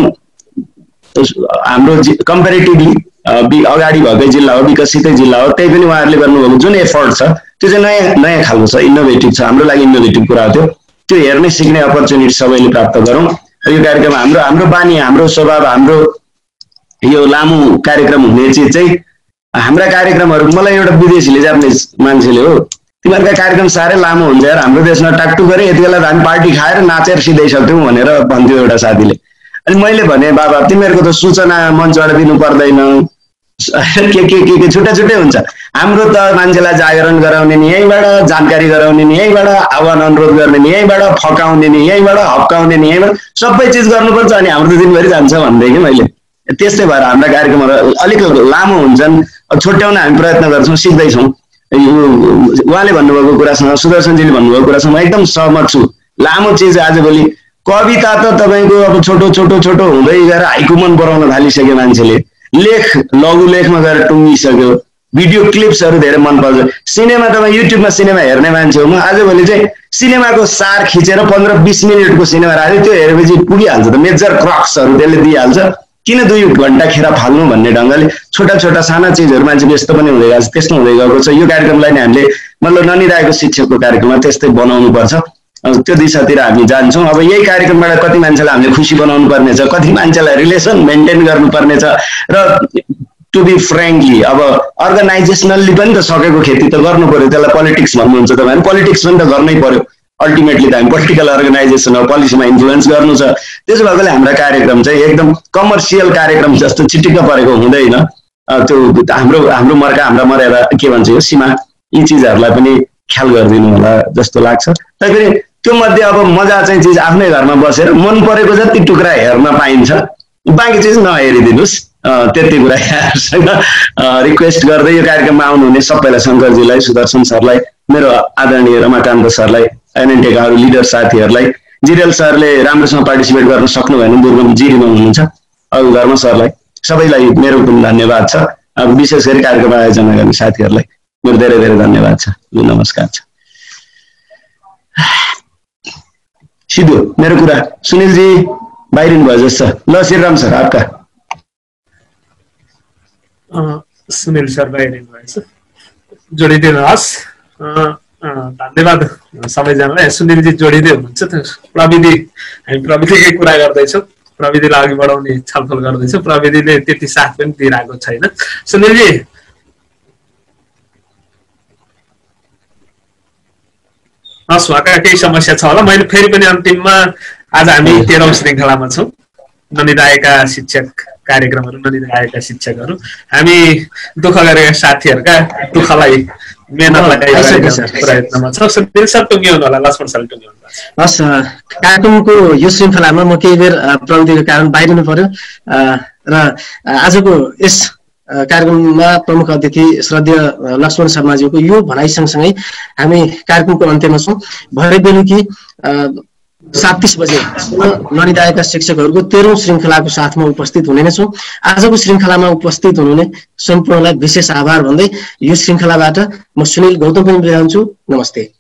[SPEAKER 11] हाम्रो कम्पेरिटिभली अगाडि भएकै जिल्ला हो, विकसितै जिल्ला हो, त्यही पनि उहाँहरूले गर्नुभएको जुन एफर्ट छ त्यो चाहिँ नयाँ खालको छ, इनोभेटिभ छ। हाम्रो लागि इनोभेटिभ कुरा हो त्यो हेर्ने सिक्ने अपर्च्युनिटी सबैले प्राप्त गरौँ। यो कार्यक्रम हाम्रो बानी, हाम्रो स्वभाव, हाम्रो यो लामो कार्यक्रम हुने चिज चाहिँ हाम्रा कार्यक्रमहरू, मलाई एउटा विदेशीले जापानिज मान्छेले हो तिमीहरूका कार्यक्रम साह्रै लामो हुन्छ यार, हाम्रो देशमा टाकटुक गरे यति बेला हामी पार्टी खाएर नाचेर सिधै सक्थ्यौँ भनेर भन्थ्यो एउटा साथीले। अनि मैले भने बाबा तिमीहरूको त सूचना मञ्चबाट दिनु पर्दैन, के छुट्टा छुट्टै हुन्छ। हाम्रो त मान्छेलाई जागरण गराउने नि यहीँबाट, जानकारी गराउने नि यहीँबाट, आह्वान अनुरोध गर्ने नि यहीँबाट, फकाउने नि यहीँबाट, हप्काउने नि यहीँबाट, सबै चिज गर्नुपर्छ अनि हाम्रो त दिनभरि जान्छ भन्दै कि मैले। त्यस्तै भएर हाम्रा कार्यक्रमहरू अलिक लामो हुन्छन्, छुट्याउन हामी प्रयत्न गर्छौँ, सिक्दैछौँ। उहाँले भन्नुभएको कुरासँग, सुदर्शनजीले भन्नुभएको कुरासँग म एकदम सहमत छु। लामो चिज आजभोलि कविता त तपाईँको अब छोटो छोटो छोटो हुँदै गएर हाइकु मन पराउन थालिसक्यो मान्छेले, लेख लघु लेखमा गएर टुङ्गिसक्यो, भिडियो क्लिप्सहरू धेरै मन पर्छ। सिनेमा तपाईँ युट्युबमा सिनेमा हेर्ने मान्छे हो, म आजभोलि चाहिँ सिनेमाको सार खिचेर 15-20 मिनटको सिनेमा राख्यो, त्यो हेरेपछि पुगिहाल्छ त, मेजर क्रक्सहरू त्यसले दिइहाल्छ, किन 2 घन्टा खेर फाल्नु भन्ने ढङ्गले छोटा छोटा साना चिजहरू मान्छे व्यस्त पनि हुँदै गएको छ, त्यस्तो हुँदै गएको छ। यो कार्यक्रमलाई नै हामीले मतलब ननिदाएको शिक्षकको कार्यक्रममा त्यस्तै बनाउनु पर्छ, त्यो दिशातिर हामी जान्छौँ। अब यही कार्यक्रमबाट कति मान्छेलाई हामीले खुसी बनाउनु पर्नेछ, कति मान्छेलाई रिलेसन मेन्टेन गर्नुपर्नेछ र टु बी फ्रेङ्कली अब अर्गनाइजेसनल्ली पनि त सकेको खेती त गर्नु पर्यो, त्यसलाई पोलिटिक्स भन्नुहुन्छ तपाईँहरू, पोलिटिक्स पनि त गर्नै पर्यो। अल्टिमेटली त हामी पोलिटिकल अर्गनाइजेसन हो, पोलिसीमा इन्फ्लुएन्स गर्नु छ। त्यसो भएकोले हाम्रा कार्यक्रम चाहिँ एकदम कमर्सियल कार्यक्रम जस्तो चिटिक्क परेको हुँदैन। त्यो हाम्रो मर्का, हाम्रा मर्यादा के भन्छ यो सीमा, यी चिजहरूलाई पनि ख्याल गरिदिनु होला जस्तो लाग्छ। तैपनि त्यो मध्ये अब मजा चाहिँ चिज आफ्नै घरमा बसेर मन परेको जति टुक्रा हेर्न पाइन्छ, बाँकी चिज नहेरिदिनुहोस्, त्यति कुरा यहाँहरूसँग रिक्वेस्ट गर्दै यो कार्यक्रममा आउनुहुने सबैलाई, शङ्करजीलाई, सुदर्शन सरलाई, मेरो आदरणीय रमाकान्त सरलाई, एनएनटीका अरू लिडर साथीहरूलाई, जिरेल सरले राम्रोसँग पार्टिसिपेट गर्न सक्नु भएन, दुर्गम जिरीमा हुनुहुन्छ, अरू घरमा सरलाई, सबैलाई मेरो पनि धन्यवाद छ। अब विशेष गरी कार्यक्रम आयोजना गर्ने साथीहरूलाई मेरो धेरै धेरै धन्यवाद छ। नमस्कार छ। सिधो मेरो कुरा सुनिलजी बाहिरिनु भयो जस्तो। ल श्रीराम सर आपका।
[SPEAKER 2] सुनिल सर बाहिरिनु भएछ, जोडिदिनुहोस्। धन्यवाद सबैजनालाई। सुनिलजी जोडिँदै हुनुहुन्छ, प्रविधि, हामी प्रविधिकै कुरा गर्दैछौँ, प्रविधिलाई अघि बढाउने छलफल गर्दैछौँ, प्रविधिले त्यति साथ पनि दिइरहेको छैन। सुनिलजी उहाँका केही समस्या छ होला। मैले फेरि पनि अन्तिममा आज हामी 13औं श्रृङ्खलामा छौँ, ननिदाएका शिक्षक कार्यक्रमहरू, ननिदाएका शिक्षकहरू, हामी दुःख गरेका साथीहरूका दुःखलाई मेहनतलाई प्रयत्नमा छौँ। सुनिल सर टुङ्ग्याउनु होला, लक्ष्मण सर टुङ्ग्याउनु होला।
[SPEAKER 1] हस्, कार्यक्रमको यो श्रृङ्खलामा म केही बेर प्रविधिको कारण बाहिरिनु पर्यो र आजको यस कार्यक्रममा प्रमुख अतिथि श्रद्धेय लक्ष्मण शर्माज्यूको यो भनाइ सँगसँगै हामी कार्यक्रमको अन्त्यमा छौँ। भरे बेलुकी 7:30 बजे ननिदाएका शिक्षकहरूको 13औं श्रृङ्खलाको साथमा उपस्थित हुने नै छौँ। आजको श्रृङ्खलामा उपस्थित हुनुहुने सम्पूर्णलाई विशेष आभार भन्दै यो श्रृङ्खलाबाट म सुनिल गौतम पनि बिदा हुन्छु। नमस्ते।